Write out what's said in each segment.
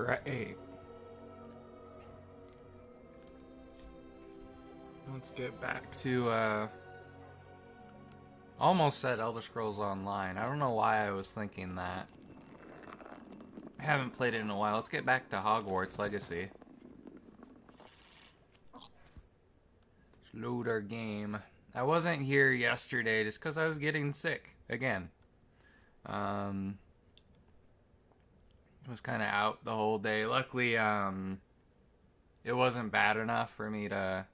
Alright. Let's get back to, almost said Elder Scrolls Online. I don't know why I was thinking that. I haven't played it in a while. Let's get back to Hogwarts Legacy. Let's load our game. I wasn't here yesterday just because I was getting sick again. I was kind of out the whole day. Luckily, it wasn't bad enough for me to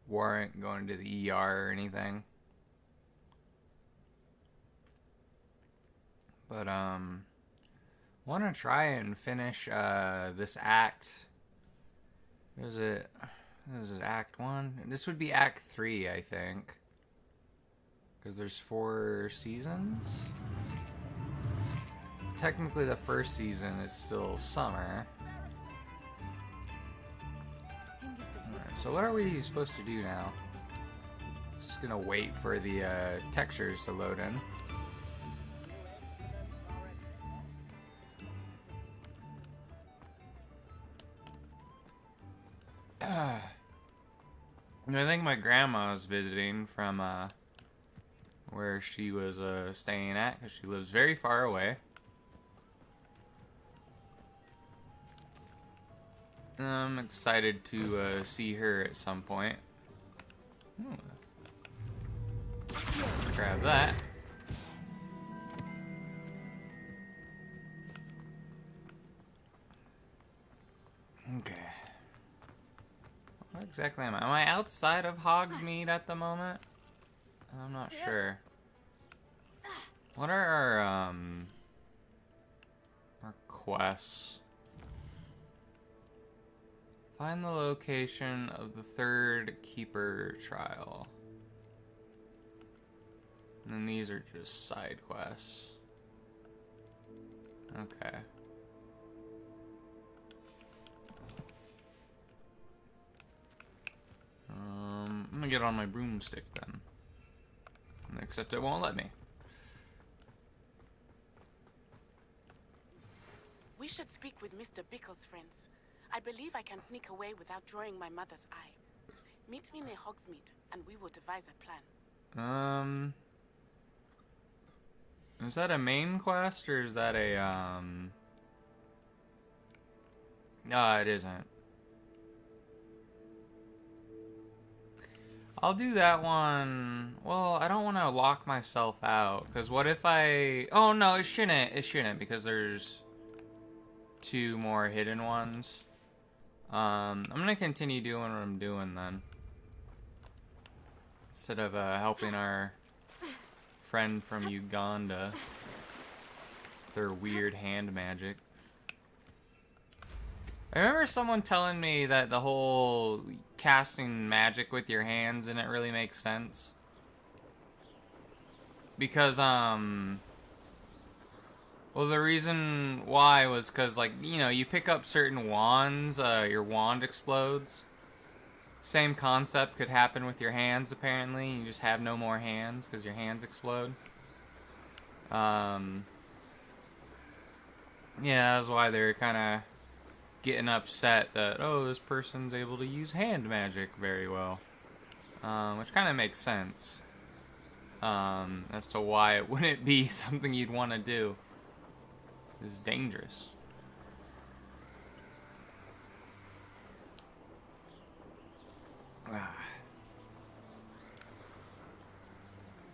warrant going to the ER or anything. But, want to try and finish, this act. Is it Act 1? This would be Act 3, I think. Because there's 4 seasons? Technically the first season is still summer. Alright, so what are we supposed to do now? Just gonna wait for the textures to load in. I think my grandma was visiting from where she was staying at, because she lives very far away. I'm excited to see her at some point. Ooh. Grab that. Okay. What exactly am I? Am I outside of Hogsmeade at the moment? I'm not sure. What are our quests? Find the location of the third Keeper trial. And then these are just side quests. Okay. I'm gonna get on my broomstick then. Except it won't let me. We should speak with Mr. Bickle's friends. I believe I can sneak away without drawing my mother's eye. Meet me near Hogsmeade, and we will devise a plan. Is that a main quest, or is that a, No, it isn't. I'll do that one. Well, I don't want to lock myself out, because what if I... Oh, no, it shouldn't. It shouldn't, because there's 2 more hidden ones. I'm going to continue doing what I'm doing, then. Instead of helping our friend from Uganda. Their weird hand magic. I remember someone telling me that the whole casting magic with your hands didn't really make sense. Because, well, the reason why was because, like, you know, you pick up certain wands, your wand explodes. Same concept could happen with your hands, apparently. You just have no more hands because your hands explode. Yeah, that's why they're kind of getting upset that, oh, this person's able to use hand magic very well. Which kind of makes sense. As to why it wouldn't be something you'd want to do. It's dangerous.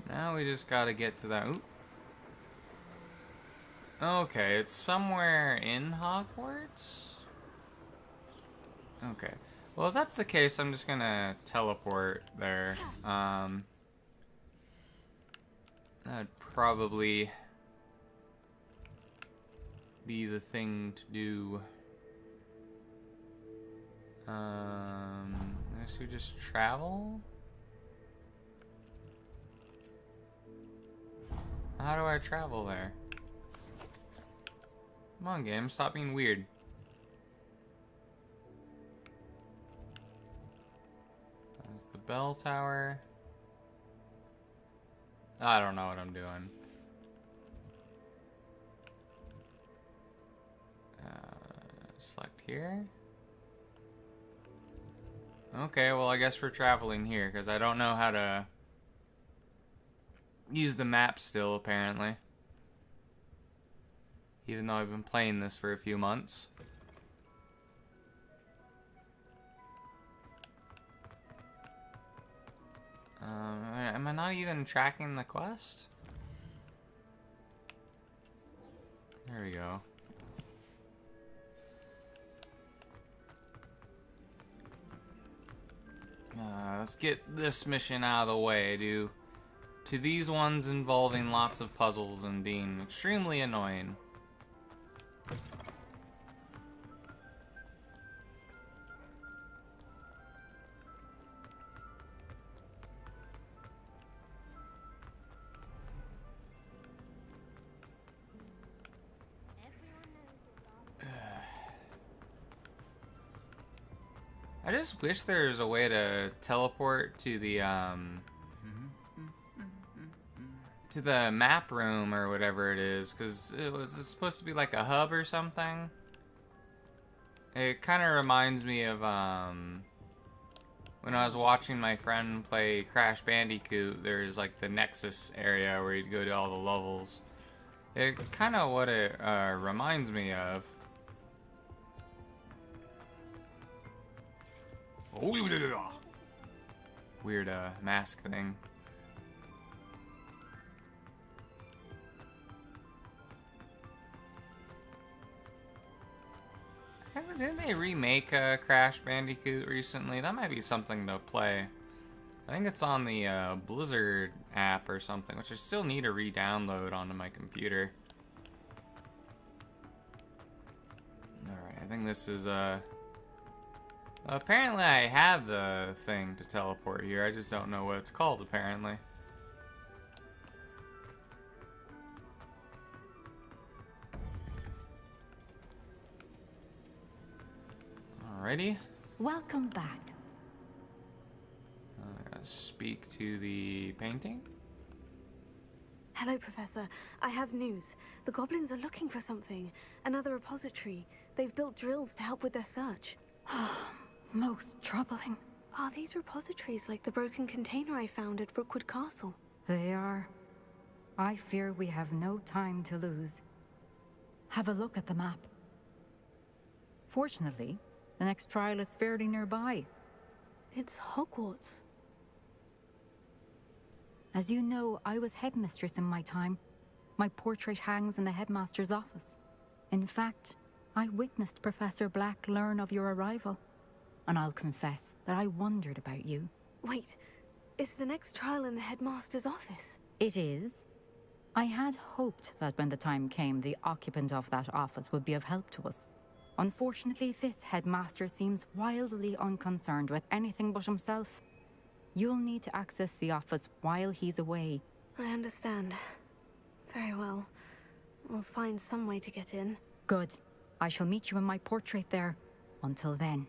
Now we just gotta get to that. Ooh. Okay, it's somewhere in Hogwarts? Okay. Well, if that's the case, I'm just gonna teleport there. That'd probably be the thing to do. I guess we just travel? How do I travel there? Come on, game, stop being weird. There's the bell tower. I don't know what I'm doing. Select here. Okay, well, I guess we're traveling here, because I don't know how to use the map still, apparently. Even though I've been playing this for a few months. Am I not even tracking the quest? There we go. Let's get this mission out of the way, to these ones involving lots of puzzles and being extremely annoying. I just wish there was a way to teleport to the map room or whatever it is, because it's supposed to be like a hub or something. It kind of reminds me of when I was watching my friend play Crash Bandicoot. There's like the Nexus area where you'd go to all the levels. It kind of what it reminds me of. Weird mask thing. Didn't they remake Crash Bandicoot recently? That might be something to play. I think it's on the Blizzard app or something, which I still need to re-download onto my computer. Alright, I think this is apparently I have the thing to teleport here, I just don't know what it's called apparently. Alrighty. Welcome back. I gotta speak to the painting. Hello, Professor. I have news. The goblins are looking for something. Another repository. They've built drills to help with their search. Most troubling. Are these repositories like the broken container I found at Rookwood Castle? They are. I fear we have no time to lose. Have a look at the map. Fortunately, the next trial is fairly nearby. It's Hogwarts. As you know, I was headmistress in my time. My portrait hangs in the headmaster's office. In fact, I witnessed Professor Black learn of your arrival. And I'll confess that I wondered about you. Wait, is the next trial in the headmaster's office? It is. I had hoped that when the time came, the occupant of that office would be of help to us. Unfortunately, this headmaster seems wildly unconcerned with anything but himself. You'll need to access the office while he's away. I understand. Very well. We'll find some way to get in. Good. I shall meet you in my portrait there. Until then.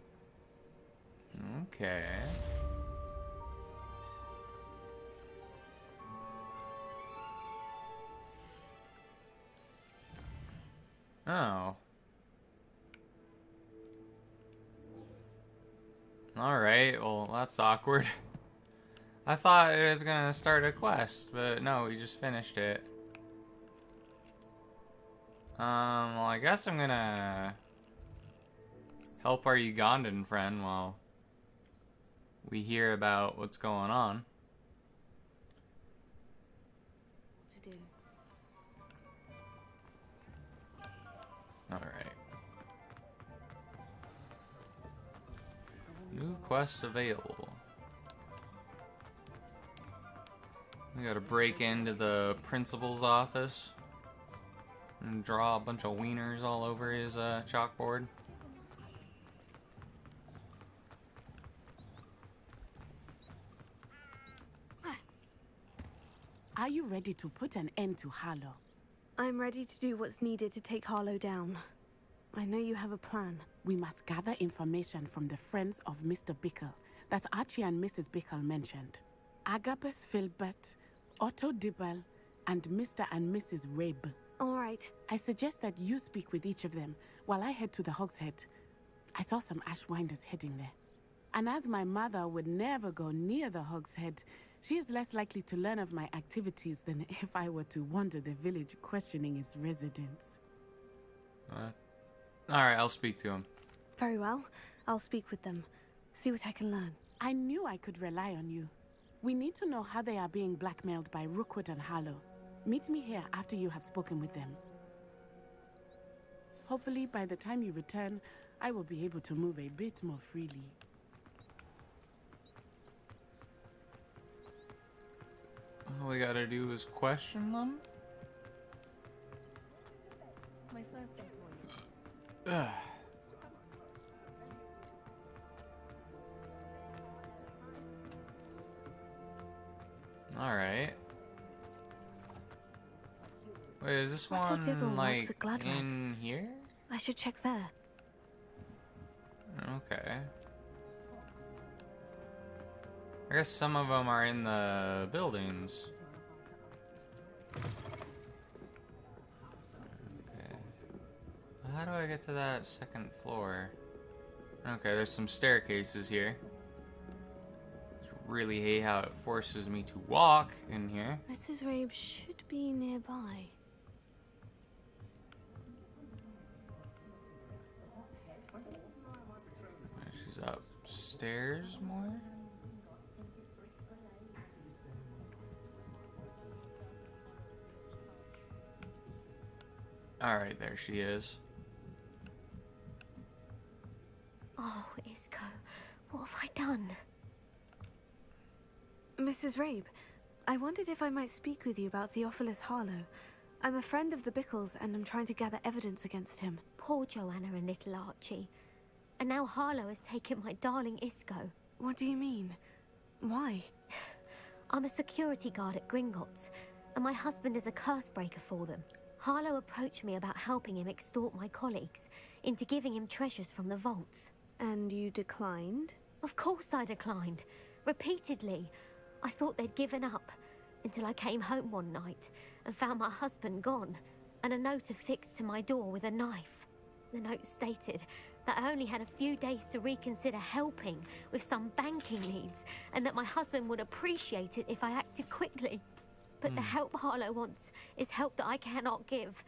Okay. Oh. Alright, well, that's awkward. I thought it was gonna start a quest, but no, we just finished it. Well, I guess I'm gonna help our Ugandan friend while we hear about what's going on. To do. Alright. New quest available. We gotta break into the principal's office and draw a bunch of wieners all over his chalkboard. Are you ready to put an end to Harlow? I'm ready to do what's needed to take Harlow down. I know you have a plan. We must gather information from the friends of Mr. Bickle that Archie and Mrs. Bickle mentioned. Agabus Filbert, Otto Dibble, and Mr. and Mrs. Rabe. All right. right. I suggest that you speak with each of them while I head to the Hogshead. I saw some Ashwinders heading there. And as my mother would never go near the Hogshead, she is less likely to learn of my activities than if I were to wander the village questioning its residents. Alright, I'll speak to him. Very well. I'll speak with them. See what I can learn. I knew I could rely on you. We need to know how they are being blackmailed by Rookwood and Harlow. Meet me here after you have spoken with them. Hopefully, by the time you return, I will be able to move a bit more freely. All we gotta do is question them? My first employee. Alright. Wait, is this What a dibble one, likes like, a glad rags. in here? I should check there. Okay. I guess some of them are in the buildings. Okay. How do I get to that second floor? Okay, there's some staircases here. Really hate how it forces me to walk in here. Mrs. Rabe should be nearby. She's upstairs more? Alright, there she is. Oh, Isco, what have I done? Mrs. Rabe, I wondered if I might speak with you about Theophilus Harlow. I'm a friend of the Bickles and I'm trying to gather evidence against him. Poor Joanna and little Archie. And now Harlow has taken my darling Isco. What do you mean? Why? I'm a security guard at Gringotts, and my husband is a curse breaker for them. Harlow approached me about helping him extort my colleagues into giving him treasures from the vaults. And you declined? Of course I declined. Repeatedly. I thought they'd given up, until I came home one night and found my husband gone, and a note affixed to my door with a knife. The note stated that I only had a few days to reconsider helping with some banking needs, and that my husband would appreciate it if I acted quickly. But the help Harlow wants is help that I cannot give,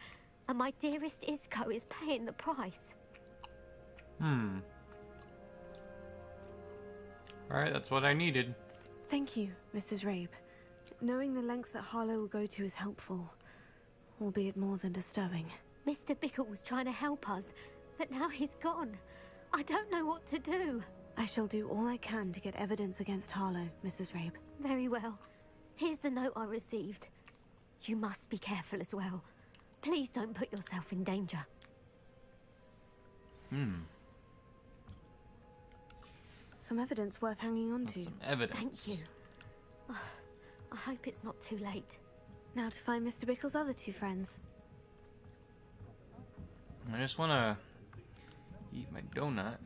and my dearest Isco is paying the price. Alright, that's what I needed. Thank you, Mrs. Rabe. Knowing the lengths that Harlow will go to is helpful, albeit more than disturbing. Mr. Bickle was trying to help us, but now he's gone. I don't know what to do. I shall do all I can to get evidence against Harlow, Mrs. Rabe. Very well. Here's the note I received. You must be careful as well. Please don't put yourself in danger. Some evidence worth hanging on to. Some evidence. Thank you. I hope it's not too late. Now to find Mr. Bickle's other two friends. I just want to eat my donut.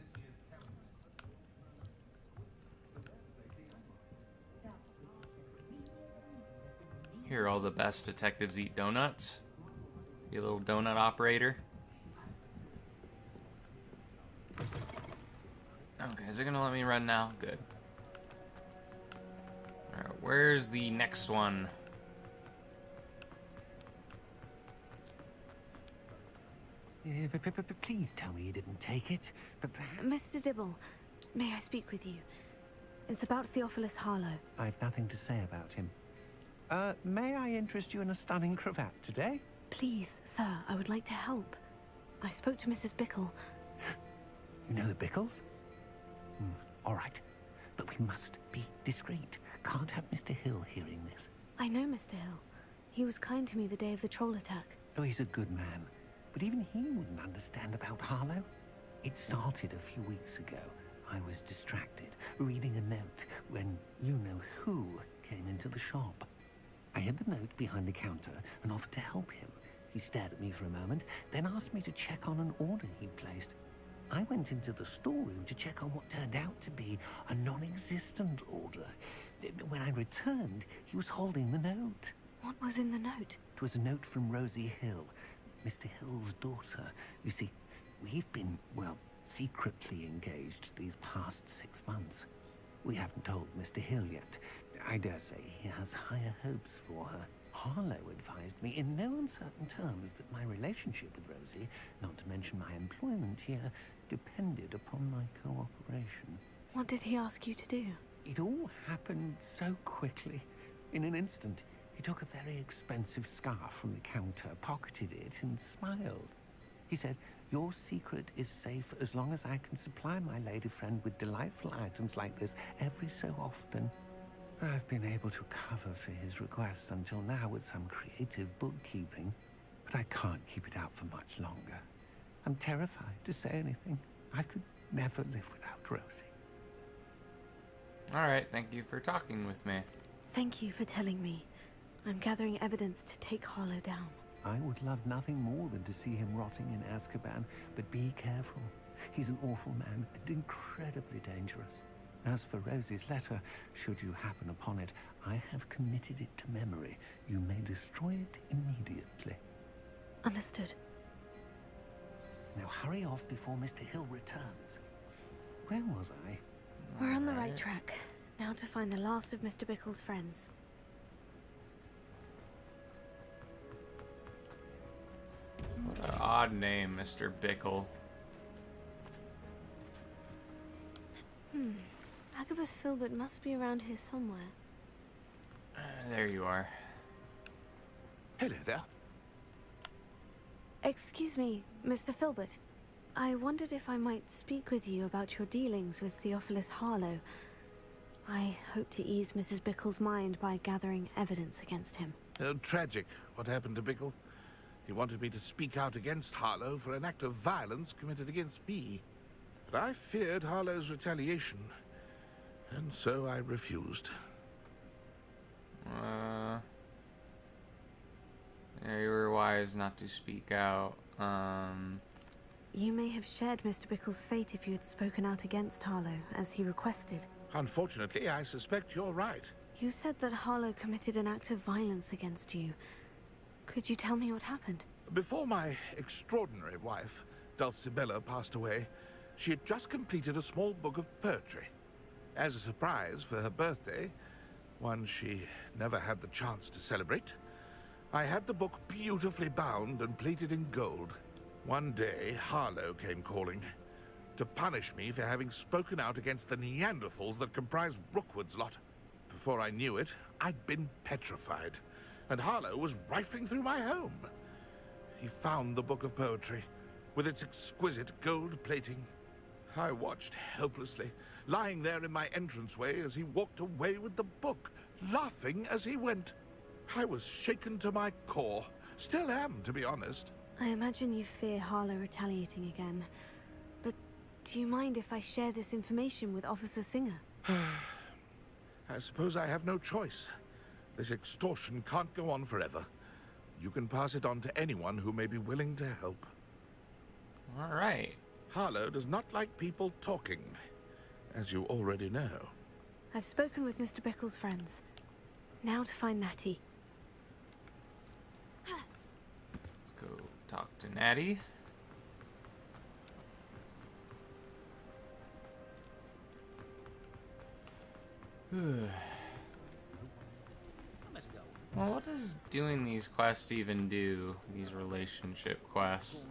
Here, all the best detectives eat donuts. You little donut operator. Okay, is it gonna let me run now? Good. Alright, where's the next one? Please tell me you didn't take it. But perhaps... Mr. Dibble, may I speak with you? It's about Theophilus Harlow. I've nothing to say about him. May I interest you in a stunning cravat today? Please, sir, I would like to help. I spoke to Mrs. Bickle. You know the Bickles? All right. But we must be discreet. Can't have Mr. Hill hearing this. I know Mr. Hill. He was kind to me the day of the troll attack. Oh, he's a good man. But even he wouldn't understand about Harlow. It started a few weeks ago. I was distracted, reading a note, when you-know-who came into the shop. I hid the note behind the counter and offered to help him. He stared at me for a moment, then asked me to check on an order he'd placed. I went into the storeroom to check on what turned out to be a non-existent order. When I returned, he was holding the note. What was in the note? It was a note from Rosie Hill. Mr. Hill's daughter. You see, we've been, well, secretly engaged these past 6 months. We haven't told Mr. Hill yet. I dare say he has higher hopes for her. Harlow advised me in no uncertain terms that my relationship with Rosie, not to mention my employment here, depended upon my cooperation. What did he ask you to do? It all happened so quickly. In an instant, he took a very expensive scarf from the counter, pocketed it, and smiled. He said, "Your secret is safe as long as I can supply my lady friend with delightful items like this every so often." I've been able to cover for his requests until now with some creative bookkeeping, but I can't keep it out for much longer. I'm terrified to say anything. I could never live without Rosie. Alright, thank you for talking with me. Thank you for telling me. I'm gathering evidence to take Harlow down. I would love nothing more than to see him rotting in Azkaban, but be careful. He's an awful man and incredibly dangerous. As for Rosie's letter, should you happen upon it, I have committed it to memory. You may destroy it immediately. Understood. Now hurry off before Mr. Hill returns. Where was I? We're on the right track. Now to find the last of Mr. Bickle's friends. What an odd name, Mr. Bickle. Agabus Filbert must be around here somewhere. There you are. Hello there. Excuse me, Mr. Filbert. I wondered if I might speak with you about your dealings with Theophilus Harlow. I hope to ease Mrs. Bickle's mind by gathering evidence against him. Tragic, what happened to Bickle. He wanted me to speak out against Harlow for an act of violence committed against me. But I feared Harlow's retaliation, and so I refused. Yeah, you were wise not to speak out. You may have shared Mr. Bickle's fate if you had spoken out against Harlow, as he requested. Unfortunately, I suspect you're right. You said that Harlow committed an act of violence against you. Could you tell me what happened? Before my extraordinary wife, Dulcibella, passed away, she had just completed a small book of poetry. As a surprise for her birthday, one she never had the chance to celebrate, I had the book beautifully bound and plated in gold. One day, Harlow came calling to punish me for having spoken out against the Neanderthals that comprise Rookwood's lot. Before I knew it, I'd been petrified, and Harlow was rifling through my home. He found the book of poetry, with its exquisite gold plating. I watched helplessly, lying there in my entranceway as he walked away with the book, laughing as he went. I was shaken to my core. Still am, to be honest. I imagine you fear Harlow retaliating again. But do you mind if I share this information with Officer Singer? I suppose I have no choice. This extortion can't go on forever. You can pass it on to anyone who may be willing to help. All right. Harlow does not like people talking, as you already know. I've spoken with Mr. Bickle's friends. Now to find Natty. Let's go talk to Natty. Well, what does doing these quests even do? These relationship quests?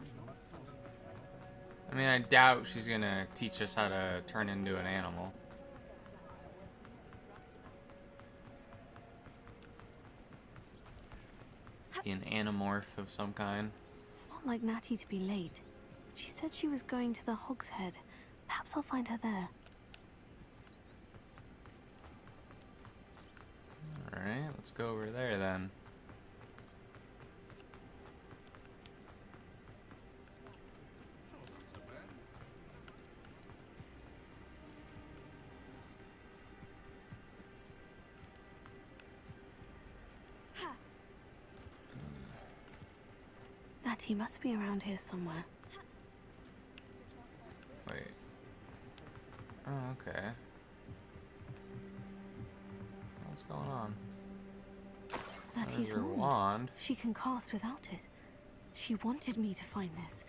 I mean, I doubt she's gonna teach us how to turn into an animal. Be an animorph of some kind. It's not like Natty to be late. She said she was going to the Hog's Head. Perhaps I'll find her there. Alright, let's go over there then. Natty must be around here somewhere. Wait. Oh, okay. What's going on? Natty's There's her wand. wand. She can cast without it. She wanted me to find this.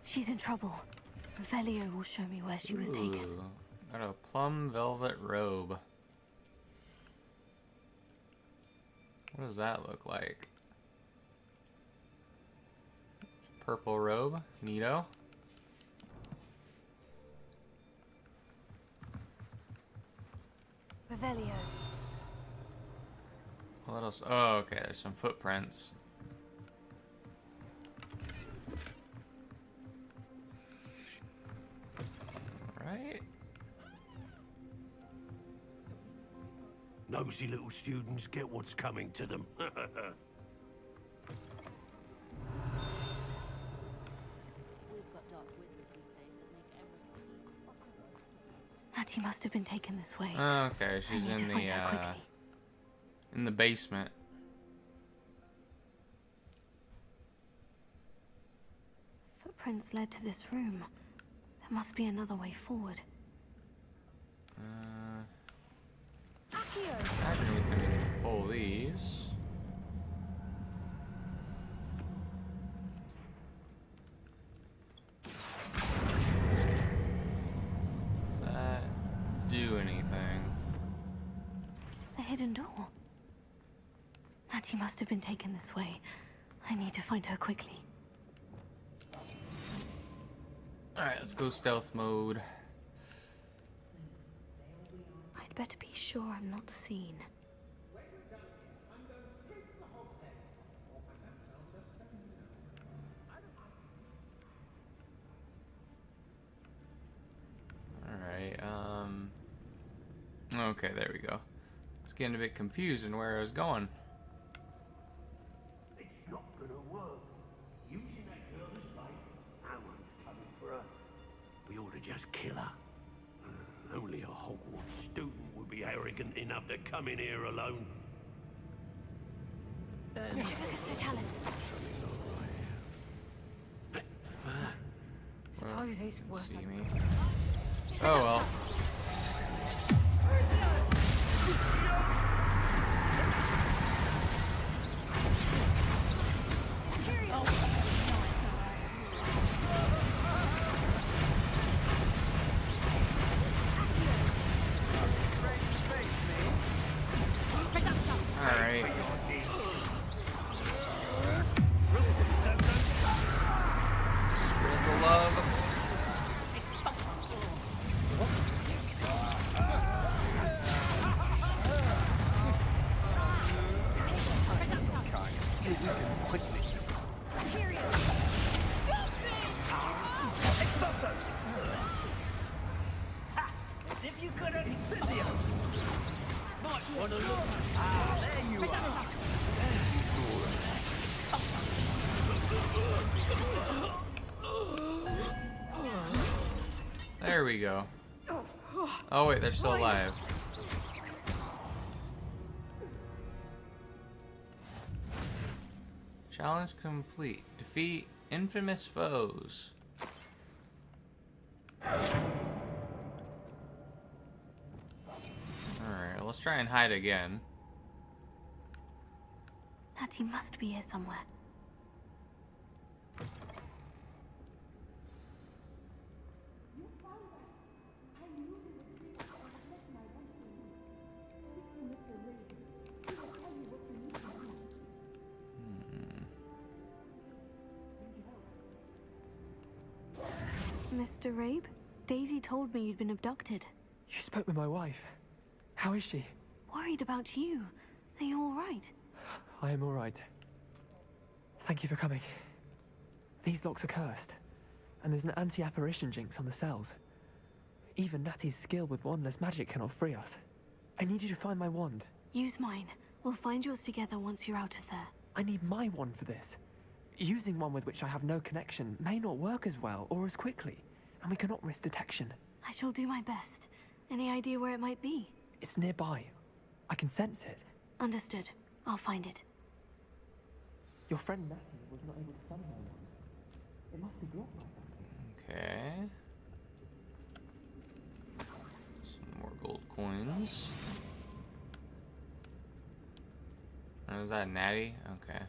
She's in trouble. Velio will show me where she was taken. Ooh, got a plum velvet robe. What does that look like? Purple robe, neato. Revelio. What else? Oh, okay, there's some footprints. Right? Nosy little students get what's coming to them. Natty must have been taken this way. Okay, I she's need to in find her quickly. the basement. Footprints led to this room. There must be another way forward. Imagine we can pull these. Does that do anything? A hidden door. Natty must have been taken this way. I need to find her quickly. Alright, let's go stealth mode. I'd better be sure I'm not seen. Alright, okay, there we go. I was getting a bit confused in where I was going. It's not gonna work. Using that girl as bait, no one's coming for her. We ought to just kill her. Only a Hogwarts student would be arrogant enough to come in here alone. Suppose he's Didn't worth see it. me. Oh well. Alright. Spread the love. As if you could only Cynthia. Might want to look. Ah, there you are. There we go. Oh wait, they're still alive. Challenge complete. Defeat infamous foes. Alright, let's try and hide again. Natty must be here somewhere. Mr. Rabe? Daisy told me you'd been abducted. You spoke with my wife. How is she? Worried about you. Are you all right? I am all right. Thank you for coming. These locks are cursed, and there's an anti-apparition jinx on the cells. Even Natty's skill with wandless magic cannot free us. I need you to find my wand. Use mine. We'll find yours together once you're out of there. I need my wand for this. Using one with which I have no connection may not work as well or as quickly, and we cannot risk detection. I shall do my best. Any idea where it might be? It's nearby. I can sense it. Understood. I'll find it. Your friend Natty was not able to summon my wand. It must be blocked by something. Okay. Some more gold coins. Oh, is that Natty? Okay.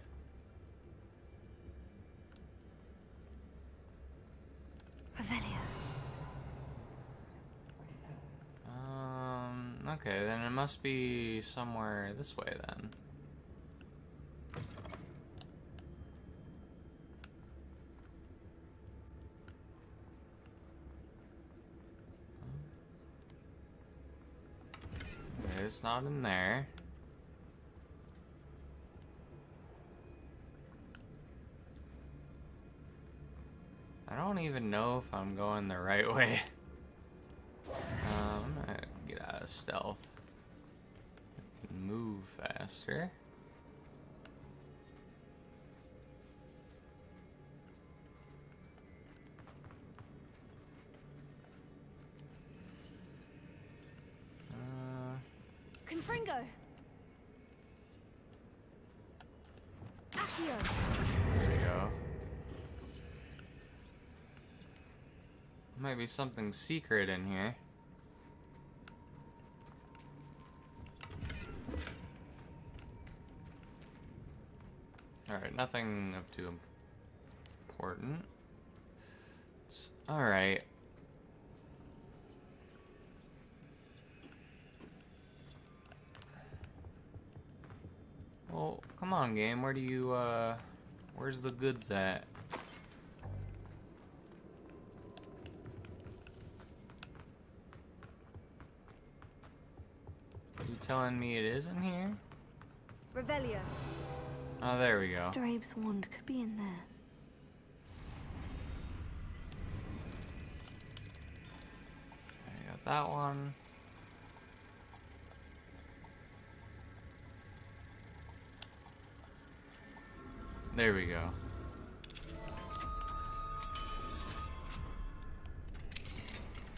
Okay, then it must be somewhere this way then. Okay, it's not in there. I don't even know if I'm going the right way. I'm gonna get out of stealth. I can move faster. Confringo! Accio! There we go. Might be something secret in here. Alright, nothing of too important. Alright. Well, come on, game. Where do you, where's the goods at? You telling me it isn't here? Revelio. Oh, there we go. Mr. Abe's wand could be in there. I got that one. There we go.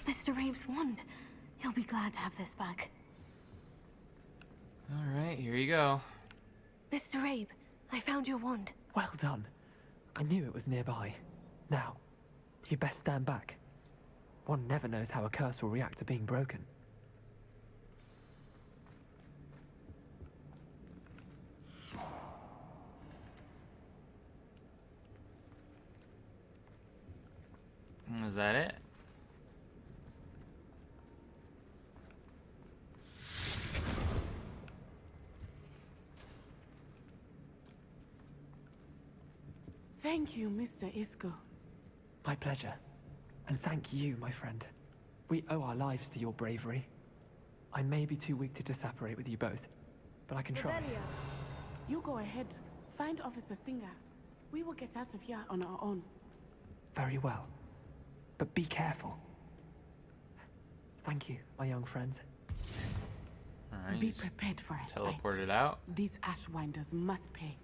Mr. Abe's wand. He'll be glad to have this back. Alright, here you go. Mr. Abe, I found your wand. Well done. I knew it was nearby. Now, you best stand back. One never knows how a curse will react to being broken. Is that it? Thank you, Mr. Isco. My pleasure. And thank you, my friend. We owe our lives to your bravery. I may be too weak to disapparate with you both, but I can try. Revelio. You go ahead. Find Officer Singer. We will get out of here on our own. Very well. But be careful. Thank you, my young friends. Alright, Be you just prepared for it. teleported out. These Ashwinders must pay.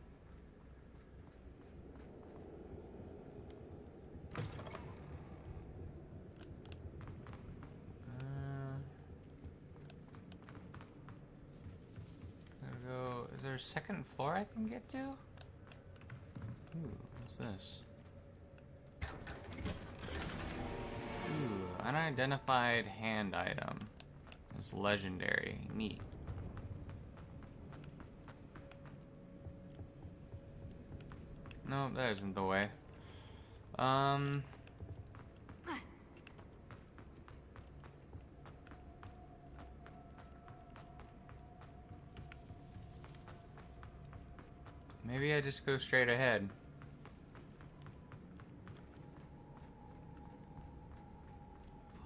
Gotta go. Is there a second floor I can get to? Ooh, what's this? Ooh, unidentified hand item. It's legendary. Neat. No, that isn't the way. Maybe I just go straight ahead.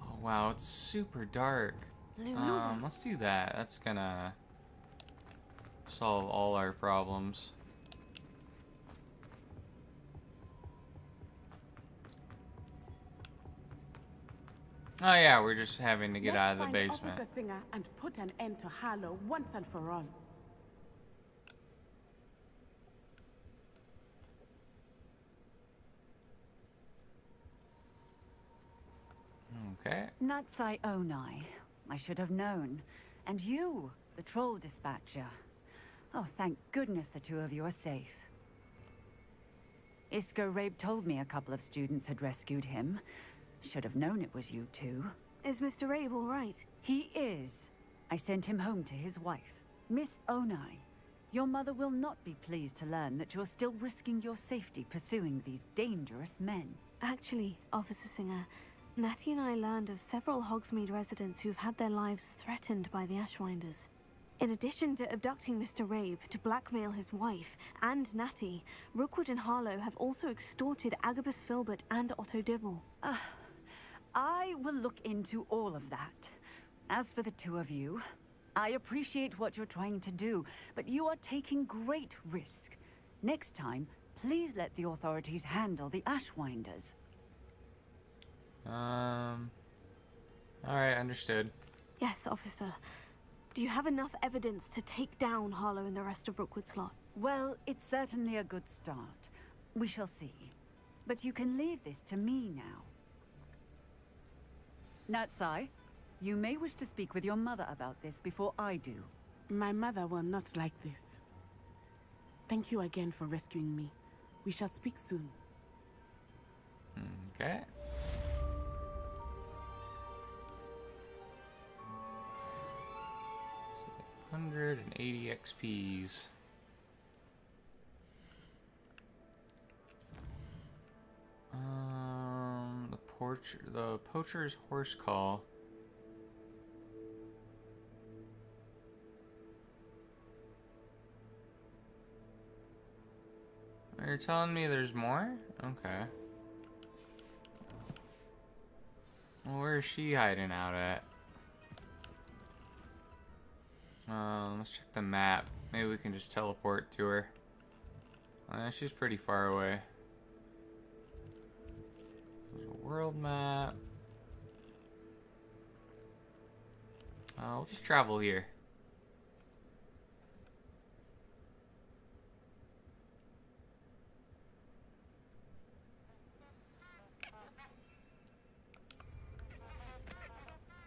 Oh wow, it's super dark. Let's do that. That's gonna solve all our problems. Oh yeah, we're just having to get out of the Let's basement. find Officer Singer and put an end to Harlow once and for all. Okay. Natsai Onai. I should have known. And you, the troll dispatcher. Oh, thank goodness the two of you are safe. Isco Rabe told me a couple of students had rescued him. Should have known it was you two. Is Mr. Abe all right? He is. I sent him home to his wife. Miss Onai, your mother will not be pleased to learn that you're still risking your safety pursuing these dangerous men. Actually, Officer Singer, Natty and I learned of several Hogsmeade residents who've had their lives threatened by the Ashwinders. In addition to abducting Mr. Rabe to blackmail his wife and Natty, Rookwood and Harlow have also extorted Agabus Filbert and Otto Dibble. I will look into all of that. As for the two of you, I appreciate what you're trying to do, but you are taking great risk. Next time, please let the authorities handle the Ashwinders. Alright, understood. Yes, officer. Do you have enough evidence to take down Harlow and the rest of Rookwood's lot? Well, it's certainly a good start. We shall see. But you can leave this to me now. Natsai, you may wish to speak with your mother about this before I do. My mother will not like this. Thank you again for rescuing me. We shall speak soon. Okay. So 180 XPs. The poacher's horse call. You're telling me there's more? Okay. Well, where is she hiding out at? Let's check the map. Maybe we can just teleport to her. She's pretty far away. There's a world map. We'll just travel here.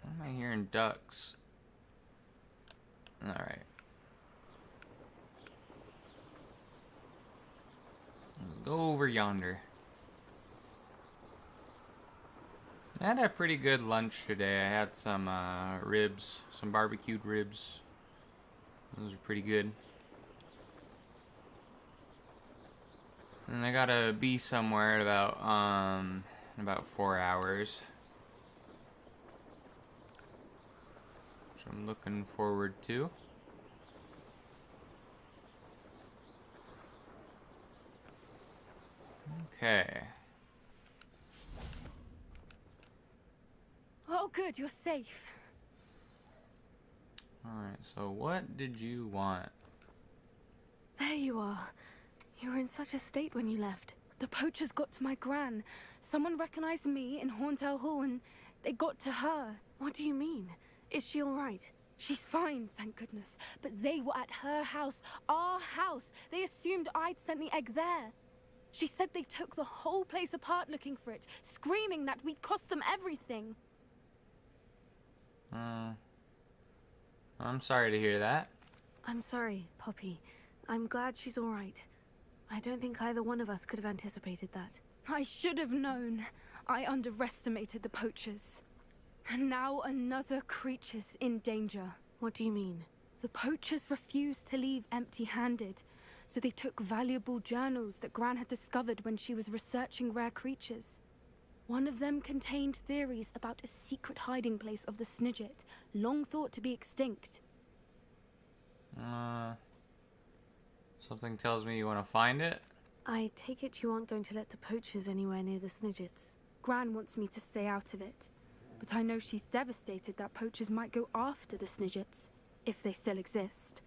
Why am I hearing ducks? Alright. Let's go over yonder. I had a pretty good lunch today. I had some ribs, some barbecued ribs. Those are pretty good. And I gotta be somewhere in about 4 hours. Which I'm looking forward to. Okay. Oh, good, you're safe. Alright, so what did you want? There you are. You were in such a state when you left. The poachers got to my gran. Someone recognized me in Horntail Hall and they got to her. What do you mean? Is she all right? She's fine, thank goodness. But they were at her house, our house. They assumed I'd sent the egg there. She said they took the whole place apart looking for it, screaming that we'd cost them everything. I'm sorry to hear that. I'm sorry, Poppy. I'm glad she's all right. I don't think either one of us could have anticipated that. I should have known. I underestimated the poachers. And now another creature's in danger. What do you mean? The poachers refused to leave empty-handed, so they took valuable journals that Gran had discovered when she was researching rare creatures. One of them contained theories about a secret hiding place of the Snidget, long thought to be extinct. Something tells me you want to find it? I take it you aren't going to let the poachers anywhere near the Snidgets. Gran wants me to stay out of it, but I know she's devastated that poachers might go after the Snidgets, if they still exist.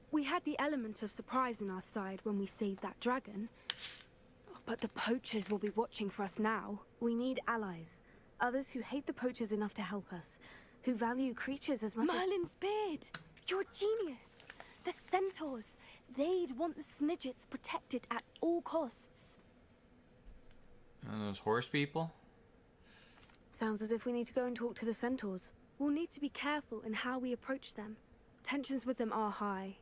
We had the element of surprise on our side when we saved that dragon, but the poachers will be watching for us now. We need allies. Others who hate the poachers enough to help us. Who value creatures as much Merlin's beard! You're a genius! The centaurs! They'd want the Snidgets protected at all costs. And those horse people? Sounds as if we need to go and talk to the centaurs. We'll need to be careful in how we approach them. Tensions with them are high.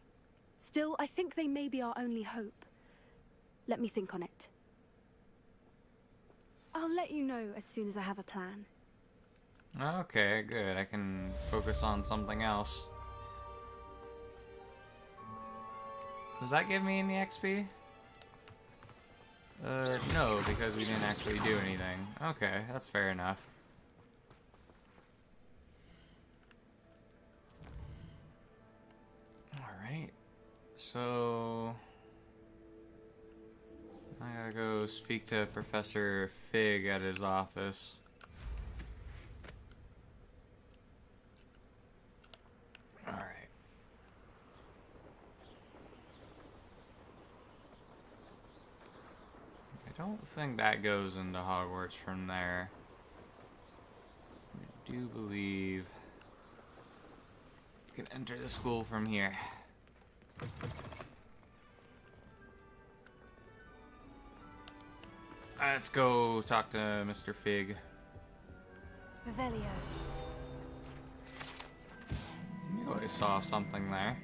Still, I think they may be our only hope. Let me think on it. I'll let you know as soon as I have a plan. Okay, good. I can focus on something else. Does that give me any XP? No, because we didn't actually do anything. Okay, that's fair enough. So I gotta go speak to Professor Fig at his office. Alright. I don't think that goes into Hogwarts from there. I do believe you can enter the school from here. Let's go talk to Mr. Fig. Revelio. Knew I saw something there.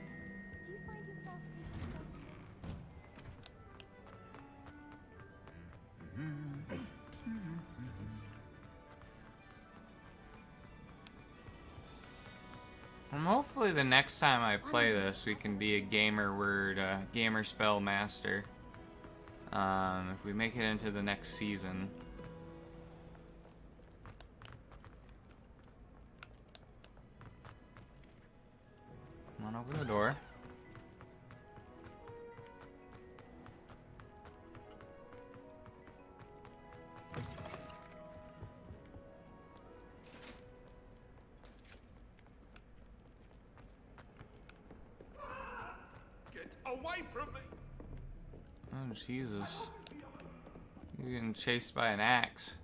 Hopefully the next time I play this, we can be a gamer spell master. If we make it into the next season. Come on, open the door. Get away from me! Oh, Jesus. You're getting chased by an axe.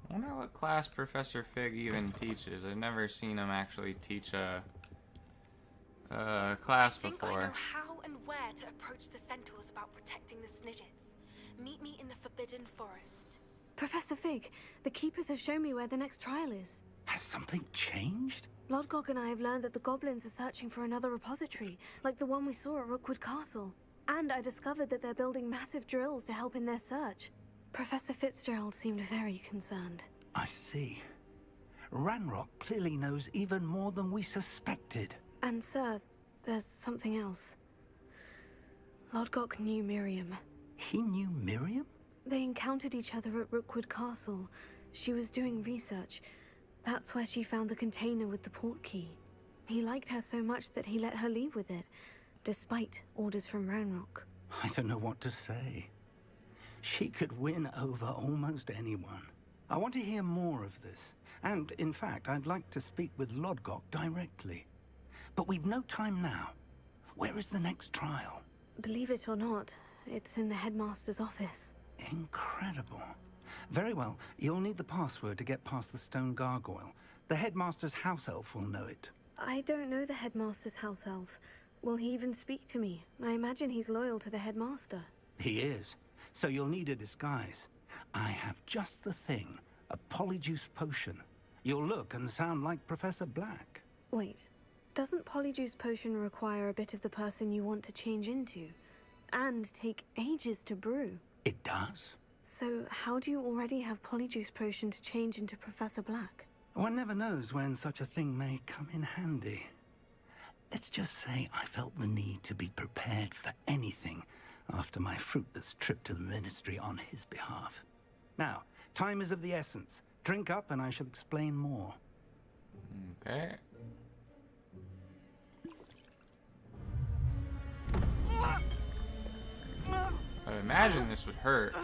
I wonder what class Professor Fig even teaches. I've never seen him actually teach a class I think before. I know how and where to approach the centaurs about protecting the Snidgets. Meet me in the Forbidden Forest. Professor Fig, the Keepers have shown me where the next trial is. Has something changed? Lodgok and I have learned that the goblins are searching for another repository, like the one we saw at Rookwood Castle. And I discovered that they're building massive drills to help in their search. Professor Fitzgerald seemed very concerned. I see. Ranrock clearly knows even more than we suspected. And sir, there's something else. Lodgok knew Miriam. He knew Miriam? They encountered each other at Rookwood Castle. She was doing research. That's where she found the container with the port key. He liked her so much that he let her leave with it, despite orders from Ranrock. I don't know what to say. She could win over almost anyone. I want to hear more of this. And, in fact, I'd like to speak with Lodgok directly. But we've no time now. Where is the next trial? Believe it or not, it's in the headmaster's office. Incredible. Very well, you'll need the password to get past the stone gargoyle. The headmaster's house elf will know it. I don't know the headmaster's house elf. Will he even speak to me? I imagine he's loyal to the headmaster. He is. So you'll need a disguise. I have just the thing. A polyjuice potion. You'll look and sound like Professor Black. Wait, doesn't polyjuice potion require a bit of the person you want to change into? And take ages to brew? It does. So how do you already have polyjuice potion to change into Professor Black? One never knows when such a thing may come in handy. Let's just say I felt the need to be prepared for anything after my fruitless trip to the Ministry on his behalf. Now, time is of the essence. Drink up and I shall explain more. Okay. I imagine this would hurt.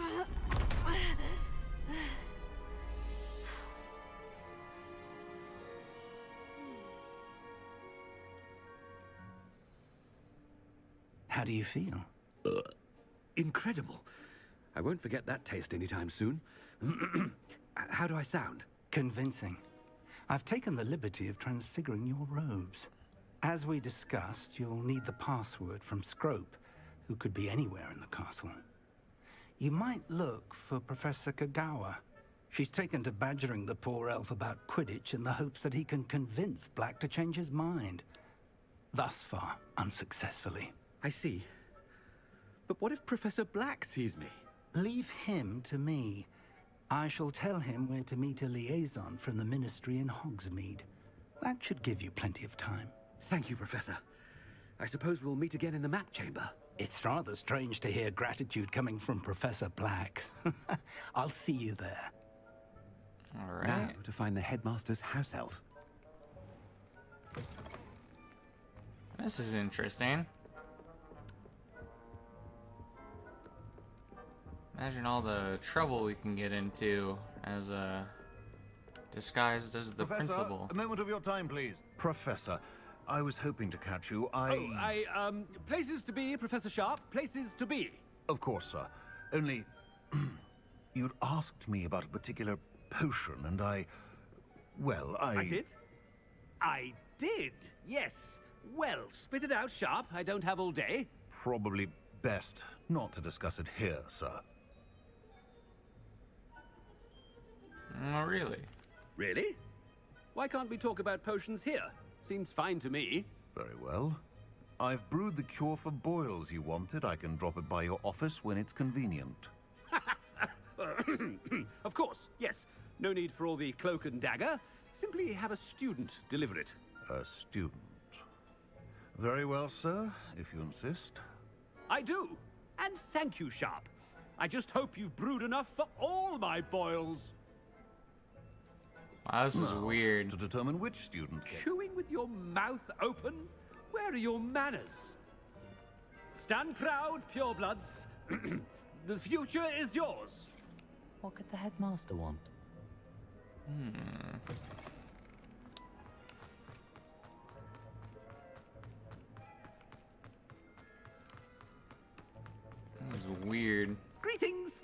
How do you feel? Incredible. I won't forget that taste anytime soon. How do I sound? Convincing. I've taken the liberty of transfiguring your robes. As we discussed, you'll need the password from Scrope, who could be anywhere in the castle. You might look for Professor Kagawa. She's taken to badgering the poor elf about Quidditch in the hopes that he can convince Black to change his mind. Thus far, unsuccessfully. I see. But what if Professor Black sees me? Leave him to me. I shall tell him where to meet a liaison from the Ministry in Hogsmeade. That should give you plenty of time. Thank you, Professor. I suppose we'll meet again in the map chamber. It's rather strange to hear gratitude coming from Professor Black. I'll see you there. All right. Now to find the headmaster's house elf. This is interesting. Imagine all the trouble we can get into as disguised as the Professor, principal. a moment of your time, please. Professor, I was hoping to catch you. Places to be, Professor Sharp. Places to be. Of course, sir. Only... you'd asked me about a particular potion, and I did? I did, yes. Well, spit it out, Sharp. I don't have all day. Probably best not to discuss it here, sir. Oh, really? Really? Why can't we talk about potions here? Seems fine to me. Very well. I've brewed the cure for boils you wanted. I can drop it by your office when it's convenient. Of course, yes. No need for all the cloak and dagger. Simply have a student deliver it. A student. Very well, sir, if you insist. I do. And thank you, Sharp. I just hope you've brewed enough for all my boils. Wow, this is weird. To determine which student... Chewing with your mouth open? Where are your manners? Stand proud, purebloods. The future is yours. What could the headmaster want? This is weird. Greetings!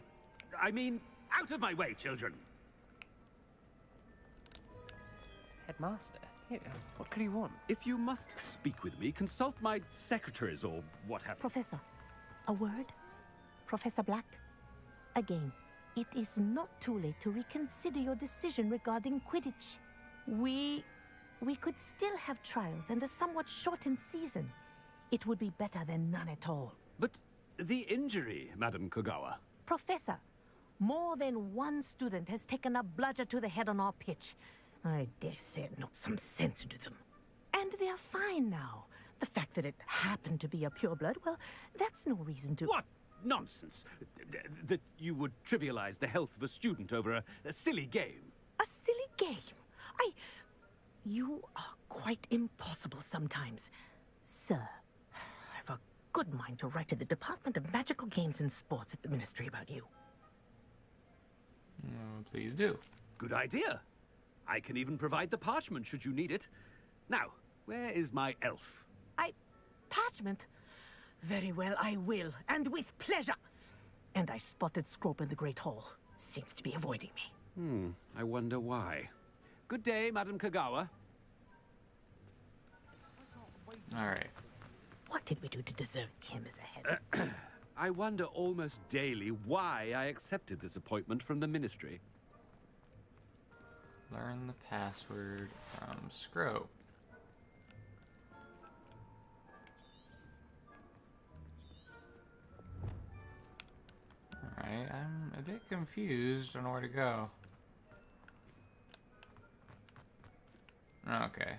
I mean, out of my way, children. Headmaster? Here, what could he want? If you must speak with me, consult my secretaries or what have you. Professor, a word? Professor Black? Again, it is not too late to reconsider your decision regarding Quidditch. We could still have trials and a somewhat shortened season. It would be better than none at all. But the injury, Madam Kogawa. Professor, more than one student has taken a bludger to the head on our pitch. I dare say it knocked some sense into them. And they're fine now. The fact that it happened to be a pureblood, well, that's no reason to... What nonsense! That you would trivialize the health of a student over a silly game. A silly game? You are quite impossible sometimes. Sir, I've a good mind to write to the Department of Magical Games and Sports at the Ministry about you. Please do. Good idea. I can even provide the parchment should you need it. Now, where is my elf? Parchment? Very well, I will, and with pleasure. And I spotted Scrope in the Great Hall. Seems to be avoiding me. I wonder why. Good day, Madam Kogawa. All right. What did we do to deserve him as a head? I wonder almost daily why I accepted this appointment from the Ministry. Learn the password from Scrope. Alright, I'm a bit confused on where to go. Okay.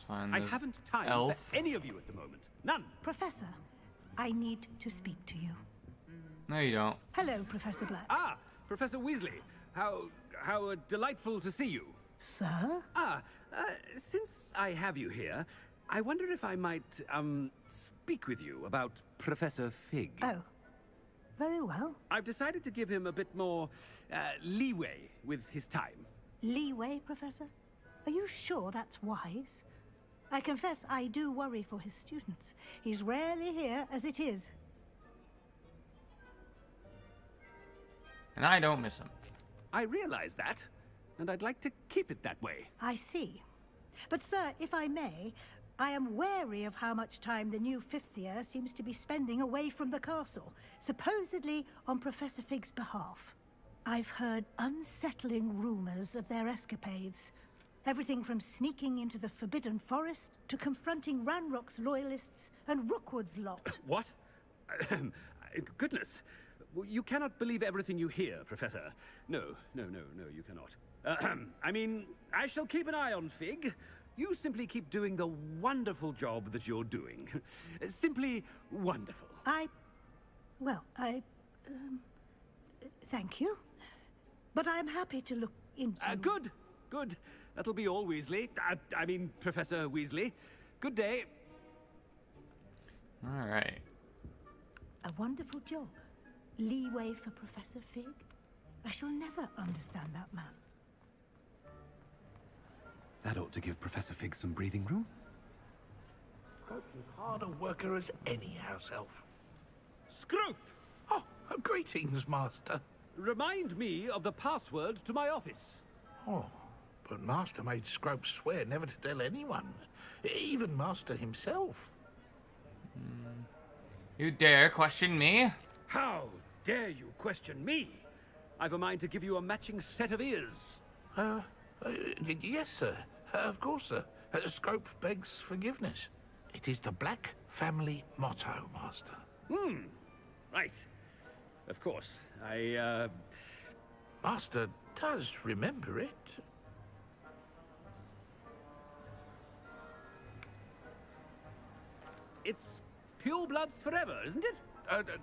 I haven't time for any of you at the moment. None. Professor, I need to speak to you. No, you don't. Hello, Professor Black. Ah, Professor Weasley. How delightful to see you. Sir? Since I have you here, I wonder if I might, speak with you about Professor Fig. Oh, very well. I've decided to give him a bit more, leeway with his time. Leeway, Professor? Are you sure that's wise? I confess I do worry for his students. He's rarely here as it is. And I don't miss him. I realize that, and I'd like to keep it that way. I see. But, sir, if I may, I am wary of how much time the new fifth year seems to be spending away from the castle, supposedly on Professor Fig's behalf. I've heard unsettling rumors of their escapades. Everything from sneaking into the Forbidden Forest to confronting Ranrock's loyalists and Rookwood's lot. What? Goodness. You cannot believe everything you hear, Professor. No, you cannot. I mean, I shall keep an eye on Fig. You simply keep doing the wonderful job that you're doing. Simply wonderful. Thank you. But I'm happy to look into... Good. Good. That'll be all, Weasley. I mean, Professor Weasley. Good day. All right. A wonderful job. Leeway for Professor Fig. I shall never understand that man. That ought to give Professor Fig some breathing room. Scrope's as hard a worker as any house elf. Scrope! Oh, greetings, Master. Remind me of the password to my office. Oh, but Master made Scrope swear never to tell anyone. Even Master himself. You dare question me? How dare you question me? I've a mind to give you a matching set of ears. Yes, sir. Of course, sir. Scrope begs forgiveness. It is the Black family motto, Master. Right. Of course. Master does remember it. It's purebloods forever, isn't it?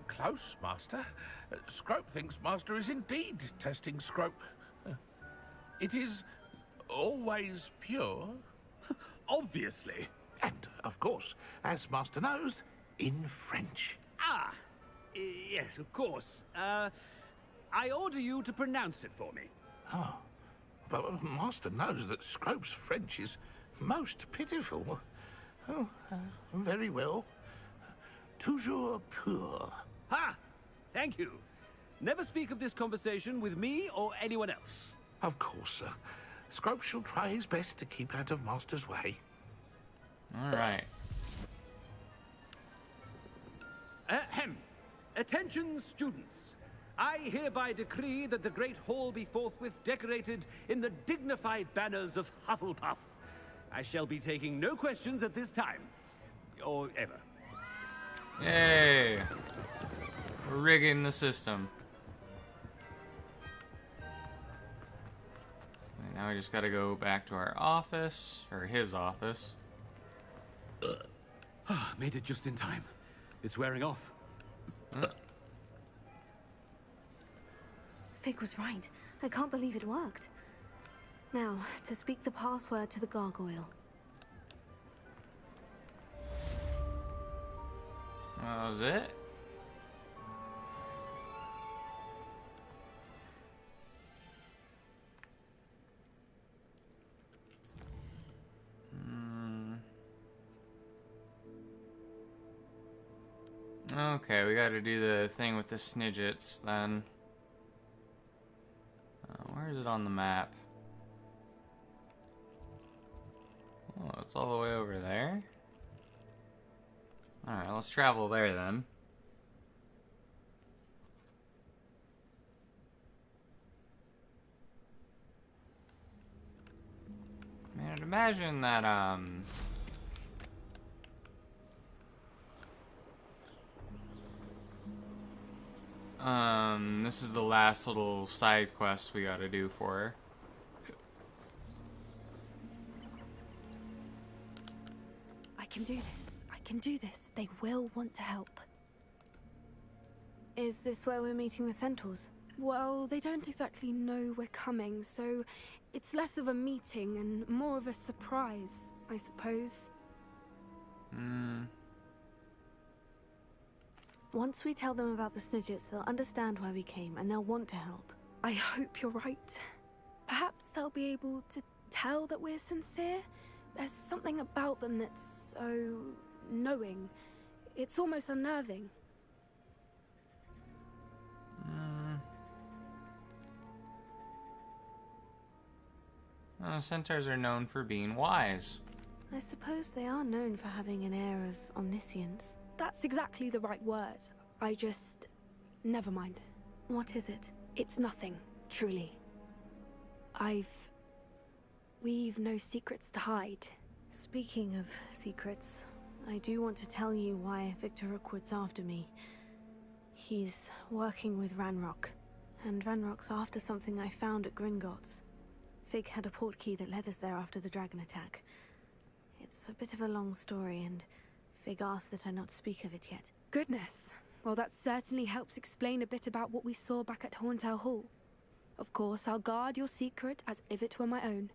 Close, Master. Scrope thinks Master is indeed testing Scrope. It is always pure. Obviously. And, of course, as Master knows, in French. Yes, of course. I order you to pronounce it for me. Oh, but Master knows that Scrope's French is most pitiful. Oh, very well. Toujours pur. Ha! Thank you. Never speak of this conversation with me or anyone else. Of course, sir. Scrope shall try his best to keep out of Master's way. All right. Ahem. Attention, students. I hereby decree that the Great Hall be forthwith decorated in the dignified banners of Hufflepuff. I shall be taking no questions at this time. Or ever. Yay! We're rigging the system. And now we just gotta go back to our office, or his office. Made it just in time. It's wearing off. Fig was right. I can't believe it worked. Now, to speak the password to the gargoyle. That was it? Okay, we gotta do the thing with the Snidgets then. Where is it on the map? Oh, it's all the way over there? Alright, let's travel there then. Man, I'd imagine that, this is the last little side quest we gotta do for her. I can do this. I can do this. They will want to help. Is this where we're meeting the centaurs? Well, they don't exactly know we're coming, so it's less of a meeting and more of a surprise, I suppose. Once we tell them about the Snidgets, they'll understand why we came and they'll want to help. I hope you're right. Perhaps they'll be able to tell that we're sincere. There's something about them that's so knowing. It's almost unnerving. Centaurs are known for being wise. I suppose they are known for having an air of omniscience. That's exactly the right word. I just... never mind. What is it? It's nothing, truly. We've no secrets to hide. Speaking of secrets, I do want to tell you why Victor Rookwood's after me. He's working with Ranrock, and Ranrock's after something I found at Gringotts. Fig had a portkey that led us there after the dragon attack. It's a bit of a long story, and Fig asked that I not speak of it yet. Goodness. Well, that certainly helps explain a bit about what we saw back at Horntail Hall. Of course, I'll guard your secret as if it were my own.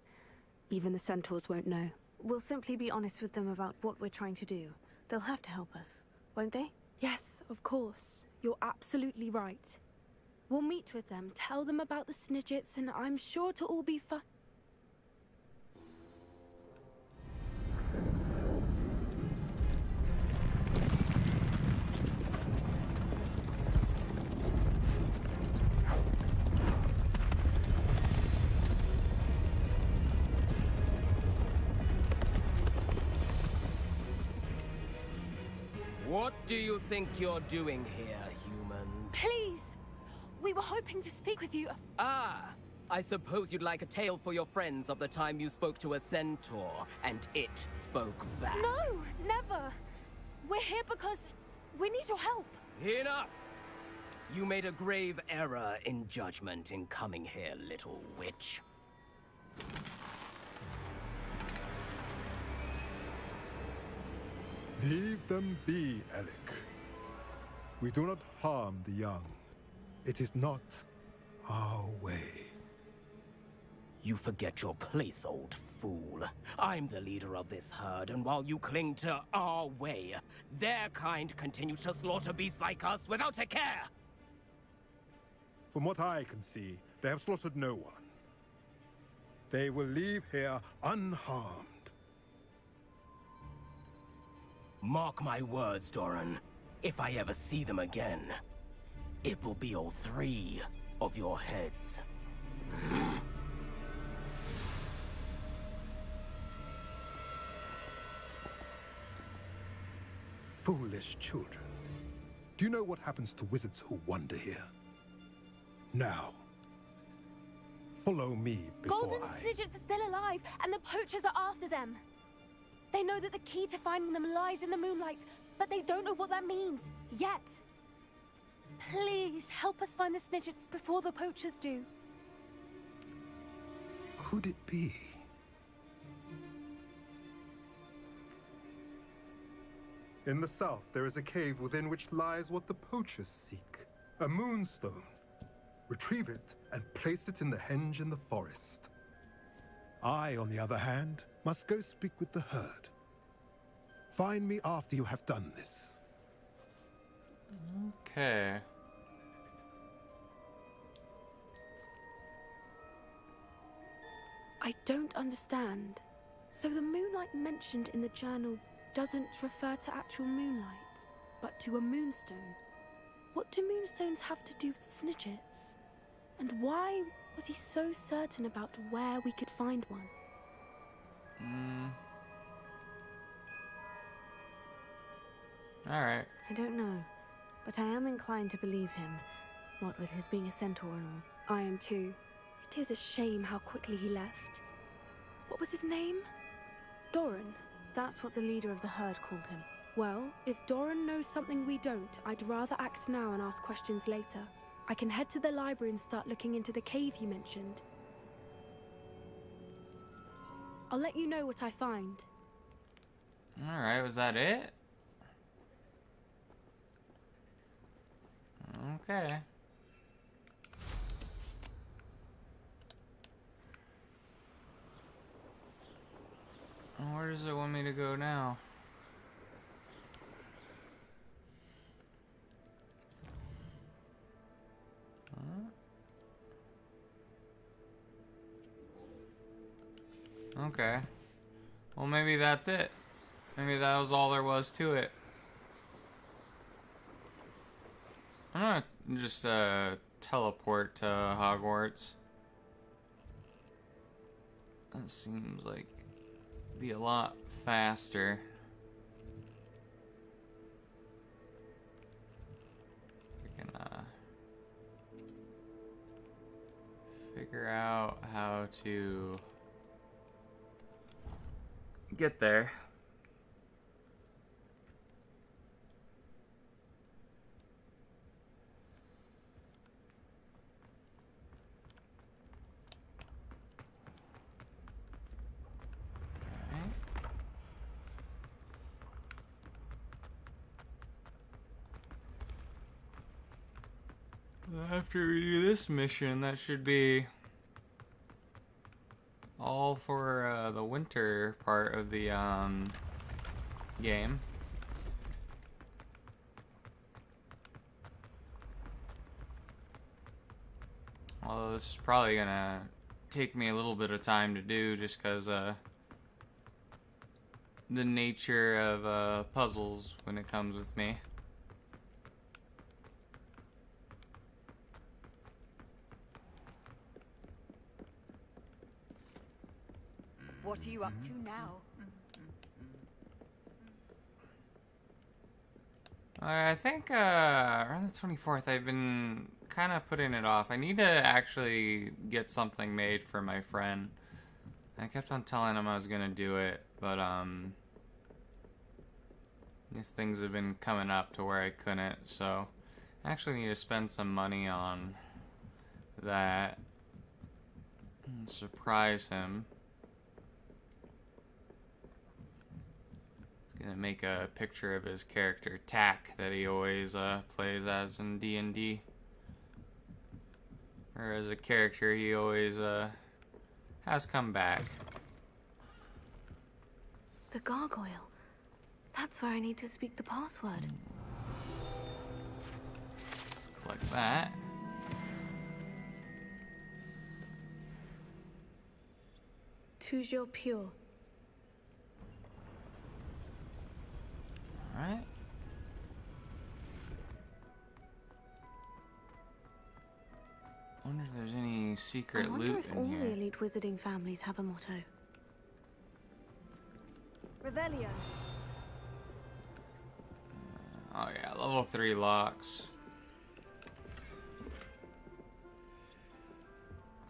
Even the centaurs won't know. We'll simply be honest with them about what we're trying to do. They'll have to help us, won't they? Yes, of course. You're absolutely right. We'll meet with them, tell them about the Snidgets, and I'm sure to all be fine. What do you think you're doing here, humans? Please! We were hoping to speak with you. Ah! I suppose you'd like a tale for your friends of the time you spoke to a centaur, and it spoke back. No! Never! We're here because we need your help. Enough! You made a grave error in judgment in coming here, little witch. Leave them be, Alec. We do not harm the young. It is not our way. You forget your place, old fool. I'm the leader of this herd, and while you cling to our way, their kind continue to slaughter beasts like us without a care! From what I can see, they have slaughtered no one. They will leave here unharmed. Mark my words, Doran. If I ever see them again, it will be all 3 of your heads. Foolish children. Do you know what happens to wizards who wander here? Now, follow me before Golden Snidgets are still alive, and the poachers are after them. They know that the key to finding them lies in the moonlight, but they don't know what that means, yet. Please, help us find the Snidgets before the poachers do. Could it be? In the south, there is a cave within which lies what the poachers seek. A moonstone. Retrieve it and place it in the henge in the forest. I, on the other hand, must go speak with the herd. Find me after you have done this. Okay. I don't understand. So the moonlight mentioned in the journal doesn't refer to actual moonlight, but to a moonstone. What do moonstones have to do with Snidgets? And why was he so certain about where we could find one? Alright. I don't know, but I am inclined to believe him, what with his being a centaur and all. I am too. It is a shame how quickly he left. What was his name? Doran. That's what the leader of the herd called him. Well, if Doran knows something we don't, I'd rather act now and ask questions later. I can head to the library and start looking into the cave you mentioned. I'll let you know what I find. Alright, was that it? Okay. Where does it want me to go now? Okay. Well, maybe that's it. Maybe that was all there was to it. I'm gonna just teleport to Hogwarts. That seems like be a lot faster. We can figure out how to get there. After we do this mission, that should be all for the winter part of the game. Although this is probably gonna take me a little bit of time to do just because the nature of puzzles when it comes with me. What are you up to now? I think around the 24th I've been kind of putting it off. I need to actually get something made for my friend. I kept on telling him I was gonna do it, but these things have been coming up to where I couldn't, so I actually need to spend some money on that and surprise him. Gonna make a picture of his character Tack that he always plays as in D&D, or as a character he always has come back. The gargoyle. That's where I need to speak the password. Let's click that. Toujours pure. Alright. Wonder if there's any secret I wonder loot if in all here. the elite wizarding families have a motto. Revelio. Oh yeah, level 3 locks.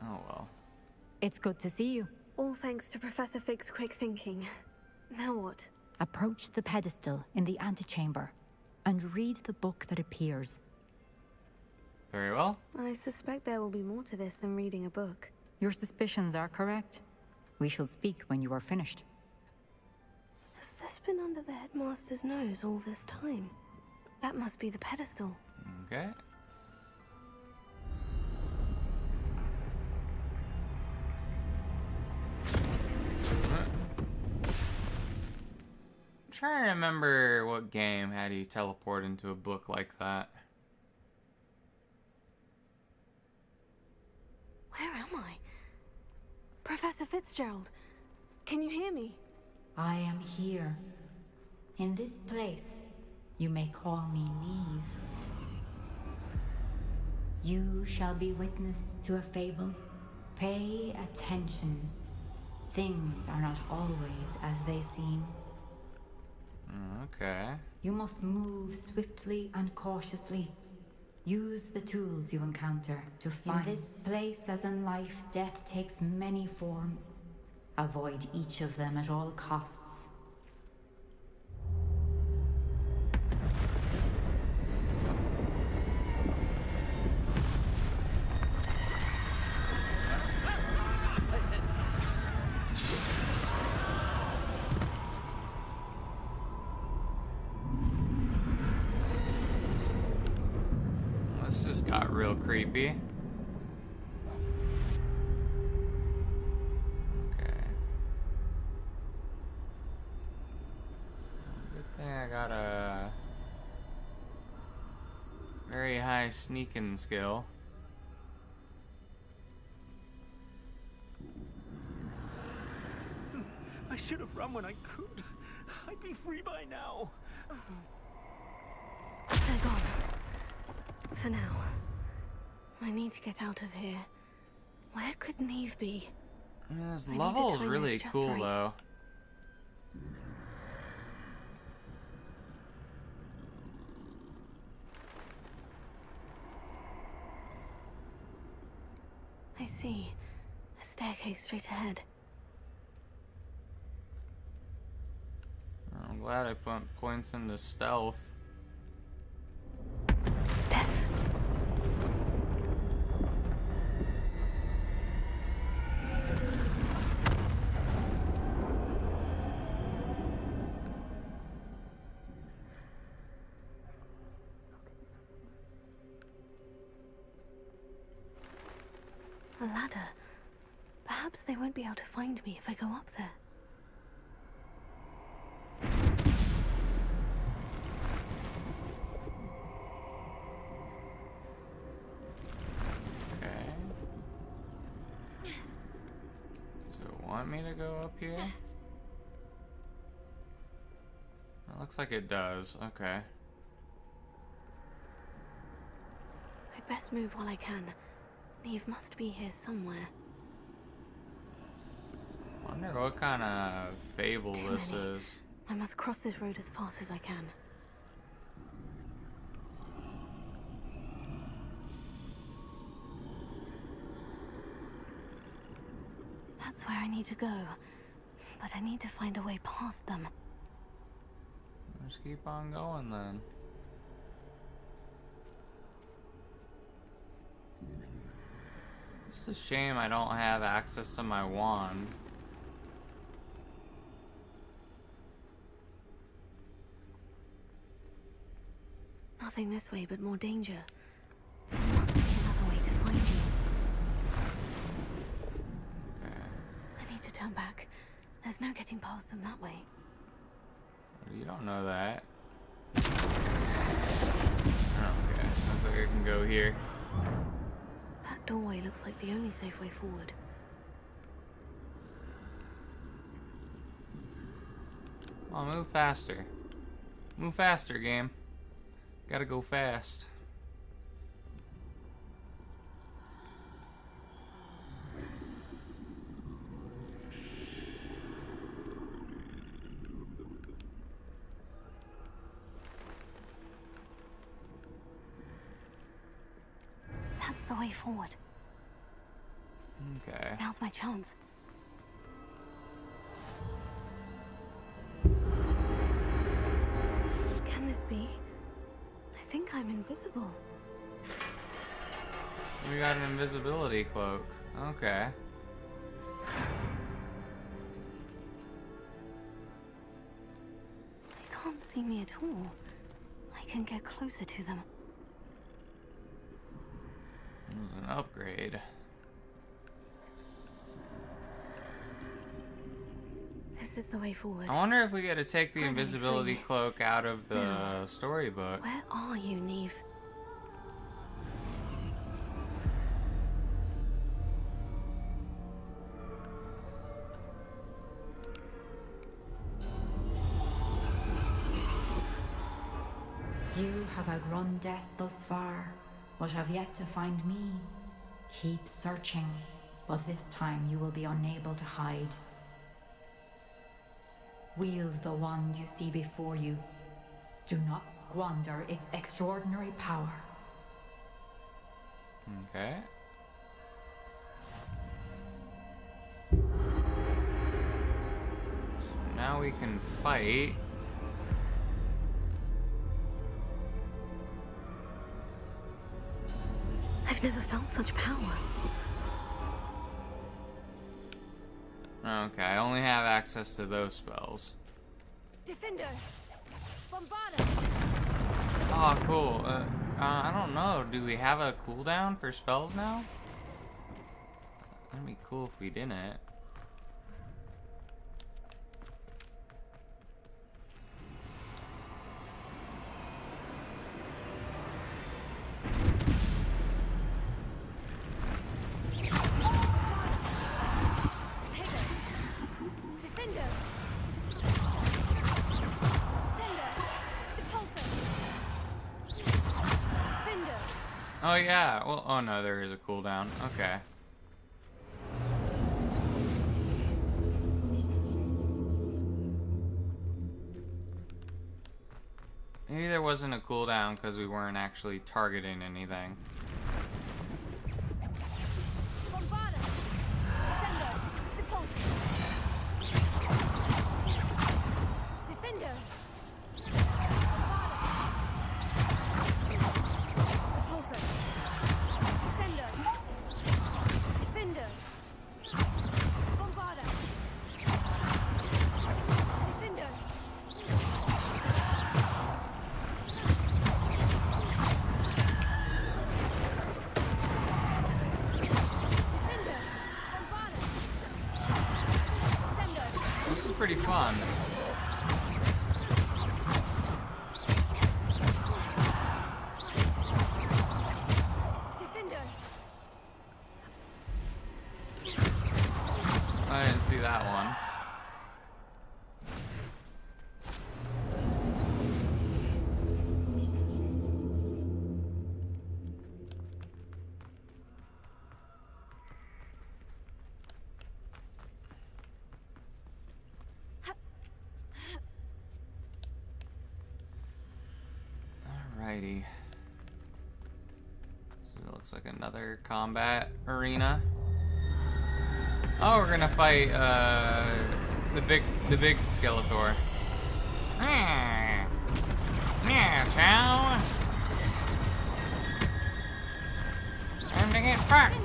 Oh well. It's good to see you. All thanks to Professor Fig's quick thinking. Now what? Approach the pedestal in the antechamber and read the book that appears. Very well. I suspect there will be more to this than reading a book. Your suspicions are correct. We shall speak when you are finished. Has this been under the headmaster's nose all this time? That must be the pedestal. Okay. I'm trying to remember what game had you teleport into a book like that. Where am I? Professor Fitzgerald, can you hear me? I am here. In this place, you may call me Neve. You shall be witness to a fable. Pay attention. Things are not always as they seem. Okay. You must move swiftly and cautiously. Use the tools you encounter to find. In this place, as in life, death takes many forms. Avoid each of them at all costs. This just got real creepy. Okay. Good thing I got a very high sneaking skill. I should have run when I could. I'd be free by now. They're gone. For now. I need to get out of here. Where could Neve be? This I need to level is time really this just cool right. though. I see. A staircase straight ahead. I'm glad I put points into stealth. ladder. Perhaps they won't be able to find me if I go up there. Okay. So want me to go up here? It looks like it does. Okay. I'd best move while I can. Neve must be here somewhere. Wonder what kind of fable this is. I must cross this road as fast as I can. That's where I need to go. But I need to find a way past them. Just keep on going then. It's a shame I don't have access to my wand. Nothing this way but more danger. There must be another way to find you. Okay. I need to turn back. There's no getting past them that way. You don't know that. Okay. Looks like I can go here. That doorway looks like the only safe way forward. Oh, move faster. Move faster, game. Gotta go fast. That's the way forward. Okay. Now's my chance. Can this be? I think I'm invisible. We got an invisibility cloak. Okay. They can't see me at all. I can get closer to them. It was an upgrade. This is the way forward. I wonder if we get to take the Finally, invisibility free. cloak out of the No. storybook. Where are you, Neve? You have outrun death thus far, but have yet to find me. Keep searching, but this time you will be unable to hide. Wield the wand you see before you. Do not squander its extraordinary power. Okay. So now we can fight. I've never felt such power. Okay, I only have access to those spells. Defender! Bombarda! Oh, cool. I don't know. Do we have a cooldown for spells now? That'd be cool if we didn't. Oh yeah, well, oh no, there is a cooldown. Okay. Maybe there wasn't a cooldown because we weren't actually targeting anything. pretty fun. I didn't see that one. Alrighty. So it looks like another combat arena. Oh, we're gonna fight the big Skeletor. Yeah, chow. Time to get fucked.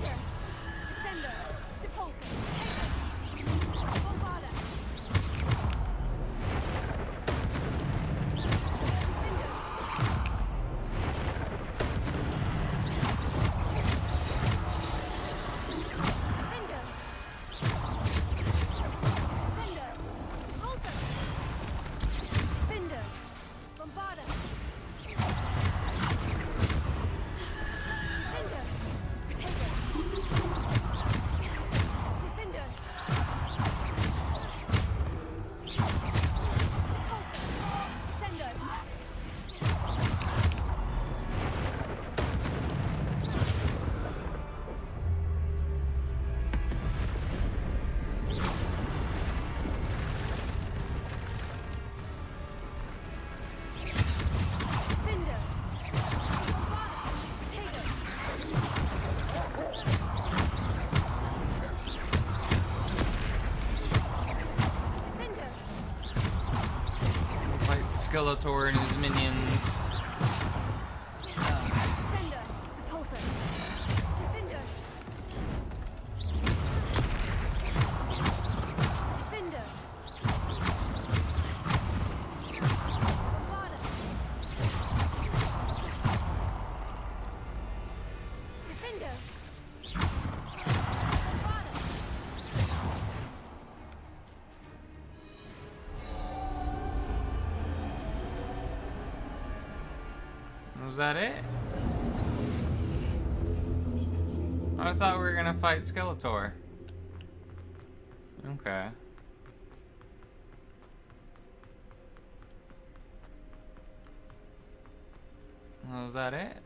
Skeletor and his minions. Was that it? I thought we were gonna fight Skeletor. Okay. Well, was that it?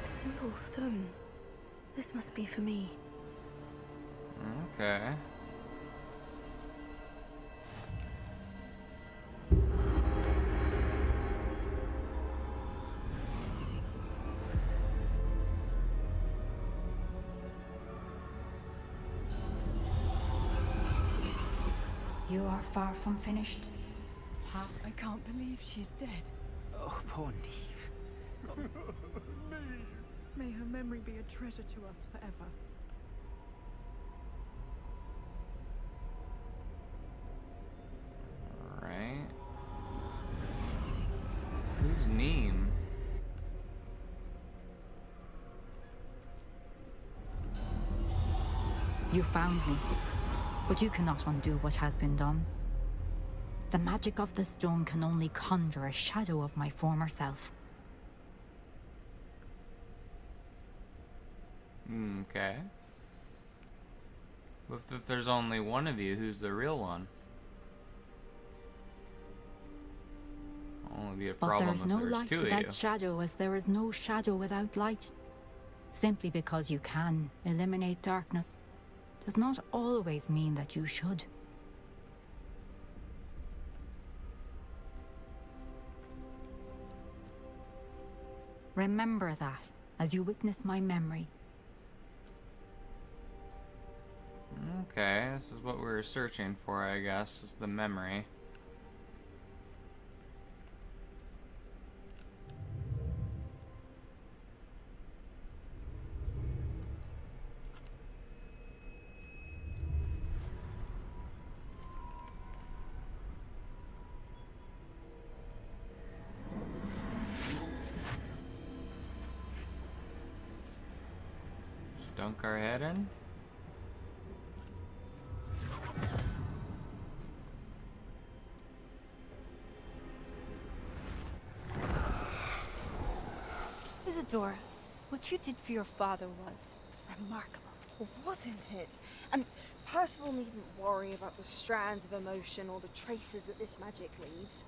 Simple stone. This must be for me. Okay. You are far from finished. I can't believe she's dead. Oh, poor Neve. May her memory be a treasure to us forever. Alright. Who's Neem? You found me, but you cannot undo what has been done. The magic of the stone can only conjure a shadow of my former self. Okay. But if there's only one of you, who's the real one? Only be a But problem there's if no there's light two of you. without shadow, as there is no shadow without light. Simply because you can eliminate darkness does not always mean that you should. Remember that as you witness my memory. Okay, this is what we were searching for, I guess, is the memory. dunk our head in. Isadora, what you did for your father was remarkable. Wasn't it? And Percival needn't worry about the strands of emotion or the traces that this magic leaves.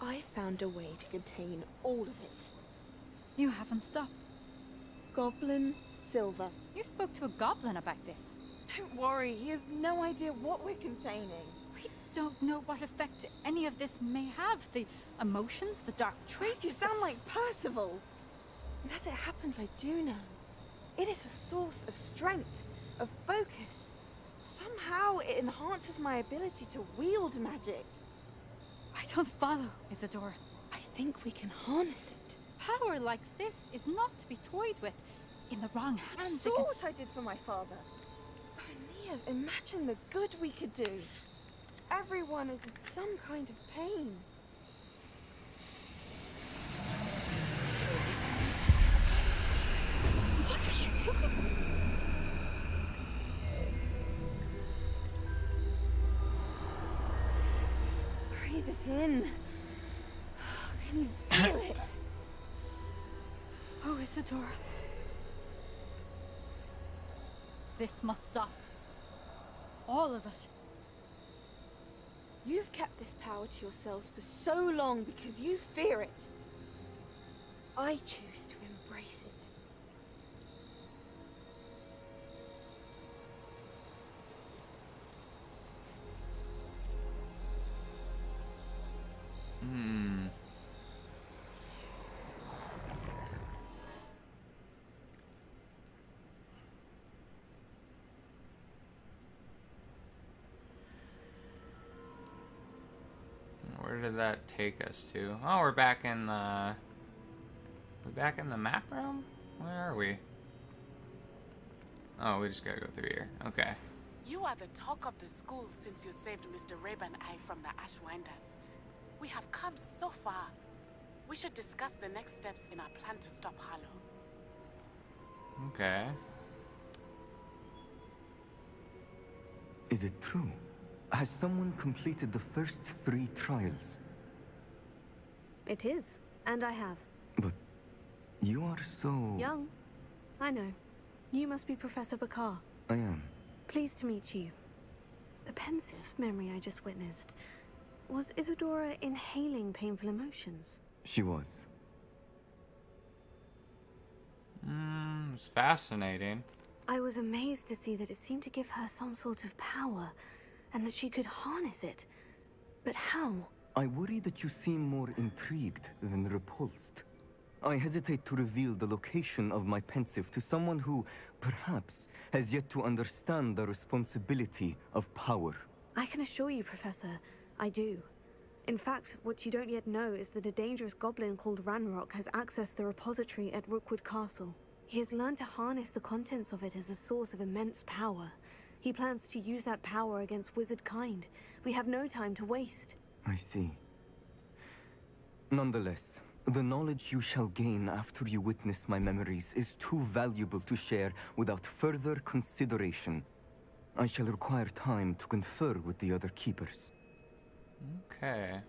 I found a way to contain all of it. You haven't stopped. Goblin Silver. You spoke to a goblin about this. Don't worry, he has no idea what we're containing. We don't know what effect any of this may have. The emotions, the dark traits. You sound like Percival. And as it happens, I do know. It is a source of strength, of focus. Somehow it enhances my ability to wield magic. I don't follow, Isadora. I think we can harness it. Power like this is not to be toyed with. In the wrong hands. You saw what I did for my father. Oh, Neve, imagine the good we could do. Everyone is in some kind of pain. What are you doing? Breathe it in. Can you feel it? Oh, Isadora. This must stop. All of it. You've kept this power to yourselves for so long because you fear it. I choose to embrace it. Where did that take us to? Oh, we're back in the... We're back in the map room? Where are we? Oh, we just gotta go through here. Okay. You are the talk of the school since you saved Mr. Rabe and I from the Ashwinders. We have come so far. We should discuss the next steps in our plan to stop Harlow. Okay. Is it true? Has someone completed the first 3 trials? It is, and I have. But you are so... Young. I know. You must be Professor Bakar. I am. Pleased to meet you. The pensive memory I just witnessed. Was Isadora inhaling painful emotions? She was. It's fascinating. I was amazed to see that it seemed to give her some sort of power, and that she could harness it. But how? I worry that you seem more intrigued than repulsed. I hesitate to reveal the location of my pensive to someone who, perhaps, has yet to understand the responsibility of power. I can assure you, Professor, I do. In fact, what you don't yet know is that a dangerous goblin called Ranrock has accessed the repository at Rookwood Castle. He has learned to harness the contents of it as a source of immense power. He plans to use that power against wizard kind. We have no time to waste. I see. Nonetheless, the knowledge you shall gain after you witness my memories is too valuable to share without further consideration. I shall require time to confer with the other keepers. Okay.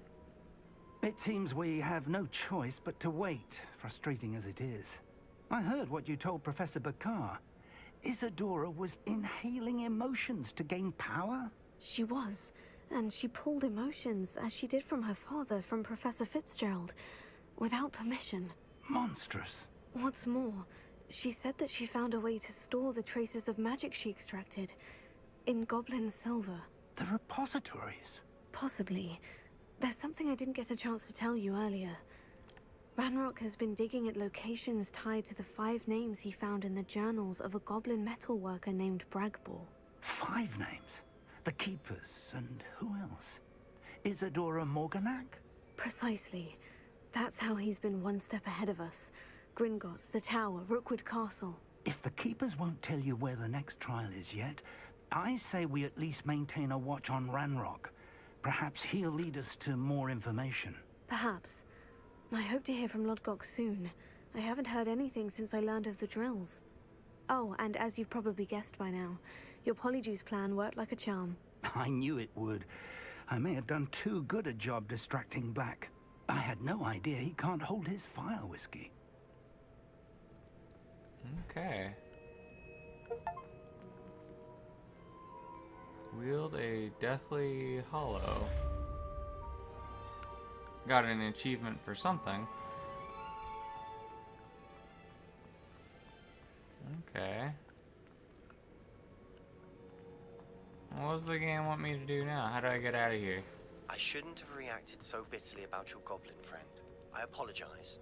It seems we have no choice but to wait, frustrating as it is. I heard what you told Professor Bakar. Isadora was inhaling emotions to gain power? She was, and she pulled emotions, as she did from her father, from Professor Fitzgerald, without permission. Monstrous. What's more, she said that she found a way to store the traces of magic she extracted in goblin silver. The repositories? Possibly. There's something I didn't get a chance to tell you earlier. Ranrock has been digging at locations tied to the 5 names he found in the journals of a goblin metalworker named Bragbor. 5 names? The Keepers, and who else? Isadora Morganac? Precisely. That's how he's been one step ahead of us. Gringotts, the Tower, Rookwood Castle. If the Keepers won't tell you where the next trial is yet, I say we at least maintain a watch on Ranrock. Perhaps he'll lead us to more information. Perhaps. I hope to hear from Lodgok soon. I haven't heard anything since I learned of the drills. Oh, and as you've probably guessed by now, your polyjuice plan worked like a charm. I knew it would. I may have done too good a job distracting Black. I had no idea he can't hold his fire whiskey. Okay. Wield a deathly hollow. Got an achievement for something. Okay. What does the game want me to do now? How do I get out of here? I shouldn't have reacted so bitterly about your goblin friend. I apologize.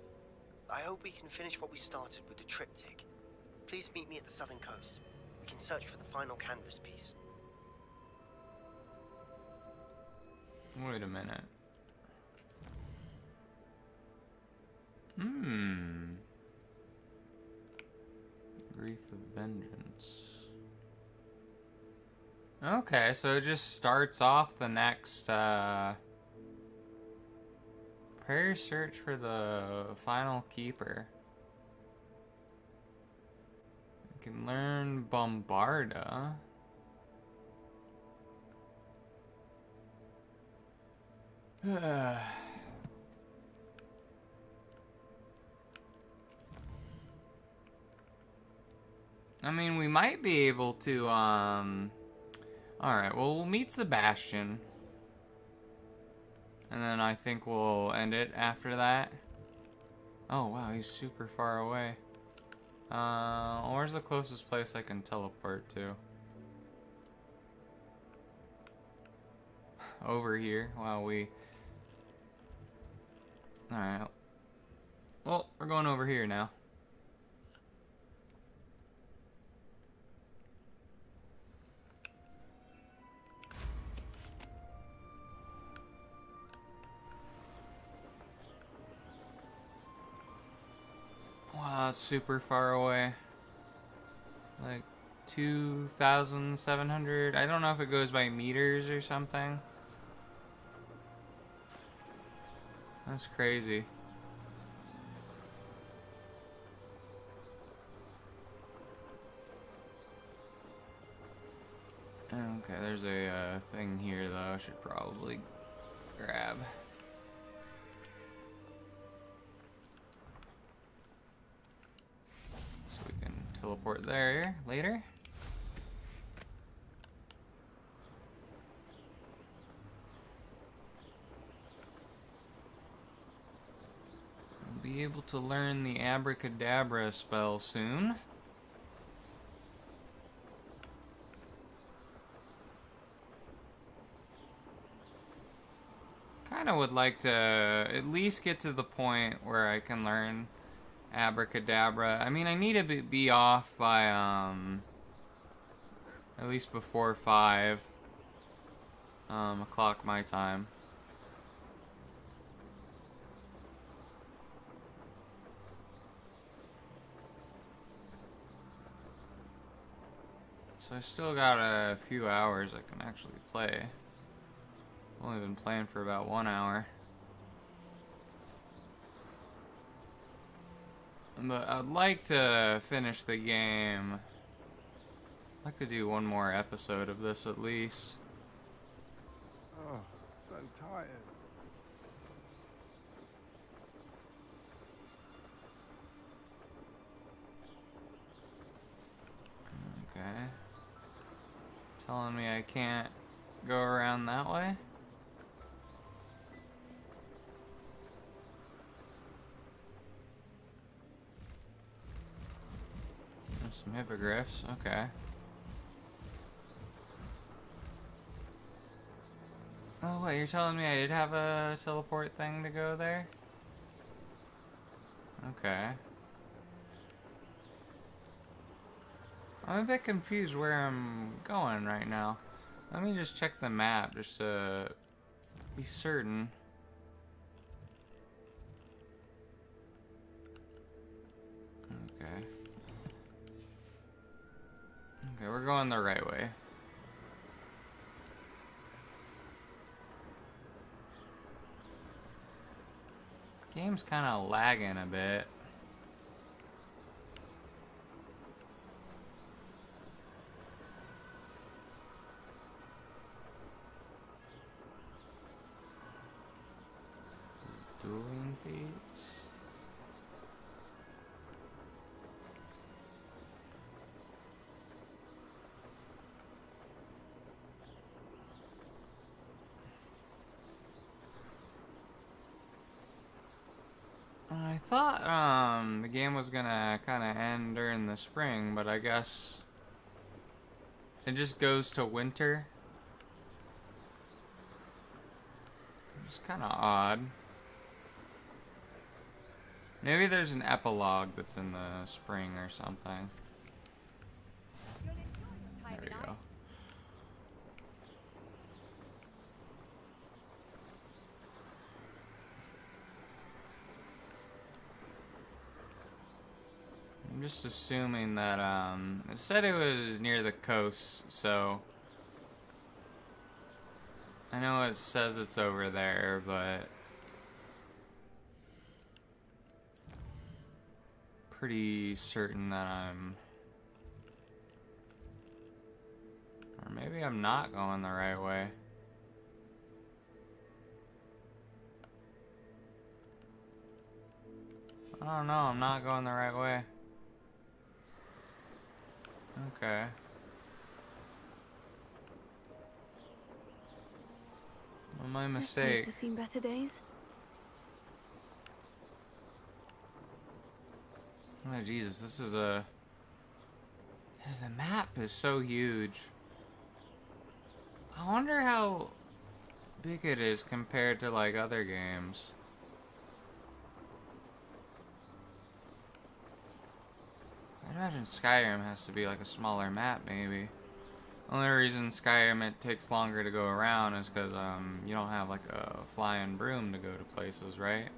I hope we can finish what we started with the triptych. Please meet me at the southern coast. We can search for the final canvas piece. Wait a minute. Grief of Vengeance. Okay, so it just starts off the next, prayer search for the final keeper. I can learn Bombarda. I mean, we might be able to, alright, well, we'll meet Sebastian. And then I think we'll end it after that. Oh, wow, he's super far away. Where's the closest place I can teleport to? Over here. Wow, Alright. Well, we're going over here now. Wow, it's super far away. Like 2,700. I don't know if it goes by meters or something. That's crazy. Okay, there's a thing here though I should probably grab. So we can teleport there later. Be able to learn the abracadabra spell soon. Kinda would like to at least get to the point where I can learn abracadabra. I mean, I need to be off by, at least before 5 o'clock my time. So I still got a few hours I can actually play. I've only been playing for about 1 hour. But I'd like to finish the game. I'd like to do one more episode of this at least. Oh, so tired. Okay. Telling me I can't go around that way? There's some hippogriffs, okay. Oh wait, you're telling me I did have a teleport thing to go there? Okay. I'm a bit confused where I'm going right now. Let me just check the map just to be certain. Okay. Okay, we're going the right way. Game's kind of lagging a bit. Dueling feats. I thought the game was gonna kind of end during the spring, but I guess it just goes to winter. It's kind of odd. Maybe there's an epilogue that's in the spring or something. There we go. I'm just assuming that, it said it was near the coast, so I know it says it's over there, but pretty certain that or maybe I'm not going the right way. I don't know, I'm not going the right way. Okay. Well, my mistake. This place has seen better days. Oh Jesus, this is a... The map is so huge. I wonder how big it is compared to like other games. I imagine Skyrim has to be like a smaller map, maybe. Only reason Skyrim it takes longer to go around is because you don't have like a flying broom to go to places, right?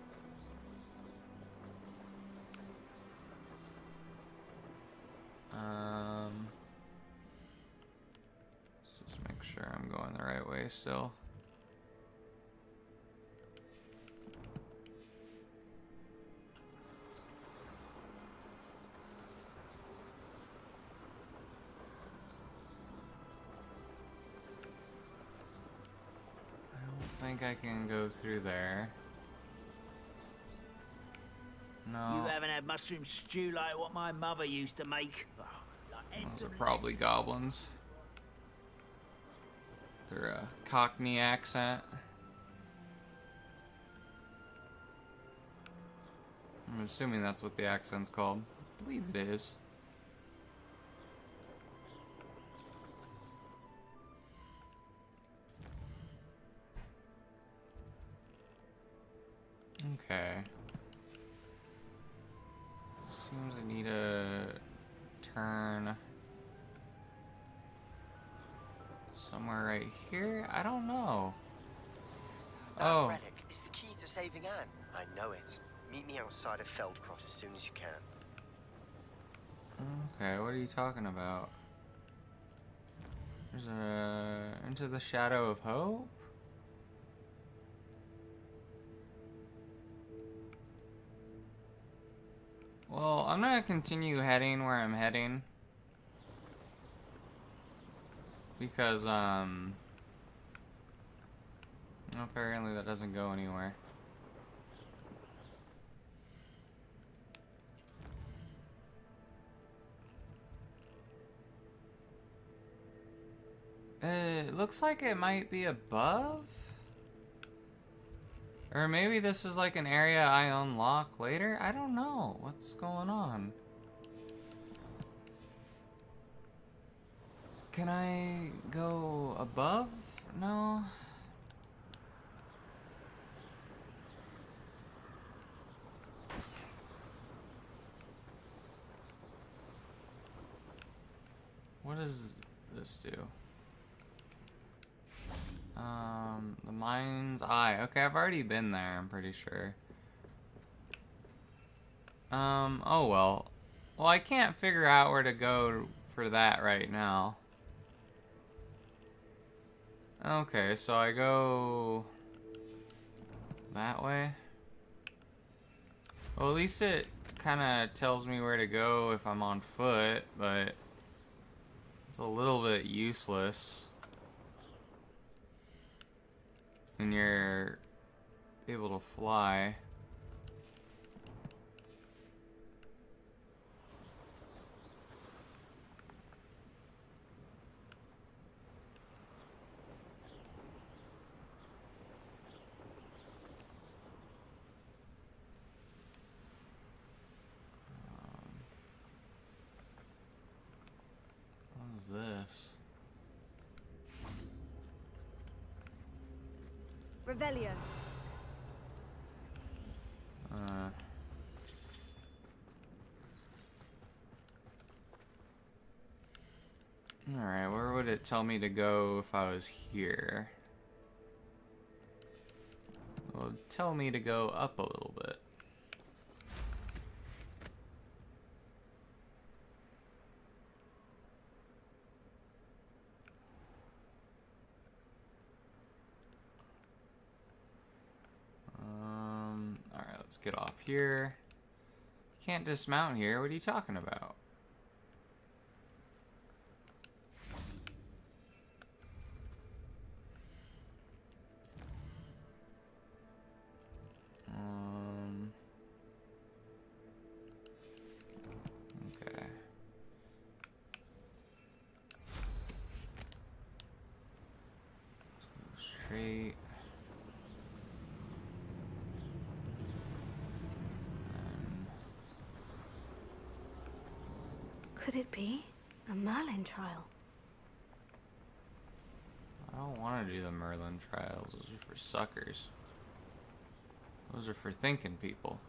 Let's just make sure I'm going the right way still. I think I can go through there. No. You haven't had mushroom stew like what my mother used to make. Those are probably goblins. They're a Cockney accent. I'm assuming that's what the accent's called. I believe it is. Okay. Seems I need a turn somewhere right here. I don't know. That relic is the key to saving Anne. I know it. Meet me outside of Feldcrot as soon as you can. Okay, what are you talking about? There's a Into the Shadow of Hope? Well, I'm gonna continue heading where I'm heading. Because, apparently that doesn't go anywhere. It looks like it might be above? Or maybe this is like an area I unlock later? I don't know. What's going on? Can I go above? No. What does this do? The Mind's Eye. Okay, I've already been there, I'm pretty sure. Oh well. Well, I can't figure out where to go for that right now. Okay, so I go that way. Well, at least it kind of tells me where to go if I'm on foot, but it's a little bit useless when you're able to fly. What is this? Revelio. Alright, where would it tell me to go if I was here? It would tell me to go up a little bit. Alright, let's get off here. Can't dismount here. What are you talking about? Okay. Let's go straight. Could it be a Merlin trial? I don't want to do the Merlin trials. Those are for suckers. Those are for thinking people.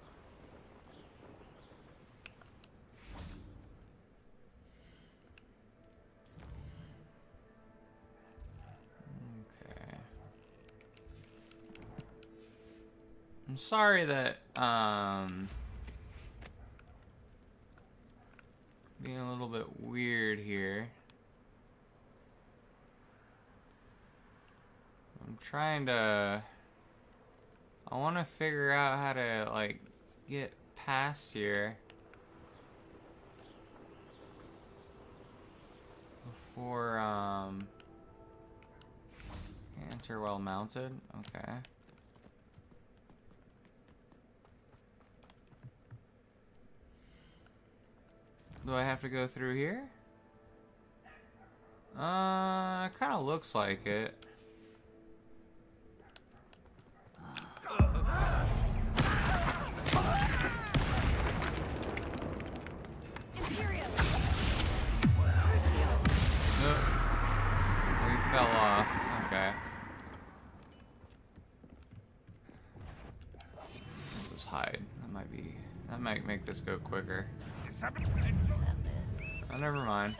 Okay. I'm sorry that, being a little bit weird here. I'm trying to... I want to figure out how to, like, get past here before, enter while mounted. Okay. Do I have to go through here? It kind of looks like it. We fell off. Okay. Let's just hide. That might make this go quicker. Oh, never mind.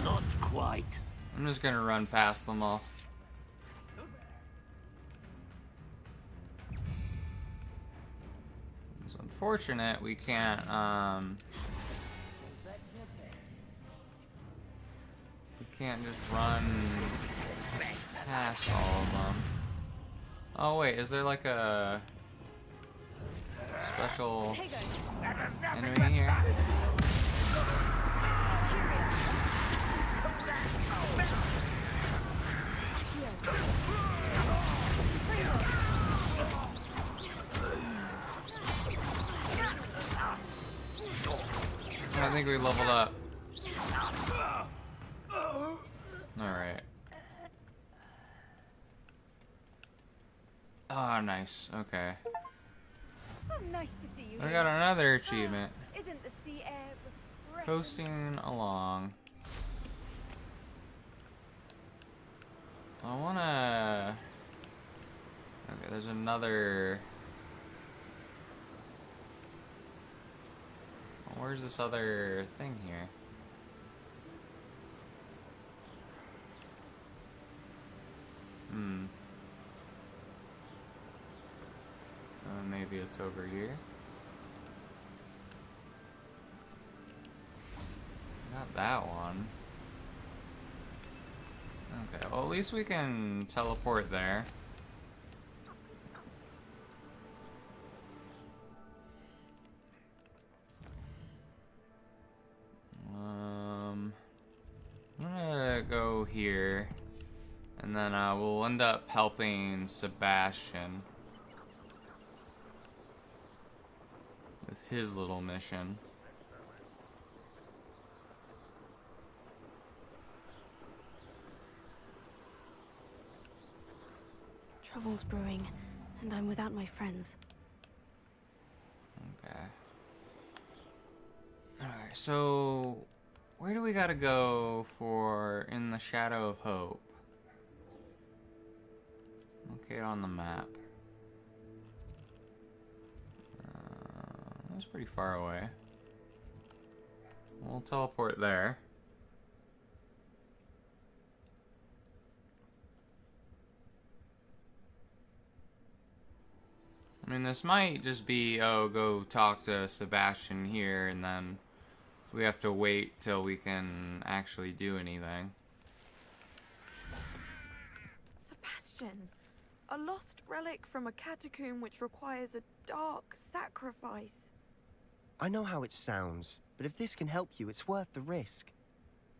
Not quite. I'm just gonna run past them all. It's unfortunate we can't, we can't just run past all of them. Oh wait, is there like a special enemy here? I think we leveled up. Alright. Oh, nice. Okay. Oh, nice to see you. I got another achievement. Isn't the sea air refreshing? Coasting along. I wanna... Okay, there's another... Where's this other thing here? Maybe it's over here. Not that one. Okay, well at least we can teleport there. I'm gonna go here And then we'll end up helping Sebastian with his little mission. Trouble's brewing, and I'm without my friends. Okay. Alright, so where do we gotta go for In the Shadow of Hope? Okay, on the map. That's pretty far away. We'll teleport there. I mean, this might just be, oh, go talk to Sebastian here, and then we have to wait till we can actually do anything. Sebastian, a lost relic from a catacomb which requires a dark sacrifice. I know how it sounds, but if this can help you, it's worth the risk.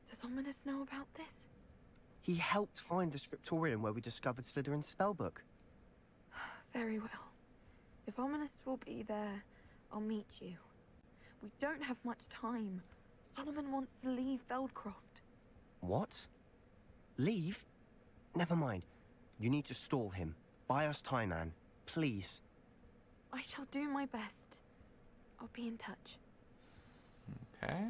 Does Ominous know about this? He helped find the scriptorium where we discovered Slytherin's spellbook. Very well. If Ominous will be there, I'll meet you. We don't have much time. Solomon wants to leave Feldcroft. What? Leave? Never mind. You need to stall him. Buy us time, Anne. Please. I shall do my best. I'll be in touch. Okay.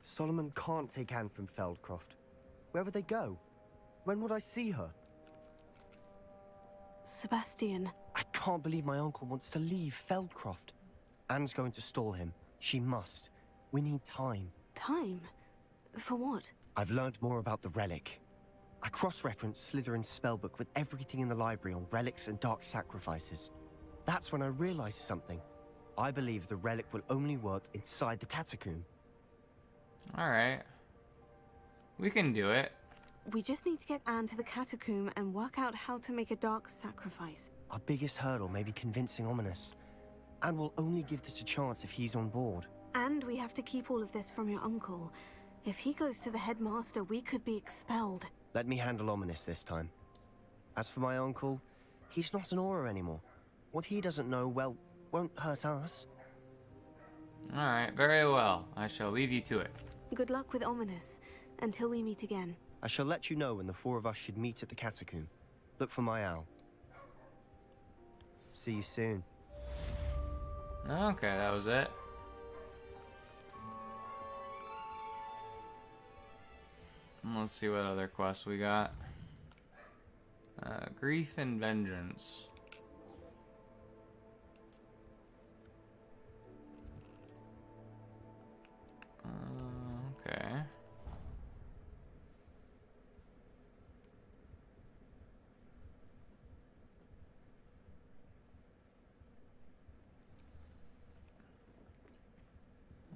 Solomon can't take Anne from Feldcroft. Where would they go? When would I see her? Sebastian. I can't believe my uncle wants to leave Feldcroft. Anne's going to stall him. She must. We need time. Time? For what? I've learned more about the relic. I cross-referenced Slytherin's spellbook with everything in the library on relics and dark sacrifices. That's when I realized something. I believe the relic will only work inside the catacomb. Alright. We can do it. We just need to get Anne to the catacomb and work out how to make a dark sacrifice. Our biggest hurdle may be convincing Ominous. And we'll only give this a chance if he's on board. And we have to keep all of this from your uncle. If he goes to the headmaster, we could be expelled. Let me handle Ominous this time. As for my uncle, he's not an Auror anymore. What he doesn't know, well, won't hurt us. Alright, very well. I shall leave you to it. Good luck with Ominous, until we meet again. I shall let you know when the four of us should meet at the catacomb. Look for my owl. See you soon. Okay, that was it. Let's see what other quests we got. Grief and Vengeance. Okay.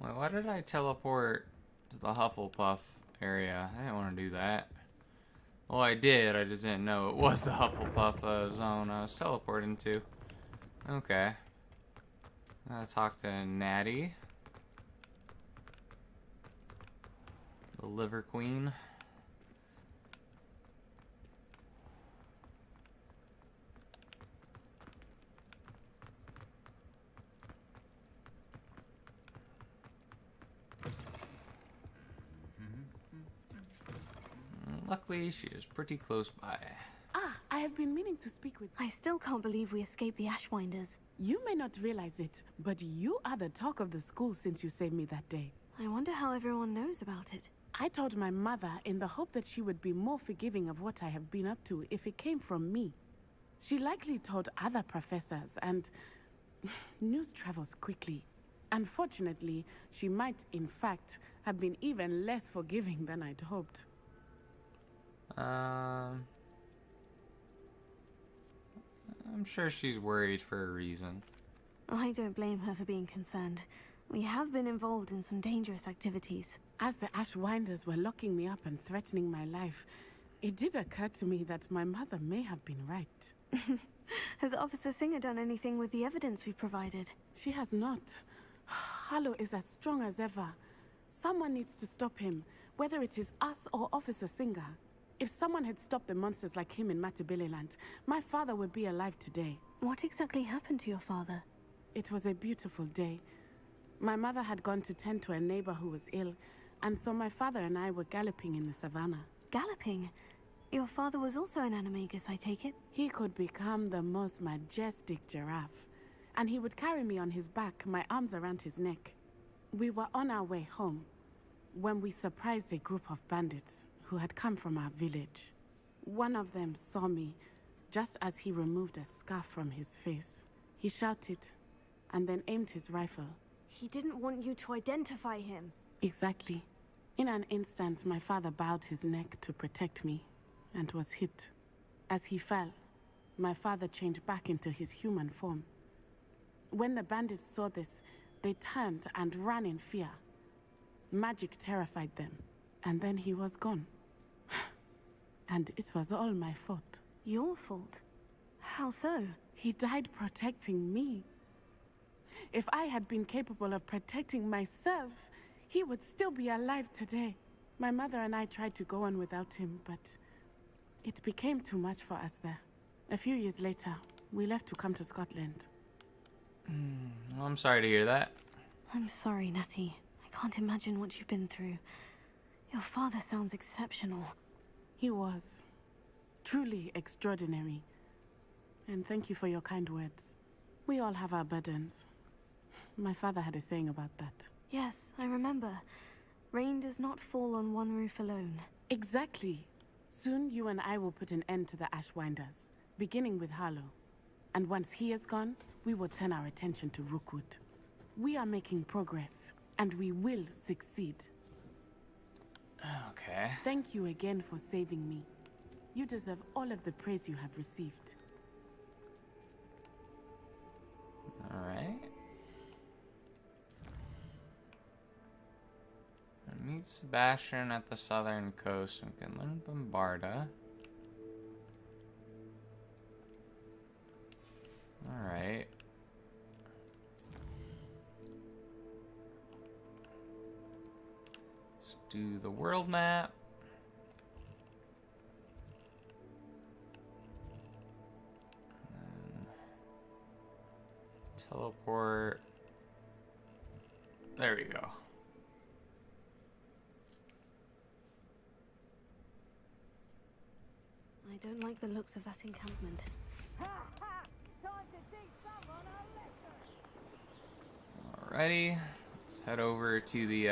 Wait, why did I teleport to the Hufflepuff area? I didn't want to do that. Well, I did. I just didn't know it was the Hufflepuff zone I was teleporting to. Okay. I'll talk to Natty. The Liver Queen. Luckily, she is pretty close by. Ah, I have been meaning to speak with... I still can't believe we escaped the Ashwinders. You may not realize it, but you are the talk of the school since you saved me that day. I wonder how everyone knows about it. I told my mother in the hope that she would be more forgiving of what I have been up to if it came from me. She likely told other professors, and news travels quickly. Unfortunately, she might, in fact, have been even less forgiving than I'd hoped. I'm sure she's worried for a reason. I don't blame her for being concerned. We have been involved in some dangerous activities. As the Ashwinders were locking me up and threatening my life, it did occur to me that my mother may have been right. Has Officer Singer done anything with the evidence we provided? She has not. Harlow is as strong as ever. Someone needs to stop him, whether it is us or Officer Singer. If someone had stopped the monsters like him in Matabeleland, my father would be alive today. What exactly happened to your father? It was a beautiful day. My mother had gone to tend to a neighbor who was ill, and so my father and I were galloping in the savannah. Galloping? Your father was also an animagus, I take it? He could become the most majestic giraffe, and he would carry me on his back, my arms around his neck. We were on our way home when we surprised a group of bandits who had come from our village. One of them saw me just as he removed a scarf from his face. He shouted and then aimed his rifle. He didn't want you to identify him. Exactly. In an instant, my father bowed his neck to protect me and was hit. As he fell, my father changed back into his human form. When the bandits saw this, they turned and ran in fear. Magic terrified them, and then he was gone. And it was all my fault. Your fault? How so? He died protecting me. If I had been capable of protecting myself, he would still be alive today. My mother and I tried to go on without him, but it became too much for us there. A few years later, we left to come to Scotland. Well, I'm sorry to hear that. I'm sorry, Natty. I can't imagine what you've been through. Your father sounds exceptional. He was. Truly extraordinary. And thank you for your kind words. We all have our burdens. My father had a saying about that. Yes, I remember. Rain does not fall on one roof alone. Exactly. Soon you and I will put an end to the Ashwinders, beginning with Harlow. And once he is gone, we will turn our attention to Rookwood. We are making progress, and we will succeed. Okay. Thank you again for saving me. You deserve all of the praise you have received. Alright. Meet Sebastian at the southern coast. We can learn Bombarda. Alright. Let's do the world map. And teleport. There we go. I don't like the looks of that encampment. Alrighty, let's head over to the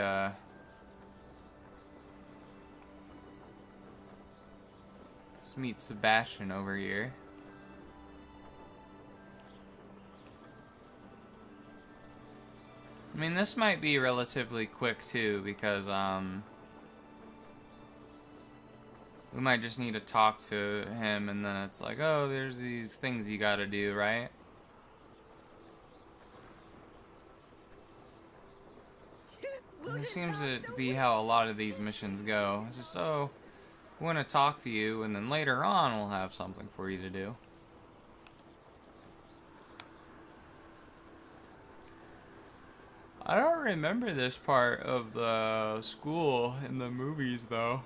let's meet Sebastian over here. I mean, this might be relatively quick too, because we might just need to talk to him, and then it's like, oh, there's these things you gotta do, right? It seems to be how a lot of these missions go. It's just, oh, we want to talk to you, and then later on we'll have something for you to do. I don't remember this part of the school in the movies, though.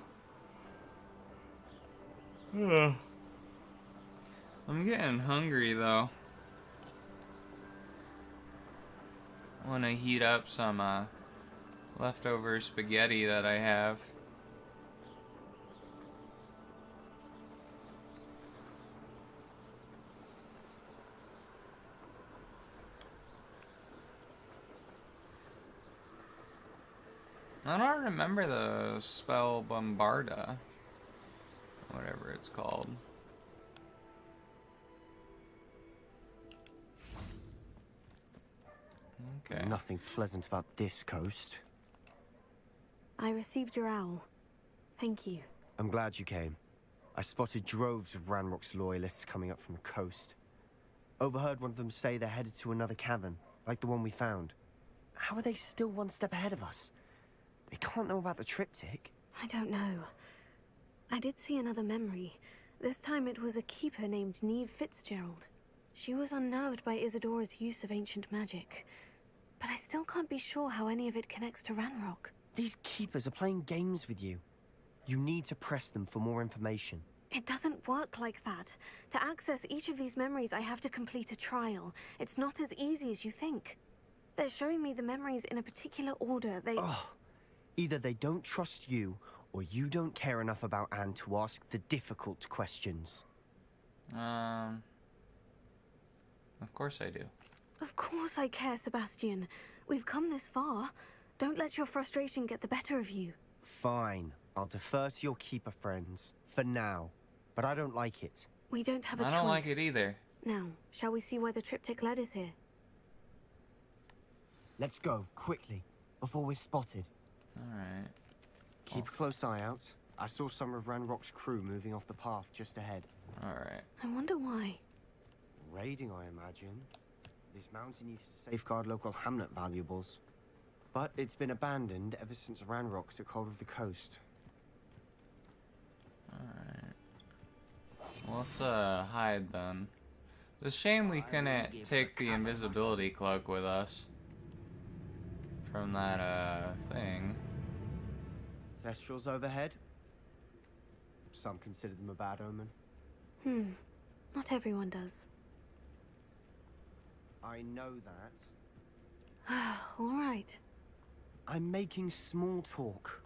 Ugh. I'm getting hungry, though. I want to heat up some leftover spaghetti that I have. I don't remember the spell Bombarda. Whatever it's called. Okay. Nothing pleasant about this coast. I received your owl. Thank you. I'm glad you came. I spotted droves of Ranrock's loyalists coming up from the coast. Overheard one of them say they're headed to another cavern, like the one we found. How are they still one step ahead of us? They can't know about the triptych. I don't know. I did see another memory. This time it was a keeper named Neve Fitzgerald. She was unnerved by Isadora's use of ancient magic. But I still can't be sure how any of it connects to Ranrock. These keepers are playing games with you. You need to press them for more information. It doesn't work like that. To access each of these memories, I have to complete a trial. It's not as easy as you think. They're showing me the memories in a particular order. Either they don't trust you, or you don't care enough about Anne to ask the difficult questions. Of course I do. Of course I care, Sebastian. We've come this far. Don't let your frustration get the better of you. Fine. I'll defer to your keeper friends. For now. But I don't like it. We don't have a choice. I don't like it either. Now, shall we see where the triptych led us here? Let's go, quickly, before we're spotted. Alright. Keep a close eye out. I saw some of Ranrock's crew moving off the path just ahead. Alright. I wonder why. Raiding, I imagine. This mountain used to safeguard local hamlet valuables. But it's been abandoned ever since Ranrock took hold of the coast. Alright. Well, let's hide then. It's a shame we couldn't take the invisibility cloak with us. From that thing. Thestrals overhead? Some consider them a bad omen. Not everyone does. I know that. All right. I'm making small talk.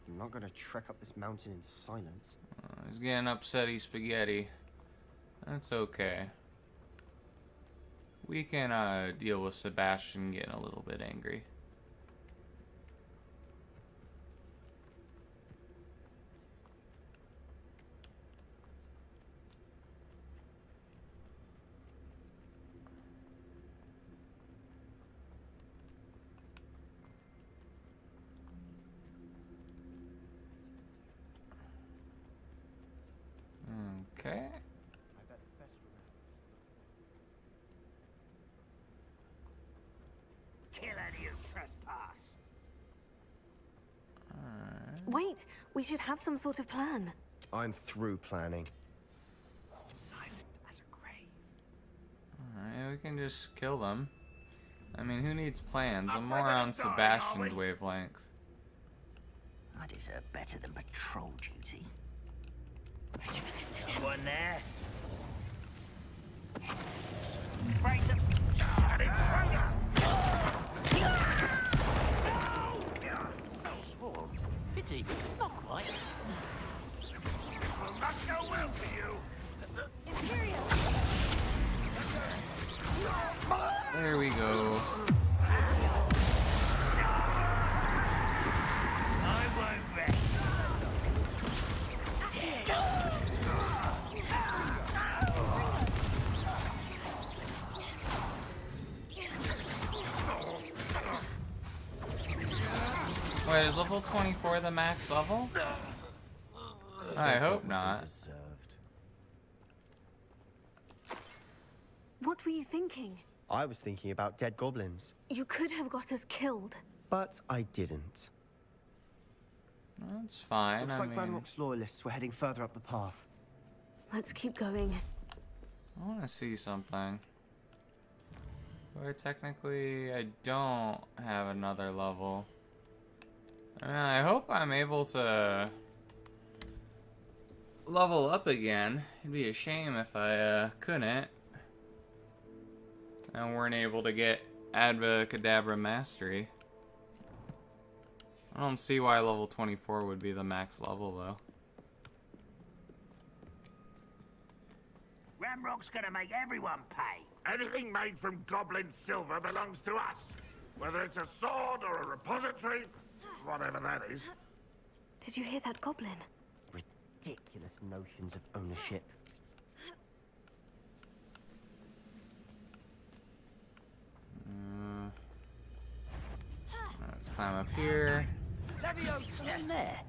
I'm not gonna trek up this mountain in silence. He's getting upsetty spaghetti. That's okay. We can deal with Sebastian getting a little bit angry. Okay. Kill any who trespass. Wait, we should have some sort of plan. I'm through planning. Silent as a grave. Alright, we can just kill them. I mean, who needs plans? I'm more on Sebastian's wavelength. I deserve better than patrol duty. No one there. Right up. Shut it, sword. Pity, not quite. This will not go well for you. Imperial. There we go. I won't rest. Wait, is level 24 the max level? I hope not. What were you thinking? I was thinking about dead goblins. You could have got us killed. But I didn't. That's fine. Looks I like mean, Ranrock's loyalists were heading further up the path. Let's keep going. I want to see something. Where technically I don't have another level. I mean, I hope I'm able to level up again. It'd be a shame if I couldn't. And weren't able to get Advocadabra Mastery. I don't see why level 24 would be the max level, though. Ramrock's gonna make everyone pay. Anything made from goblin silver belongs to us. Whether it's a sword or a repository, whatever that is. Did you hear that goblin? Ridiculous notions of ownership. Let's climb up here. Leviosa in there.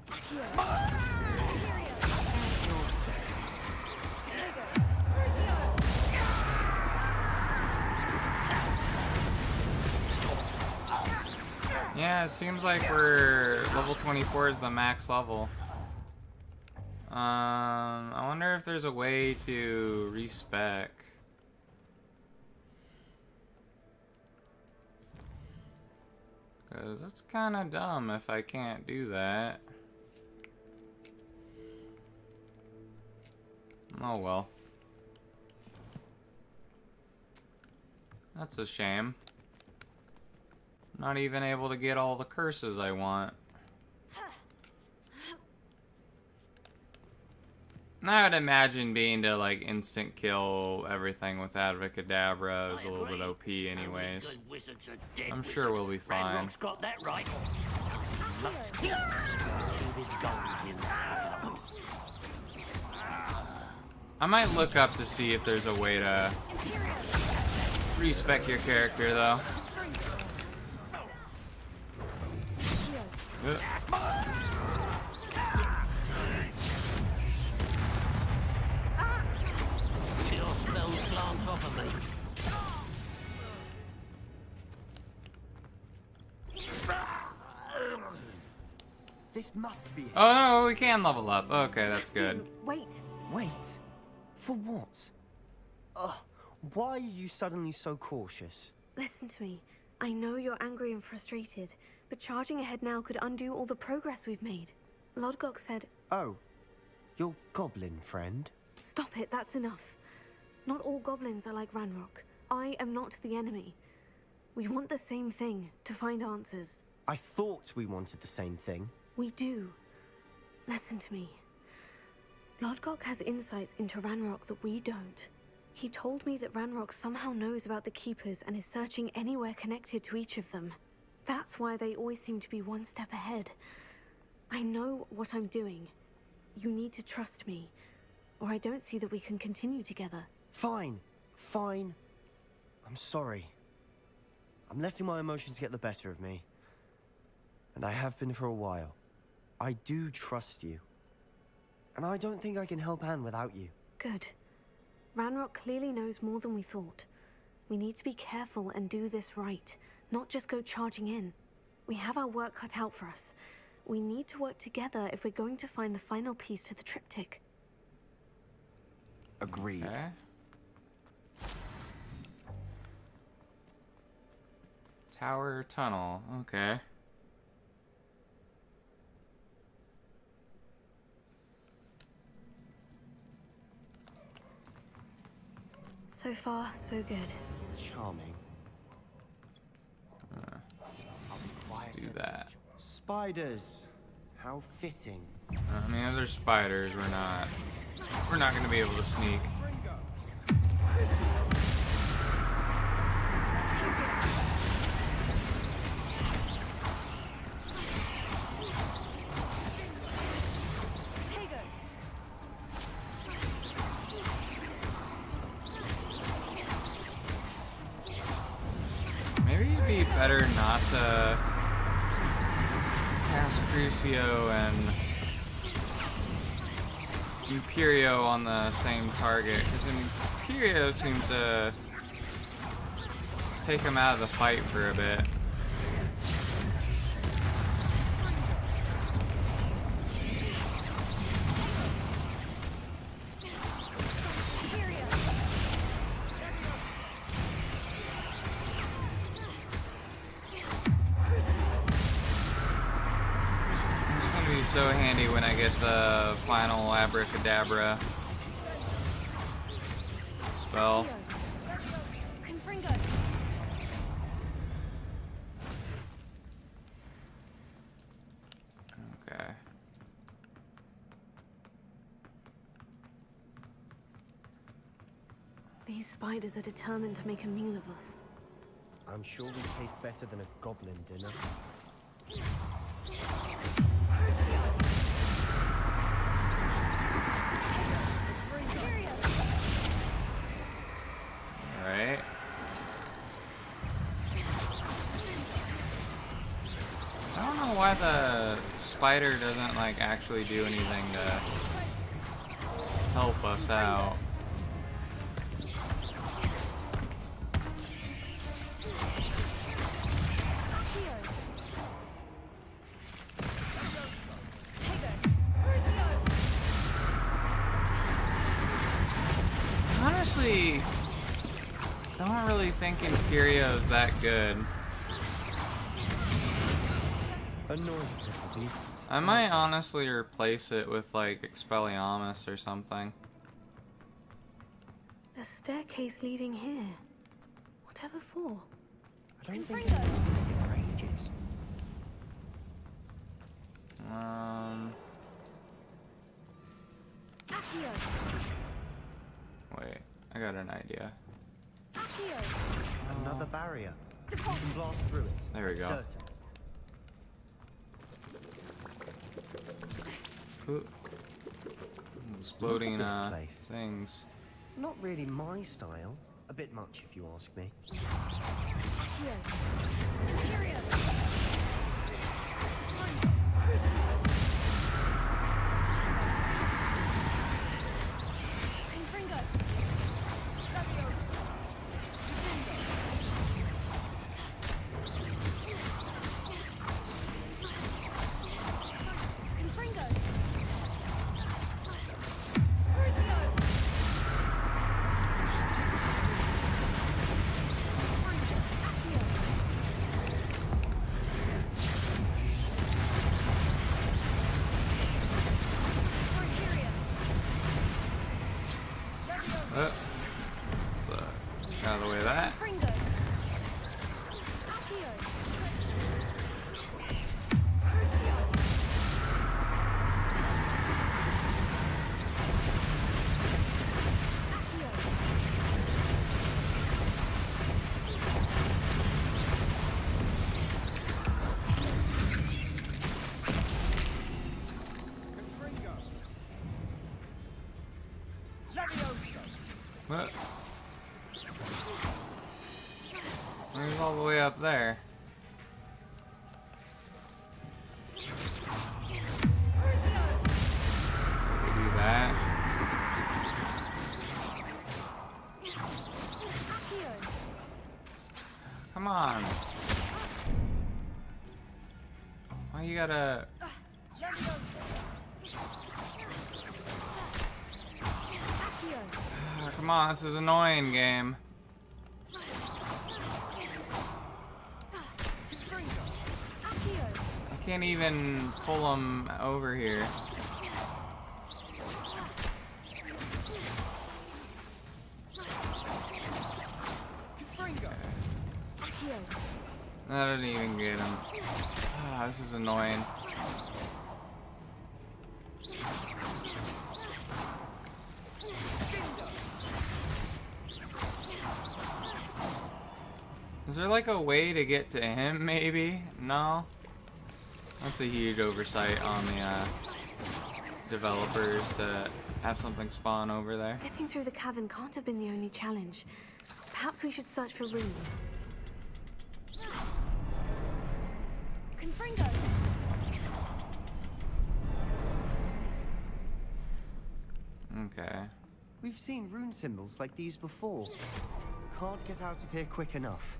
Yeah, it seems like we're level 24 is the max level. I wonder if there's a way to respec. Because it's kind of dumb if I can't do that. Oh well. That's a shame. Not even able to get all the curses I want. I would imagine being to like instant kill everything with Abracadabra is a little bit OP anyways. I'm sure we'll be fine. Ranrock's got that right. Must keep his goals in that. I might look up to see if there's a way to respec your character though. Kill spells glance off of me. This must be it. Oh no, we can level up. Okay, that's good. Wait. Wait. For what? Ugh. Why are you suddenly so cautious? Listen to me. I know you're angry and frustrated, but charging ahead now could undo all the progress we've made. Lodgok said... Oh. Your goblin friend? Stop it, that's enough. Not all goblins are like Ranrock. I am not the enemy. We want the same thing, to find answers. I thought we wanted the same thing. We do. Listen to me. Lodgok has insights into Ranrock that we don't. He told me that Ranrock somehow knows about the Keepers and is searching anywhere connected to each of them. That's why they always seem to be one step ahead. I know what I'm doing. You need to trust me, or I don't see that we can continue together. Fine. Fine. I'm sorry. I'm letting my emotions get the better of me. And I have been for a while. I do trust you. And I don't think I can help Anne without you. Good. Ranrock clearly knows more than we thought. We need to be careful and do this right, not just go charging in. We have our work cut out for us. We need to work together if we're going to find the final piece to the triptych. Agreed. Okay. Tower tunnel. Okay. So far, so good. Charming. Let's do that. Spiders. How fitting. I mean, if there's spiders, we're not gonna be able to sneak. Maybe it'd be better not to cast Crucio and Imperio on the same target, because Imperio seems to take him out of the fight for a bit. So handy when I get the final Abracadabra spell. Okay. These spiders are determined to make a meal of us. I'm sure we taste better than a goblin dinner. Alright. I don't know why the spider doesn't like actually do anything to help us out. Honestly, I don't really think Imperio is that good. Annoying little beasts. I might honestly replace it with like Expelliarmus or something. A staircase leading here. Whatever for? I don't think anyone's been here for ages. Wait, I got an idea. Another barrier. You can blast through it. There we go. Certain. Ooh. Exploding Look at this place. things. Not really my style. A bit much, if you ask me. So, out of the way of that. What? Where's all the way up there? We do that. Come on. Why you gotta... Come on, this is annoying, game. I can't even pull him over here. That didn't even get him. Ah, this is annoying. Is there like a way to get to him, maybe? No? That's a huge oversight on the developers to have something spawn over there. Getting through the cavern can't have been the only challenge. Perhaps we should search for runes. Confringo! Okay. We've seen rune symbols like these before. Can't get out of here quick enough.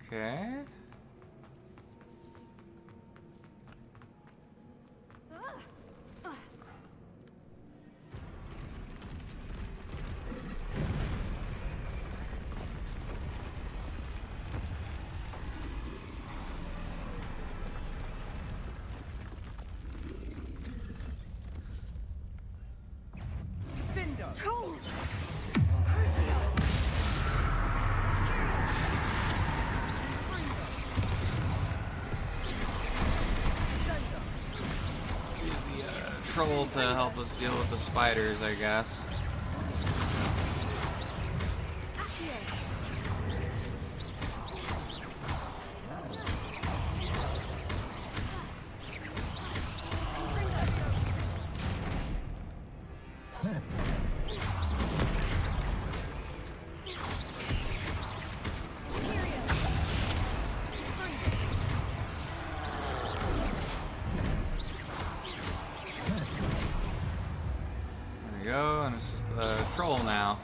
Okay. Trolls! Use the troll to help us deal with the spiders, I guess. There we go, and it's just the troll now.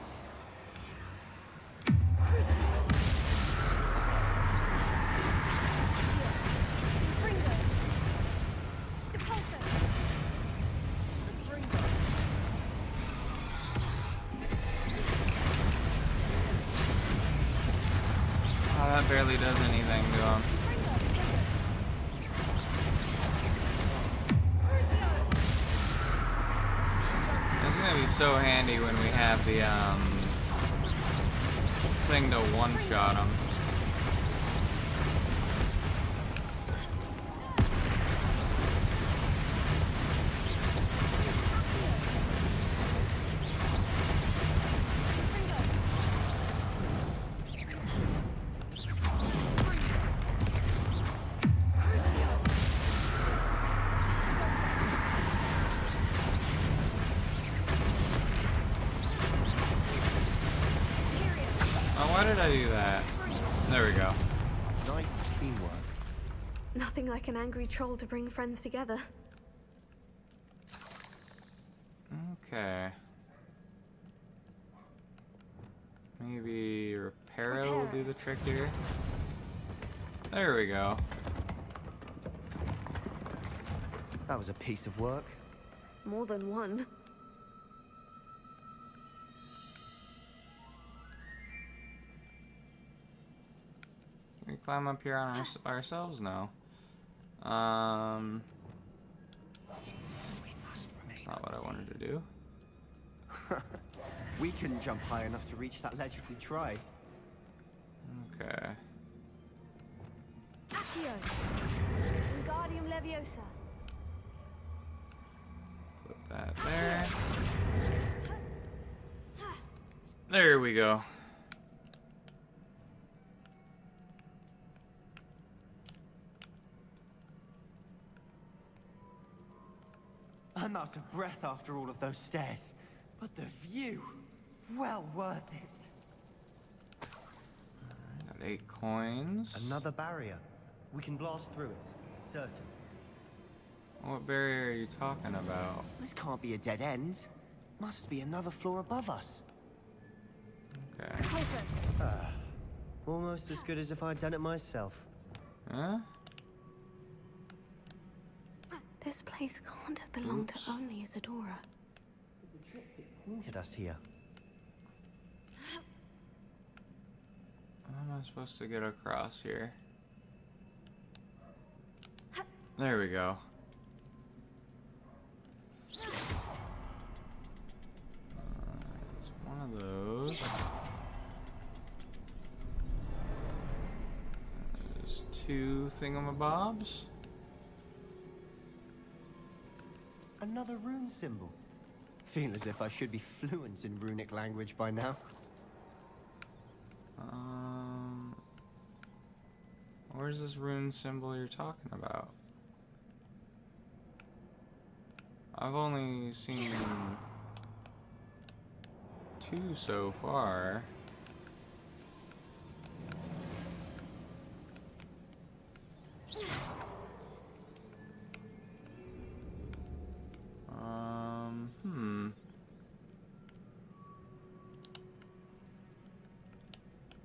Oh, that barely does anything to him. be so handy when we have the thing to one-shot him. Why did I do that? There we go. Nice teamwork. Nothing like an angry troll to bring friends together. Okay. Maybe Reparo will do the trick here. There we go. That was a piece of work. More than one. Can we climb up here on ourselves? No. That's not what I wanted to do. We couldn't jump high enough to reach that ledge if we tried. Okay. Accio. Wingardium Leviosa. Put that there. There we go. I'm out of breath after all of those stairs, but the view, well worth it. Got 8 coins. Another barrier. We can blast through it, certain. What barrier are you talking about? This can't be a dead end. Must be another floor above us. Okay. Closer. Almost as good as if I'd done it myself. Huh? This place can't have belonged to only Isadora. The triptych pointed us here. How am I supposed to get across here? There we go. It's one of those. There's 2 thingamabobs. Another rune symbol. Feel as if I should be fluent in runic language by now. Where's this rune symbol you're talking about? I've only seen 2 so far.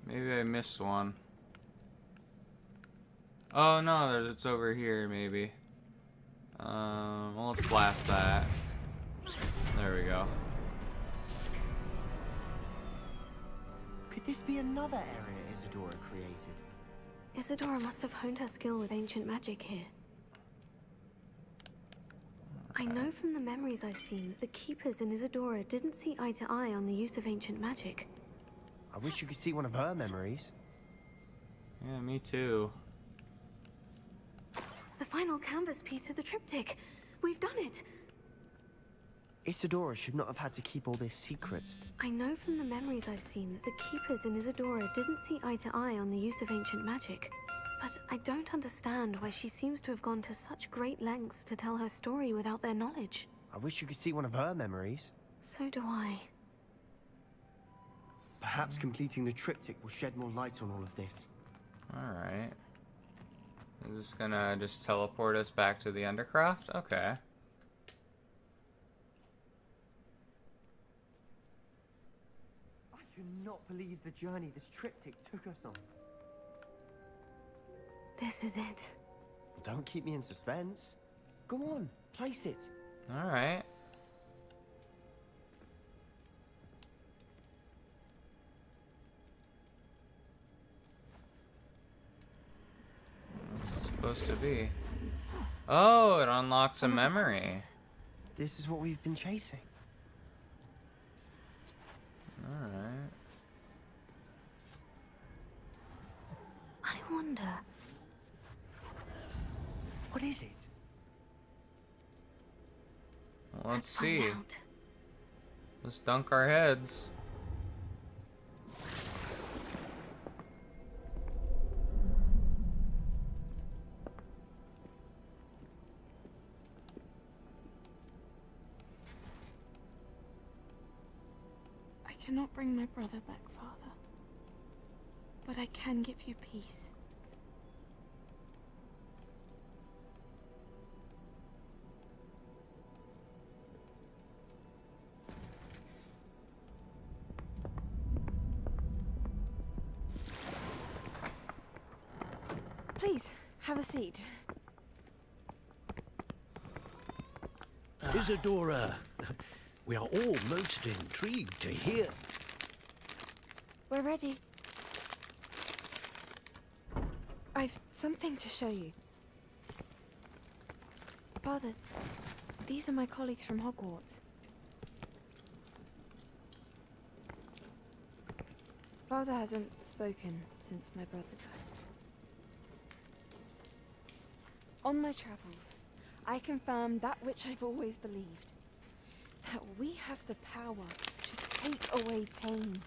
Maybe I missed one. Oh no, it's over here maybe. Well, let's blast that. There we go. Could this be another area Isadora created? Isadora must have honed her skill with ancient magic here. I know from the memories I've seen that the Keepers in Isadora didn't see eye to eye on the use of ancient magic. I wish you could see one of her memories. Yeah, me too. The final canvas piece of the triptych. We've done it. Isadora should not have had to keep all this secret. I know from the memories I've seen that the Keepers in Isadora didn't see eye to eye on the use of ancient magic. But I don't understand why she seems to have gone to such great lengths to tell her story without their knowledge. I wish you could see one of her memories. So do I. Perhaps completing the triptych will shed more light on all of this. Alright. Is this gonna just teleport us back to the Undercroft? Okay. I cannot believe the journey this triptych took us on. This is it. Don't keep me in suspense. Go on, place it. Alright. What's it supposed to be? Oh, it unlocks a memory. This is what we've been chasing. Alright. I wonder... What is it? Well, let's find see. out. Let's dunk our heads. I cannot bring my brother back, Father. But I can give you peace. Please, have a seat. Isadora, we are all most intrigued to hear. We're ready. I've something to show you. Father, these are my colleagues from Hogwarts. Father hasn't spoken since my brother died. On my travels, I confirmed that which I've always believed. That we have the power to take away pain.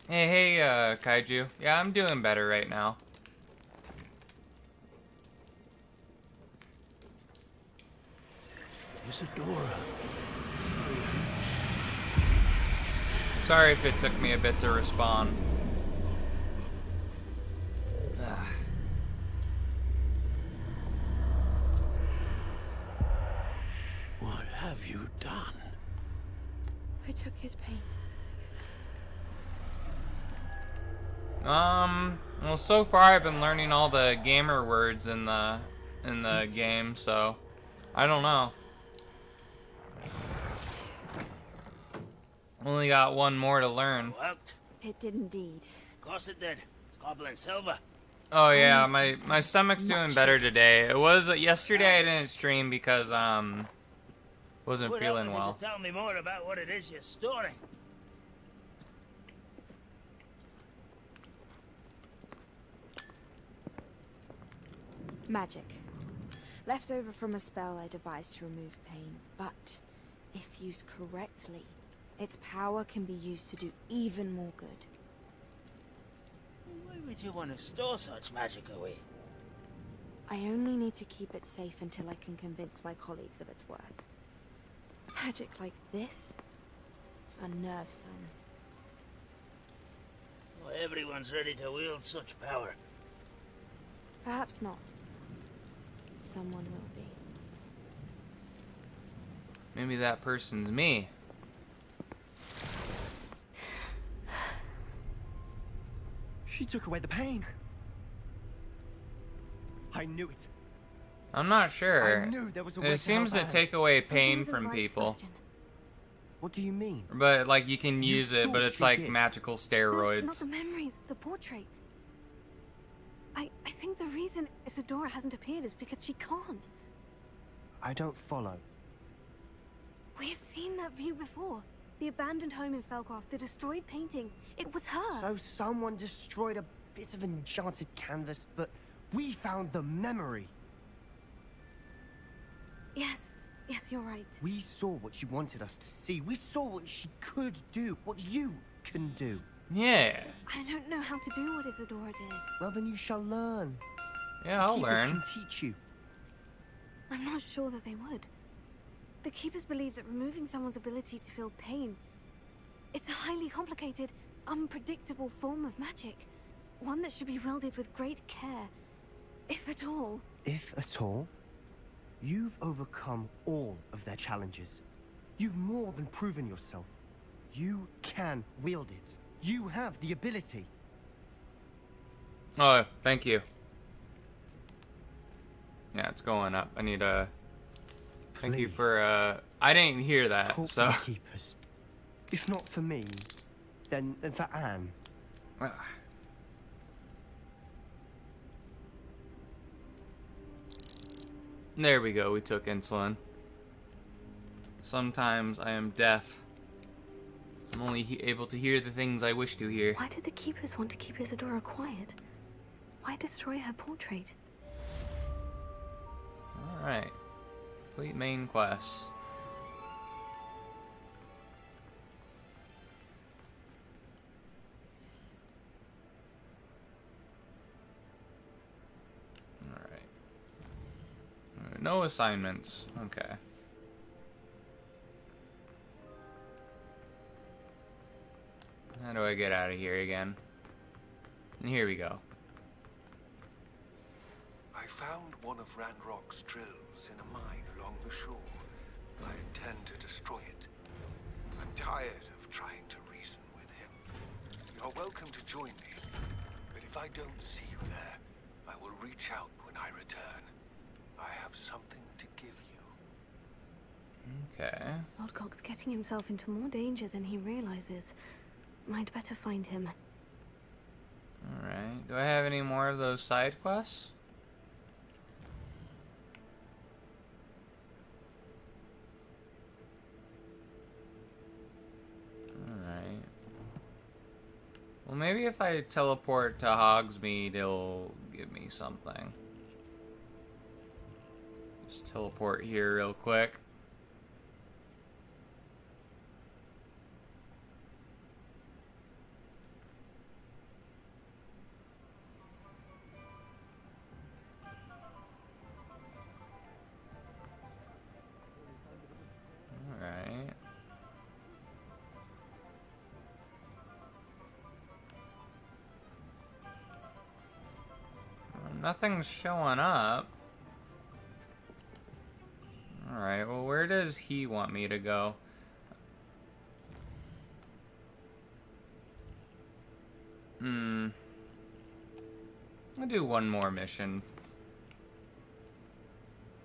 Hey, Kaiju. Yeah, I'm doing better right now. Isadora. Sorry if it took me a bit to respond. What have you done? I took his pain. Well, so far I've been learning all the gamer words in the game, so I don't know. Only got one more to learn. Worked? It did indeed. Of course it did. It's goblin silver. Oh yeah, my stomach's doing better today. It was yesterday I didn't stream because wasn't Would feeling help if you well. could tell me more about what it is you're storing. Magic. Left over from a spell I devised to remove pain, but if used correctly, its power can be used to do even more good. Why would you want to store such magic away? I only need to keep it safe until I can convince my colleagues of its worth. Magic like this unnerves some. Not everyone's ready to wield such power. Perhaps not. Someone will be. Maybe that person's me. She took away the pain. I knew it. I'm not sure. I knew there was a way It to seems to help her. take away Something pain isn't from right, people. Sebastian. What do you mean? But like you can use it, saw but what it's she like did. magical Not steroids. the memories, the portrait. I think the reason Isadora hasn't appeared is because she can't. I don't follow. We have seen that view before. The abandoned home in Felcroft, the destroyed painting. It was her. So someone destroyed a bit of enchanted canvas, but we found the memory. Yes, you're right. We saw what she wanted us to see. We saw what she could do, what you can do. Yeah. I don't know how to do what Isadora did. Well, then you shall learn. Yeah, The I'll keepers learn. can teach you. I'm not sure that they would. The Keepers believe that removing someone's ability to feel pain, it's a highly complicated, unpredictable form of magic. One that should be wielded with great care, if at all. If at all, you've overcome all of their challenges. You've more than proven yourself. You can wield it. You have the ability. Oh, thank you. Yeah, it's going up. I need a. Thank you for. I didn't hear that, Talk so. to the keepers. If not for me, then for Anne. There we go. We took insulin. Sometimes I am deaf. I'm only able to hear the things I wish to hear. Why did the Keepers want to keep Isadora quiet? Why destroy her portrait? Alright. Complete main quest. Alright. No assignments. Okay. How do I get out of here again? And here we go. I found one of Ranrock's drills in a mine along the shore. I intend to destroy it. I'm tired of trying to reason with him. You're welcome to join me, but if I don't see you there, I will reach out when I return. I have something to give you. Okay. Lodgok's getting himself into more danger than he realizes. I'd better find him. Alright. Do I have any more of those side quests? Alright. Well, maybe if I teleport to Hogsmeade, it'll give me something. Just teleport here real quick. Alright. Nothing's showing up. Alright, well, where does he want me to go? I'll do one more mission.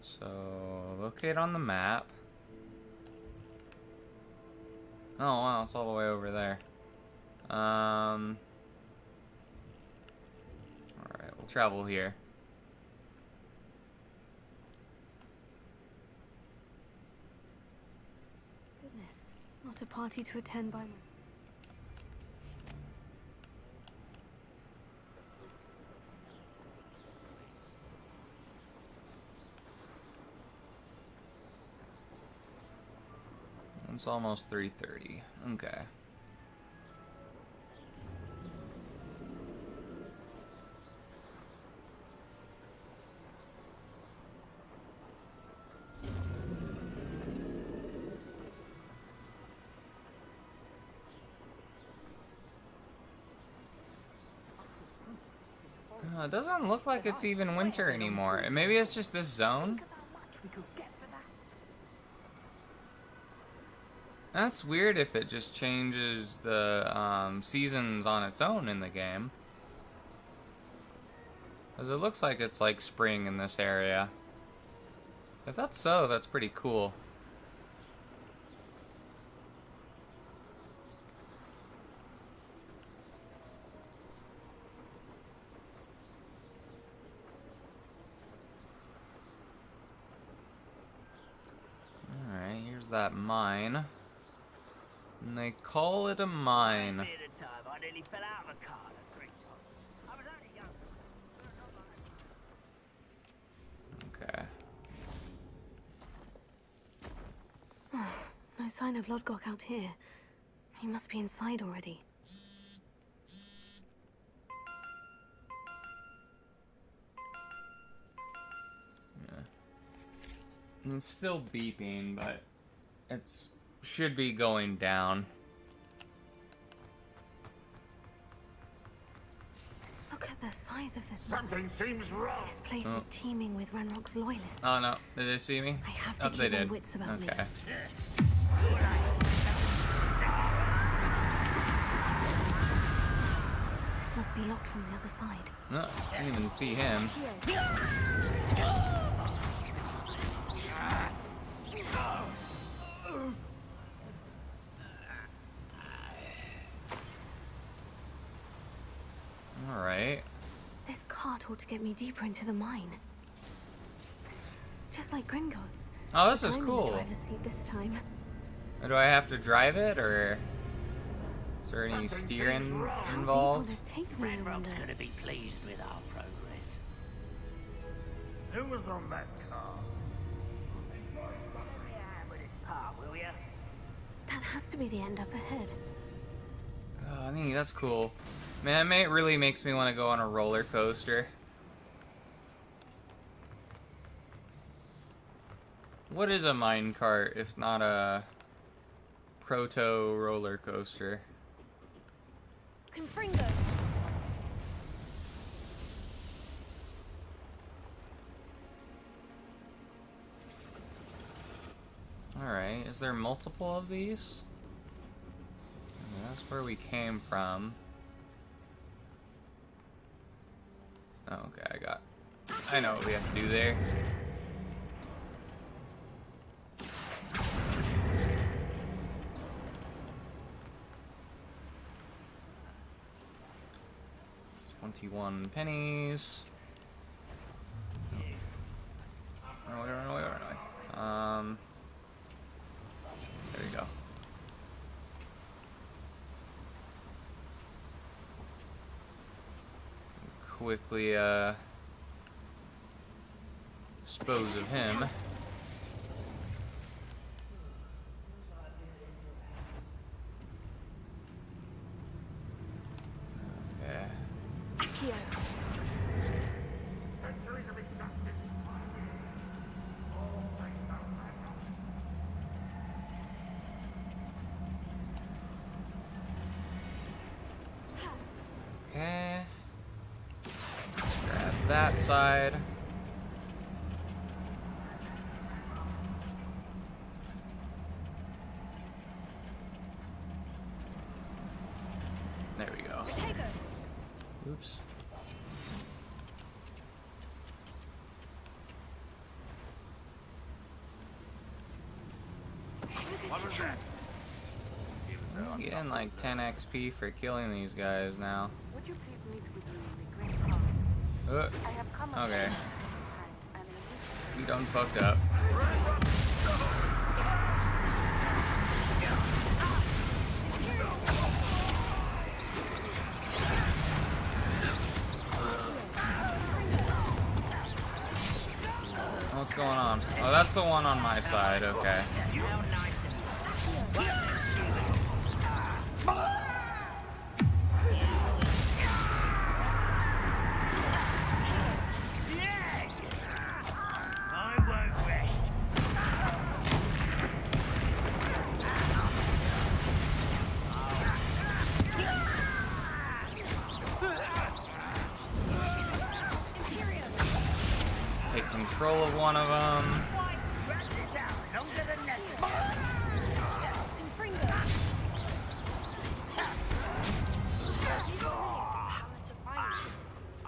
So, locate on the map. Oh, wow, it's all the way over there. Alright, we'll travel here. Goodness, not a party to attend by myself. It's almost 3:30. Okay. It doesn't look like it's even winter anymore. Maybe it's just this zone. That's weird if it just changes the seasons on its own in the game. Because it looks like it's like spring in this area. If that's so, that's pretty cool. Alright, here's that mine. And they call it a mine. Okay. No sign of Lodgok out here. He must be inside already. Yeah. It's still beeping, but it's should be going down. Look at the size of this. Something seems wrong. This place is teeming with Ranrock's loyalists. Oh no, did they see me? I have to keep my wits about me. Okay. This must be locked from the other side. No, I didn't even see him. Alright. This cart ought to get me deeper into the mine. Just like Gringotts. Oh, this is I'm in cool. the driver's seat this time. Do I have to drive it, or? there any steering How involved? deep will this take me, I wonder? Ranrock's gonna be pleased with our progress. Who was on that car? With his pa, will ya? That has to be the end up ahead. Oh, I think that's cool. Man, it really makes me want to go on a roller coaster. What is a minecart if not a proto roller coaster? Confringo. Alright, is there multiple of these? Yeah, that's where we came from. Oh, okay, I know what we have to do there. It's 21 pennies. Oh, wait. There you go. Quickly, dispose of him. Okay. Okay. Grab that side. There we go. Oops. What was that? I'm getting like 10 XP for killing these guys now. Would you please meet with me in the great hall? I have come Okay. and We done fucked up. What's going on? Oh, that's the one on my side. Okay. Take control of one of them.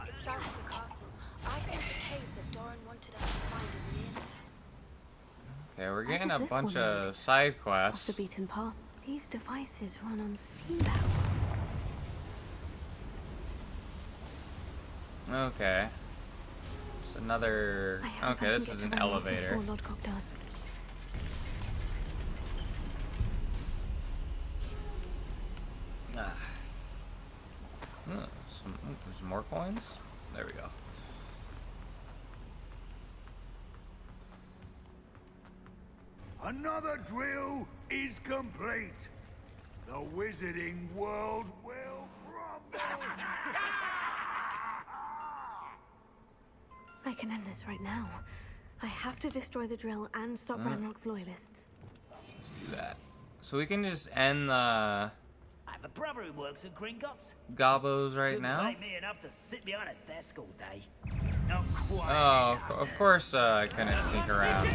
It's south of the castle. I think the cave that Doran wanted us to find is near there. Okay, we're getting Where a does this bunch one of lead? side Off quests. the beaten path. These devices run on steam power. Okay. It's another. I hope Okay, I can this get is to an Ranrock elevator. before Lodgok does. Ah. There's more coins? There we go. Another drill is complete. The wizarding world will crumble. I can end this right now. I have to destroy the drill and stop Ranrock's loyalists. Let's do that. So we can just end the I have a brother who works at Gringotts. gobos right Couldn't now. pay me enough to sit behind a desk all day. Not quite. Oh, of course I couldn't sneak around.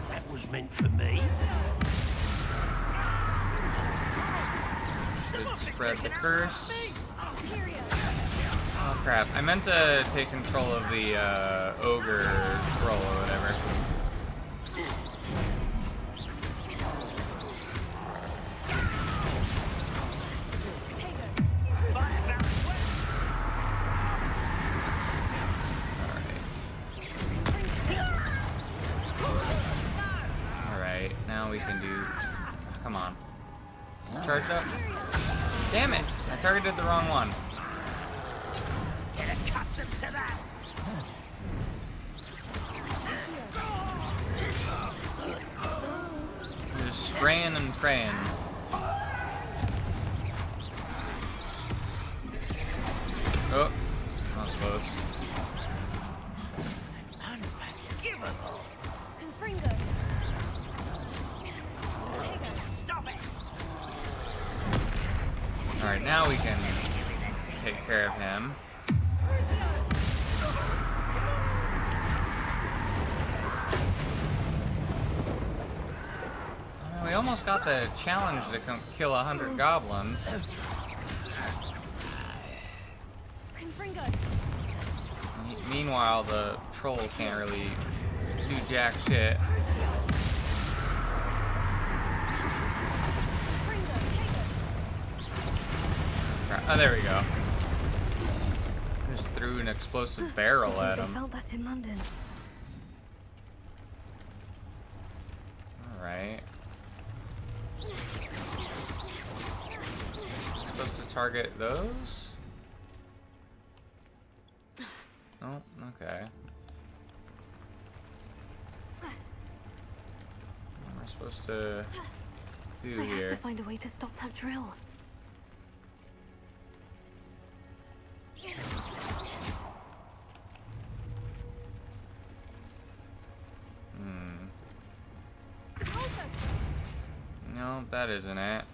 That was meant for me. Should spread the curse. Oh crap, I meant to take control of the ogre troll or whatever. Alright, now now we can do... Come on. Charge up. Damn it! I targeted the wrong one. Get accustomed to that. Just spraying and praying. Oh, that was close. Unforgivable. Confringo. Stop it. Alright, now we can take care of him. We almost got the challenge to kill 100 goblins. Meanwhile, the troll can't really do jack shit. Oh, there we go. Just threw an explosive barrel at I him. felt that in London. Alright. Supposed to target those? Oh, okay. What am I supposed to do I here? have to find a way to stop that drill. No, that isn't it.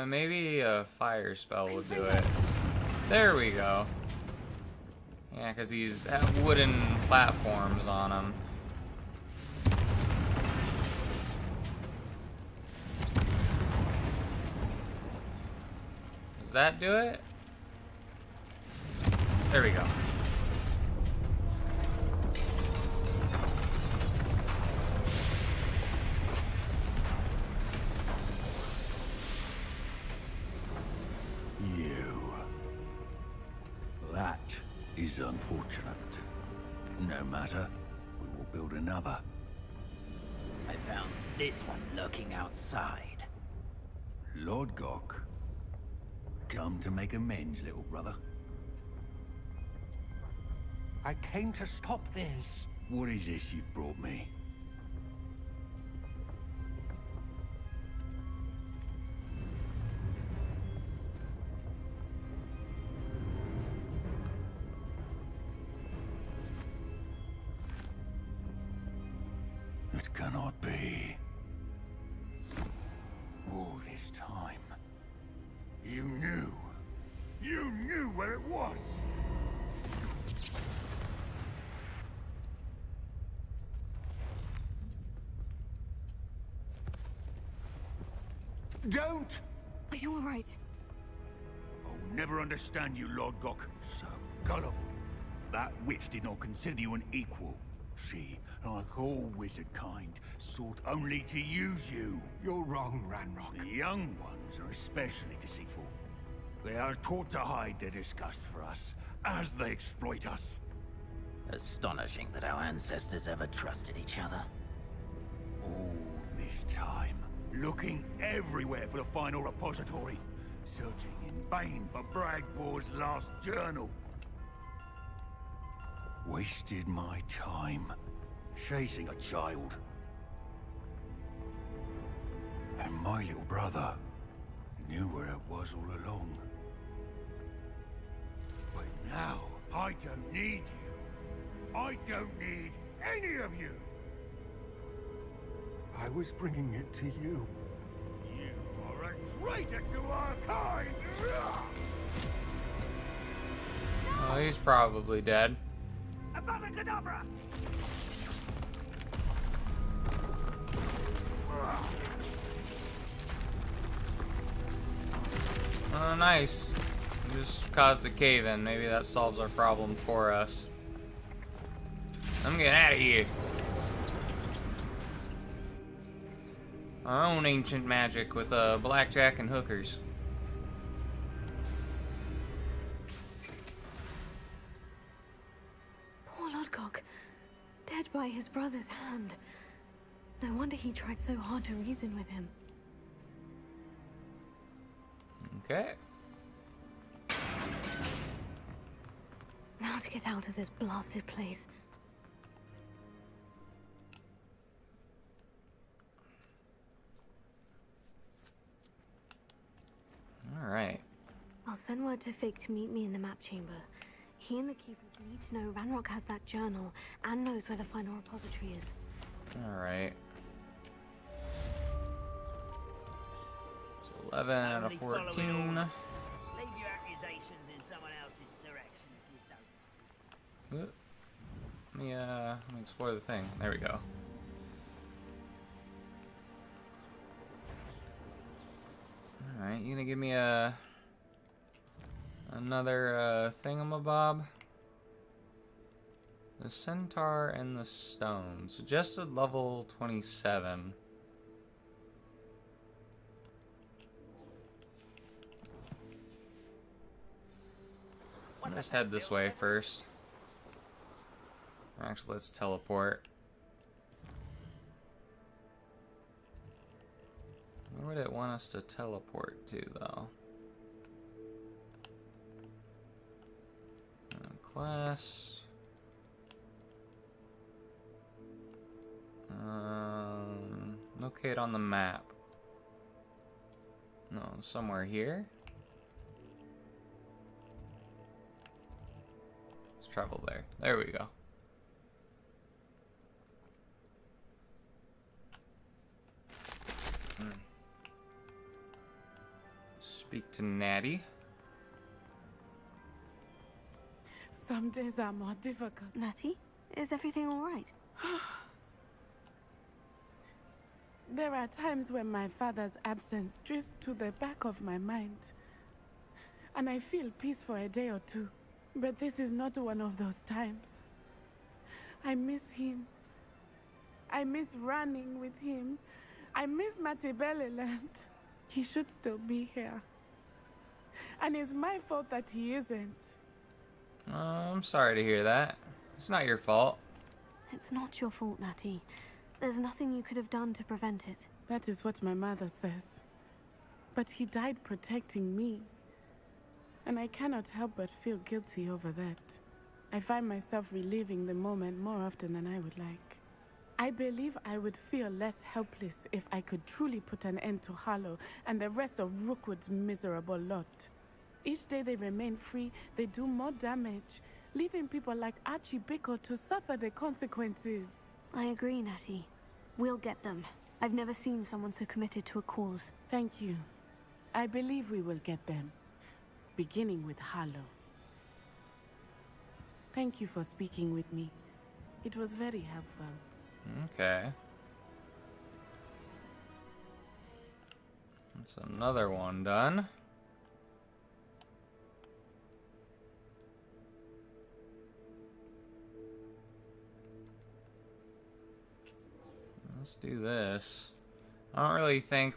Maybe a fire spell would do it. There we go. Yeah, because these have wooden platforms on them. Does that do it? There we go. That is unfortunate. No matter, we will build another. I found this one lurking outside. Lord Gok, come to make amends, little brother. I came to stop this. What is this you've brought me? It cannot be. All this time, you knew. You knew where it was. Don't! Are you all right? I'll never understand you, Lord Gok. So gullible. That witch did not consider you an equal. She, like all wizard kind, sought only to use you. You're wrong, Ranrock. The young ones are especially deceitful. They are taught to hide their disgust for us, as they exploit us. Astonishing that our ancestors ever trusted each other. All this time, looking everywhere for the final repository, searching in vain for Bragbor's last journal. Wasted my time chasing a child. And my little brother knew where it was all along. But now, I don't need you. I don't need any of you. I was bringing it to you. You are a traitor to our kind! Oh, he's probably dead. Avada Kedavra! Oh, nice. Just caused a cave-in. Maybe that solves our problem for us. I'm getting out of here. our own ancient magic with blackjack and hookers. Poor Lodgok, dead by his brother's hand. No wonder he tried so hard to reason with him. Okay. Now to get out of this blasted place. Alright. I'll send word to Fig to meet me in the map chamber. He and the keepers need to know Ranrock has that journal and knows where the final repository is. Alright. It's 11 out of 14. Leave your accusations in someone else's direction if you don't. Let me explore the thing. There we go. Alright, you gonna give me another thingamabob? The centaur and the stone. Suggested level 27. Let's head this way first. Or actually, let's teleport. Where would it want us to teleport to, though? Quest. Locate on the map. No, somewhere here. Let's travel there. There we go. Speak to Natty. Some days are more difficult. Natty, is everything all right? There are times when my father's absence drifts to the back of my mind. And I feel peace for a day or two. But this is not one of those times. I miss him. I miss running with him. I miss Matibeleland. He should still be here. And it's my fault that he isn't. I'm sorry to hear that. It's not your fault. It's not your fault, Natty. There's nothing you could have done to prevent it. That is what my mother says. But he died protecting me. And I cannot help but feel guilty over that. I find myself reliving the moment more often than I would like. I believe I would feel less helpless if I could truly put an end to Harlow and the rest of Rookwood's miserable lot. Each day they remain free, they do more damage, leaving people like Archie Bickle to suffer the consequences. I agree, Natty. We'll get them. I've never seen someone so committed to a cause. Thank you. I believe we will get them, beginning with Harlow. Thank you for speaking with me. It was very helpful. Okay. That's another one done. Let's do this. I don't really think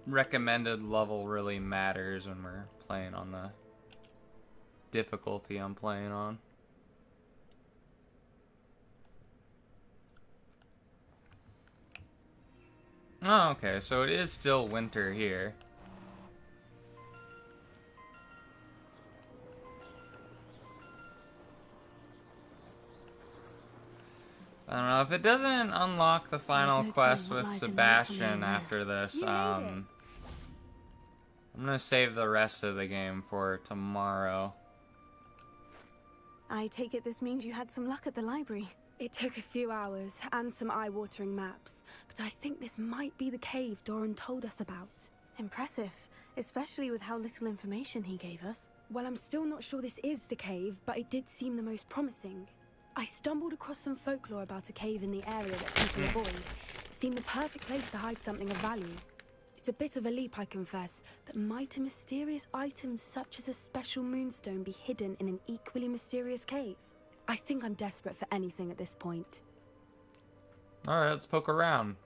recommended level really matters when we're playing on the difficulty I'm playing on. Oh, okay, so it is still winter here. I don't know, if it doesn't unlock the final quest with Sebastian after this, I'm gonna save the rest of the game for tomorrow. I take it this means you had some luck at the library. It took a few hours and some eye-watering maps, but I think this might be the cave Doran told us about. Impressive, especially with how little information he gave us. Well, I'm still not sure this is the cave, but it did seem the most promising. I stumbled across some folklore about a cave in the area that people avoid. It seemed the perfect place to hide something of value. It's a bit of a leap, I confess, but might a mysterious item such as a special moonstone be hidden in an equally mysterious cave? I think I'm desperate for anything at this point. Alright, let's poke around.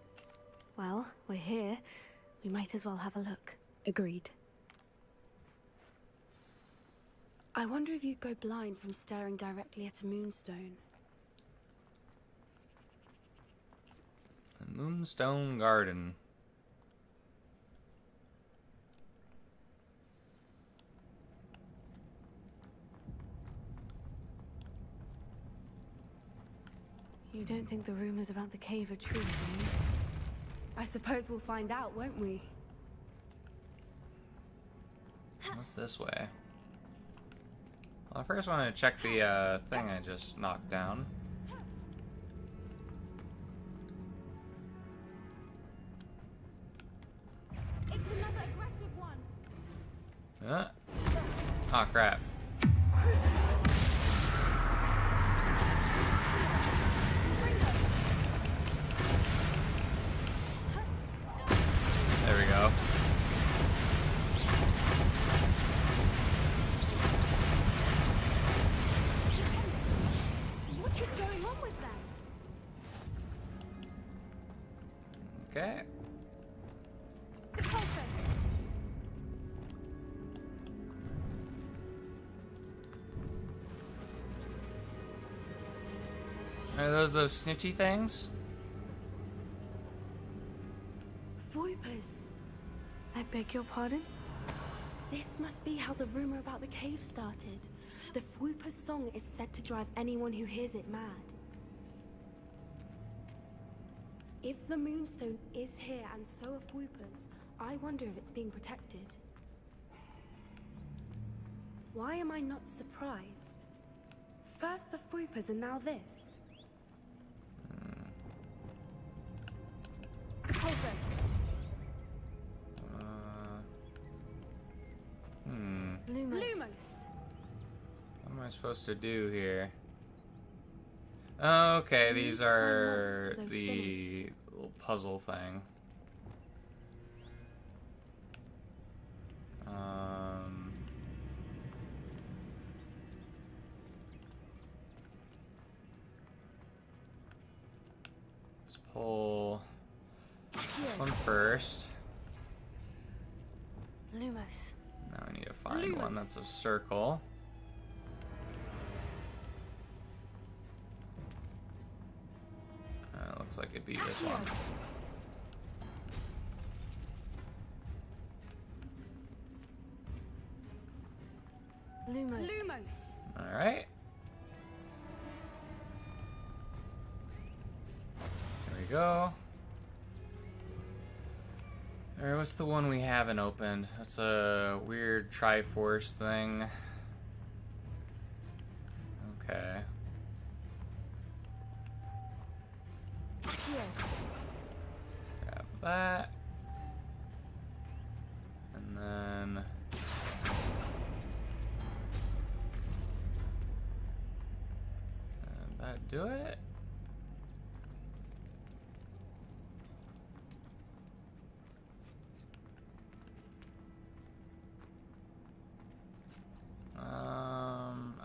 Well, we're here. We might as well have a look. Agreed. I wonder if you'd go blind from staring directly at a moonstone. The Moonstone Garden. You don't think the rumors about the cave are true, do you? I suppose we'll find out, won't we? What's this way? Well, I first want to check the thing I just knocked down. It's another aggressive one. Oh crap. There we go. What is going on with them? Okay. Are those snitchy things? Voipers. I beg your pardon? This must be how the rumor about the cave started. The Fwooper's song is said to drive anyone who hears it mad. If the Moonstone is here and so are Fwoopers, I wonder if it's being protected. Why am I not surprised? First the Fwoopers and now this. Lumos. What am I supposed to do here? Okay, these are the little puzzle thing. Let's pull this one first. Lumos. Now I need to find one that's a circle. Looks like it'd be this one. Lumos. Alright. There we go. Alright, what's the one we haven't opened? That's a weird Triforce thing. Okay. Grab that. And then... that do it?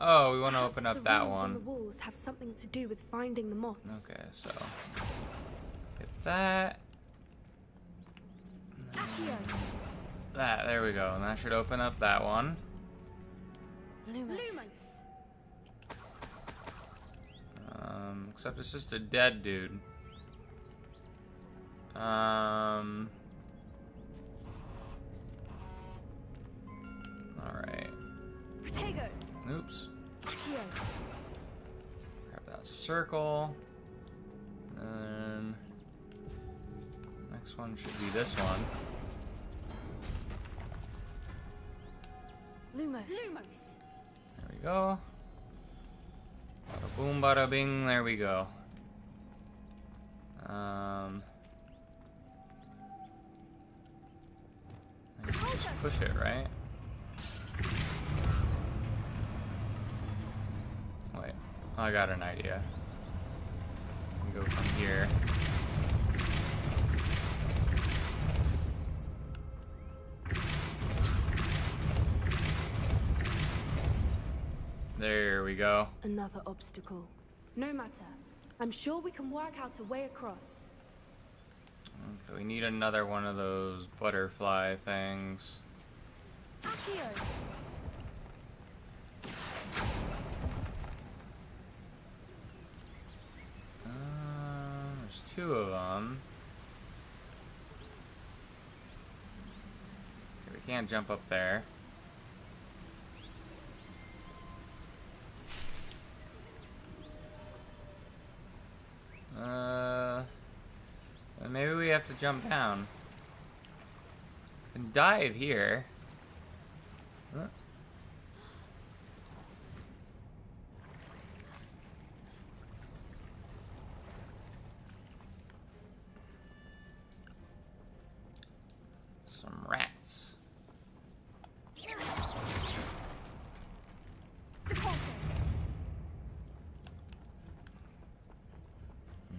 Oh, we want to open up that one. The walls have something to do with finding the moths. Okay, so get that. That, there we go. And that should open up that one. Lumos. Except it's just a dead dude. Alright. Oops. Grab that circle. And next one should be this one. Lumos. There we go. Bada boom, bada bing. There we go. I can just push it, right? Wait. Oh, I got an idea. I can go from here. There we go. Another obstacle. No matter. I'm sure we can work out a way across. Okay, we need another one of those butterfly things. Accio! There's two of them. Okay, we can't jump up there. Maybe we have to jump down. And dive here. Huh? Some rats.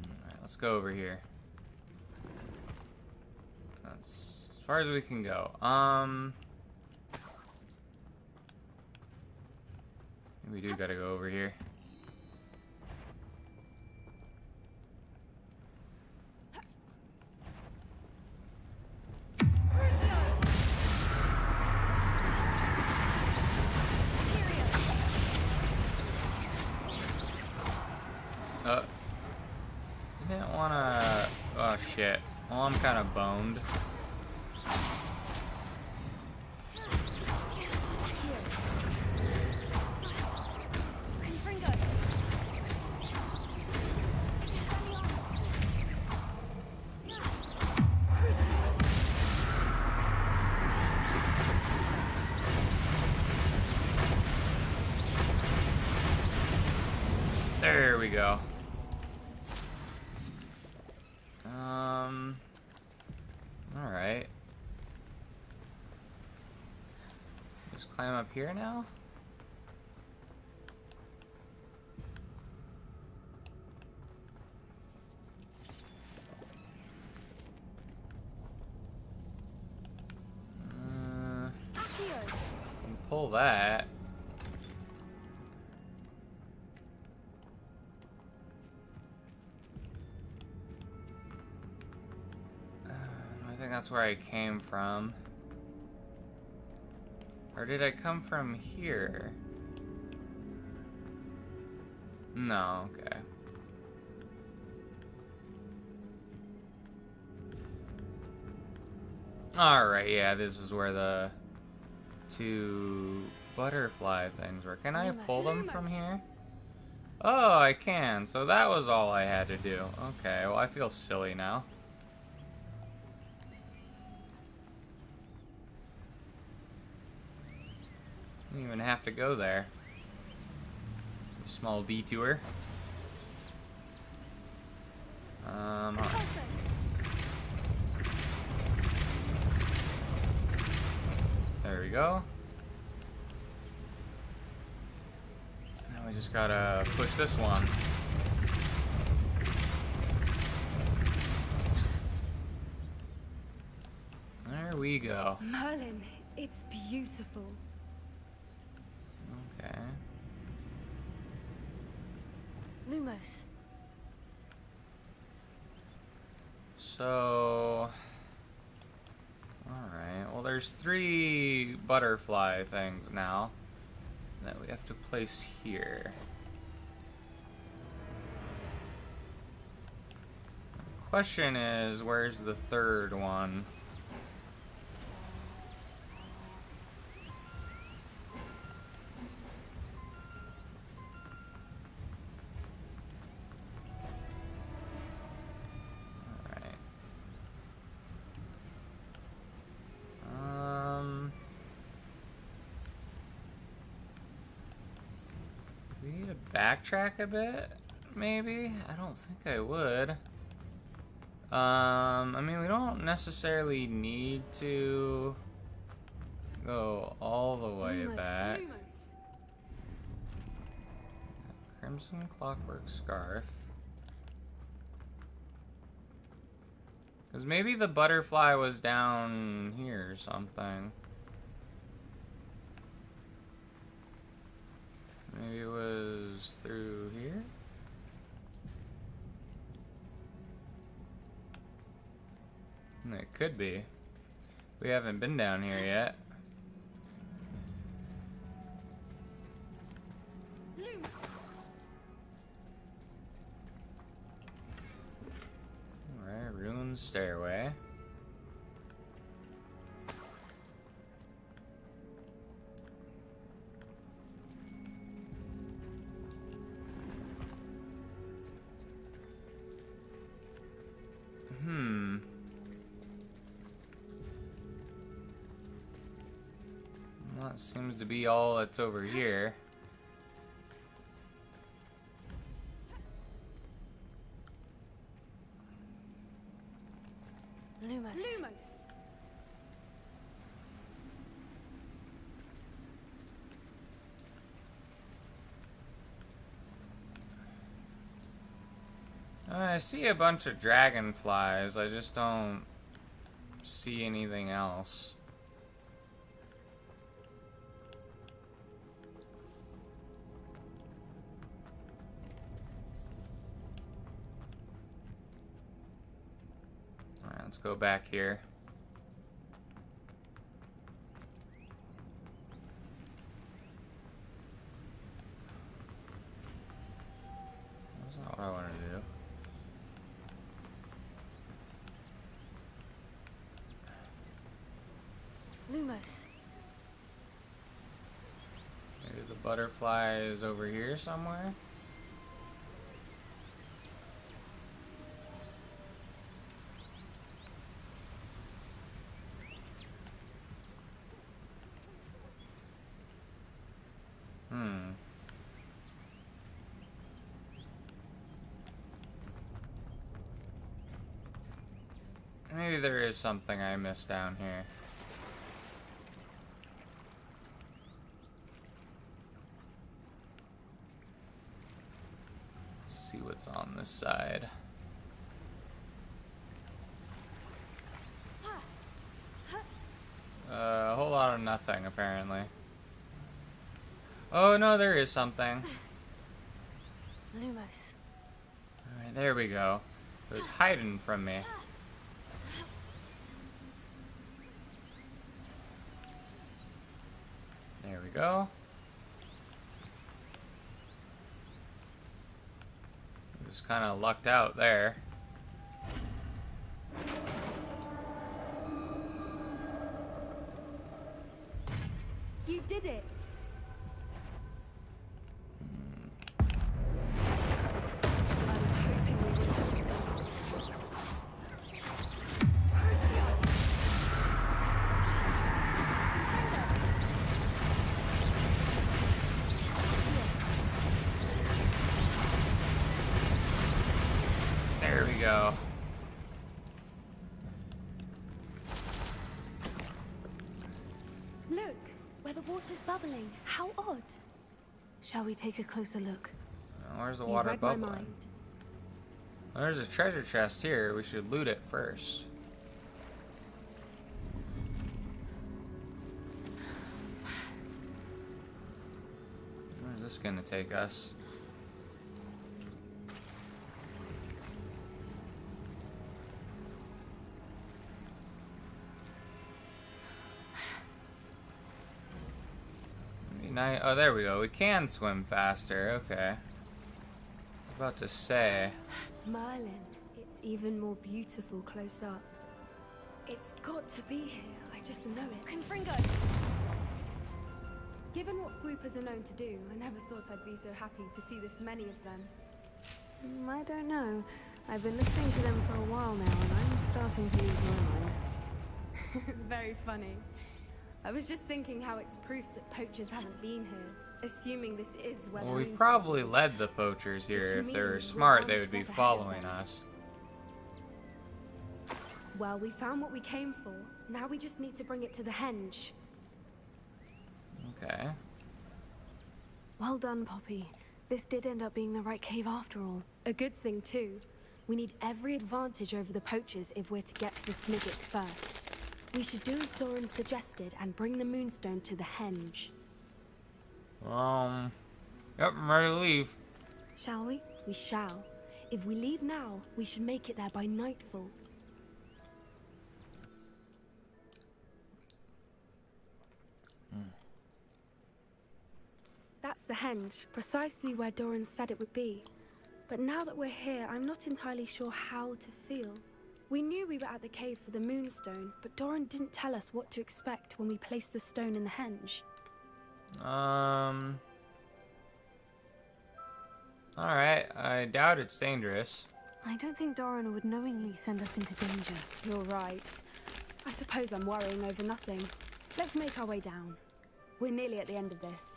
Alright, let's go over here. That's as far as we can go. We do gotta go over here. Didn't wanna. Oh shit. Well, I'm kind of boned. There we go. Alright. Just climb up here now? Can pull that. I think that's where I came from. Or did I come from here? No, okay. Alright, yeah, this is where the two butterfly things were. Can I pull them from here? Oh, I can. So that was all I had to do. Okay, well, I feel silly now. Didn't even have to go there. A small detour. Alright. There we go. Now we just gotta push this one. There we go. Merlin, it's beautiful. Okay. Lumos. So... Alright, well there's 3 butterfly things now that we have to place here. The question is, where's the 3rd one? Backtrack a bit, maybe? I don't think I would. I mean, we don't necessarily need to go all the way back. Crimson Clockwork Scarf. Because maybe the butterfly was down here or something. Maybe it was through here? could be. We haven't been down here yet. Alright, ruined stairway. That seems to be all that's over here. Lumos. I see a bunch of dragonflies. I just don't see anything else. Alright, let's go back here. That's not what I want to do. Lumos. Maybe the butterfly is over here somewhere? Maybe there is something I missed down here. See what's on this side. A whole lot of nothing, apparently. Oh no, there is something. Lumos. Alright, there we go. It was hiding from me. There we go. Just kind of lucked out there. You did it! There we go. Look, where the water's bubbling. How odd. Shall we take a closer look? Where's the You've water read my bubbling? mind. Well, there's a treasure chest here. We should loot it first. Where's this gonna take us? Oh, there we go. We can swim faster. Okay. I was about to say. Merlin, it's even more beautiful close up. It's got to be here. I just know it. Confringo! Given what swoopers are known to do, I never thought I'd be so happy to see this many of them. I don't know. I've been listening to them for a while now, and I'm starting to lose my mind. Very funny. I was just thinking how it's proof that poachers haven't been here, assuming this is where Well, the we moon probably stands. led the poachers here. Which If they were means we're smart, one they would be step ahead of following them. us. Well, we found what we came for. Now we just need to bring it to the henge. Okay. Well done, Poppy. This did end up being the right cave after all. A good thing, too. We need every advantage over the poachers if we're to get to the Snidgets first. We should do as Doran suggested and bring the moonstone to the henge. Yep, I'm ready to leave. Shall we? We shall. If we leave now, we should make it there by nightfall. the henge, precisely where Doran said it would be. But now that we're here, I'm not entirely sure how to feel. We knew we were at the cave for the moonstone, but Doran didn't tell us what to expect when we placed the stone in the henge. Alright, I doubt it's dangerous. I don't think Doran would knowingly send us into danger. You're right. I suppose I'm worrying over nothing. Let's make our way down. We're nearly at the end of this.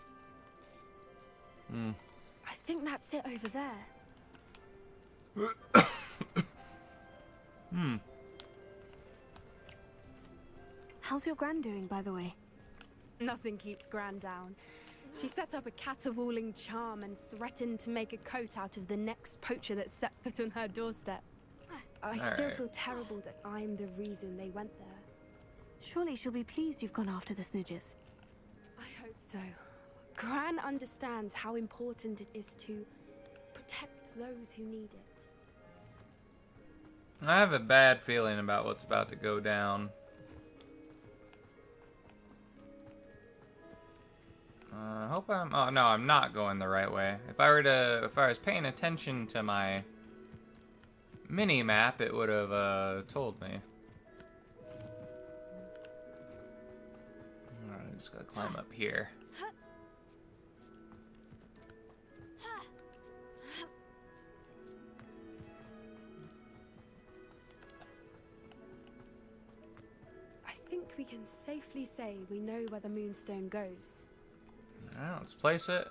I think that's it over there. How's your Gran doing, by the way? Nothing keeps Gran down. She set up a caterwauling charm and threatened to make a coat out of the next poacher that set foot on her doorstep. I still feel terrible that I'm the reason they went there. Surely she'll be pleased you've gone after the Snidgets. I hope so. Gran understands how important it is to protect those who need it. I have a bad feeling about what's about to go down. I hope I'm... Oh, no, I'm not going the right way. If I was paying attention to my mini-map, it would have told me. Alright, I'm just gonna climb up here. I think we can safely say we know where the moonstone goes. Alright, let's place it.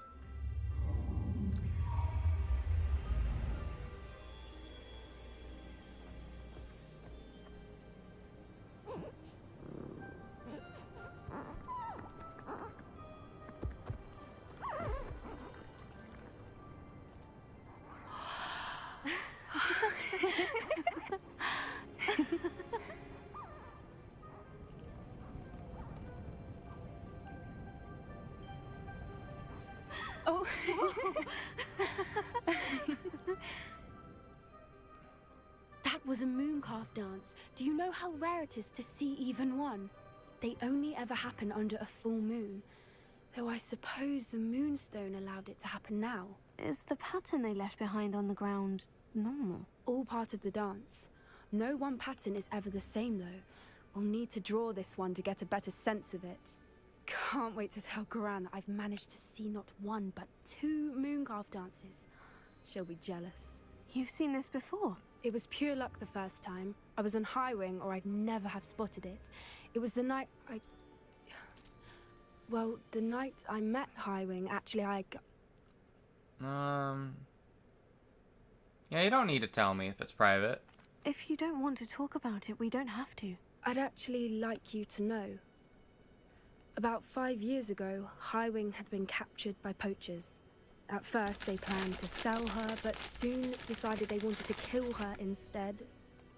Oh. That was a mooncalf dance. Do you know how rare it is to see even one? They only ever happen under a full moon. Though I suppose the moonstone allowed it to happen now. Is the pattern they left behind on the ground normal? All part of the dance. No one pattern is ever the same, though. We'll need to draw this one to get a better sense of it. Can't wait to tell Gran that I've managed to see not one, but 2 mooncalf dances. She'll be jealous. You've seen this before? It was pure luck the first time. I was on Highwing, or I'd never have spotted it. It was the night Well, the night I met Highwing, actually, Yeah, you don't need to tell me if it's private. If you don't want to talk about it, we don't have to. I'd actually like you to know. About 5 years ago, Highwing had been captured by poachers. At first, they planned to sell her, but soon decided they wanted to kill her instead.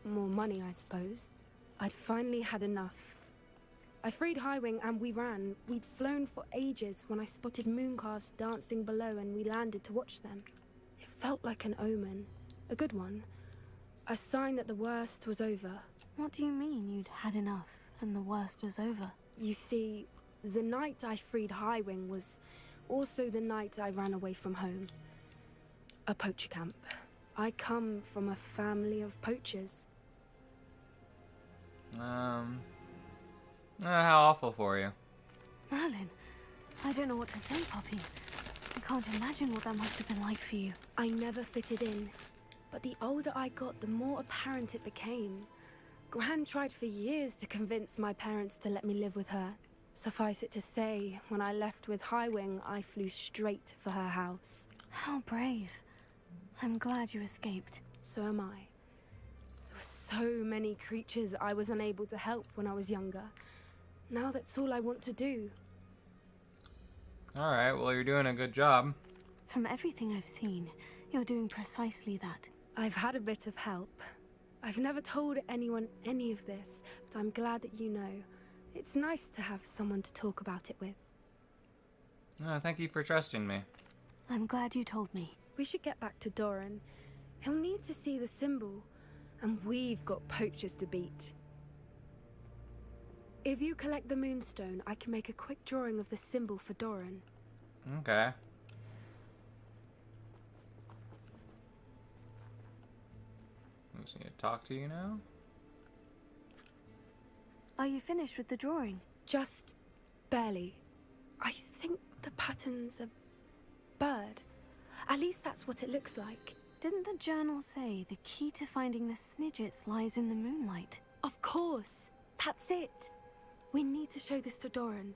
More money, I suppose. I'd finally had enough. I freed Highwing and we ran. We'd flown for ages when I spotted mooncalves dancing below and we landed to watch them. It felt like an omen. A good one. A sign that the worst was over. What do you mean you'd had enough and the worst was over? You see, the night I freed Highwing was also the night I ran away from home. A poacher camp. I come from a family of poachers. How awful for you. Merlin, I don't know what to say, Poppy. I can't imagine what that must have been like for you. I never fitted in, but the older I got, the more apparent it became. Gran tried for years to convince my parents to let me live with her. Suffice it to say, when I left with Highwing, I flew straight for her house. How brave. I'm glad you escaped. So am I. There were so many creatures I was unable to help when I was younger. Now that's all I want to do. Alright, well, you're doing a good job. From everything I've seen, you're doing precisely that. I've had a bit of help. I've never told anyone any of this, but I'm glad that you know. It's nice to have someone to talk about it with. Thank you for trusting me. I'm glad you told me. We should get back to Doran. He'll need to see the symbol, and we've got poachers to beat. If you collect the moonstone, I can make a quick drawing of the symbol for Doran. Okay. just need to talk to you now. Are you finished with the drawing? Just barely. I think the pattern's a bird. At least that's what it looks like. Didn't the journal say the key to finding the Snidgets lies in the moonlight? Of course. That's it. We need to show this to Doran.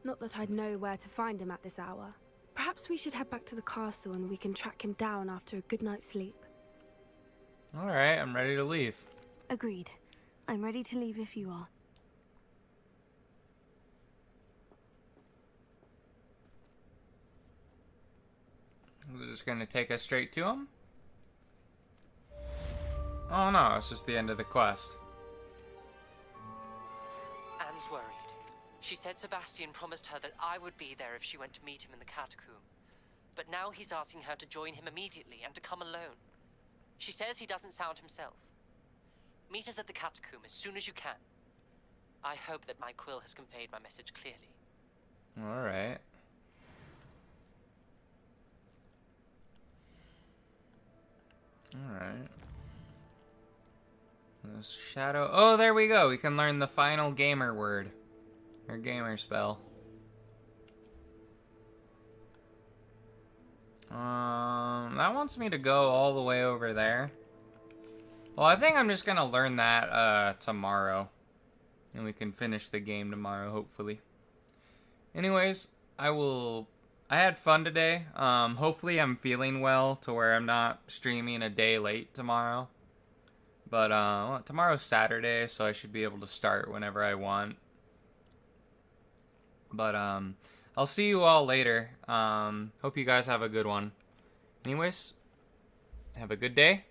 Not that I'd know where to find him at this hour. Perhaps we should head back to the castle and we can track him down after a good night's sleep. Alright, I'm ready to leave. Agreed. I'm ready to leave if you are. We're just gonna take us straight to him? Oh no, it's just the end of the quest. Anne's worried. She said Sebastian promised her that I would be there if she went to meet him in the catacomb. But now he's asking her to join him immediately and to come alone. She says he doesn't sound himself. Meet us at the catacomb as soon as you can. I hope that my quill has conveyed my message clearly. Alright. Alright. This shadow. Oh, there we go. We can learn the final gamer word. Or gamer spell. That wants me to go all the way over there. Well, I think I'm just gonna learn that tomorrow. And we can finish the game tomorrow, hopefully. Anyways, I had fun today. Hopefully I'm feeling well to where I'm not streaming a day late tomorrow. But well, tomorrow's Saturday, so I should be able to start whenever I want. But I'll see you all later. Hope you guys have a good one. Anyways, have a good day.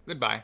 Goodbye.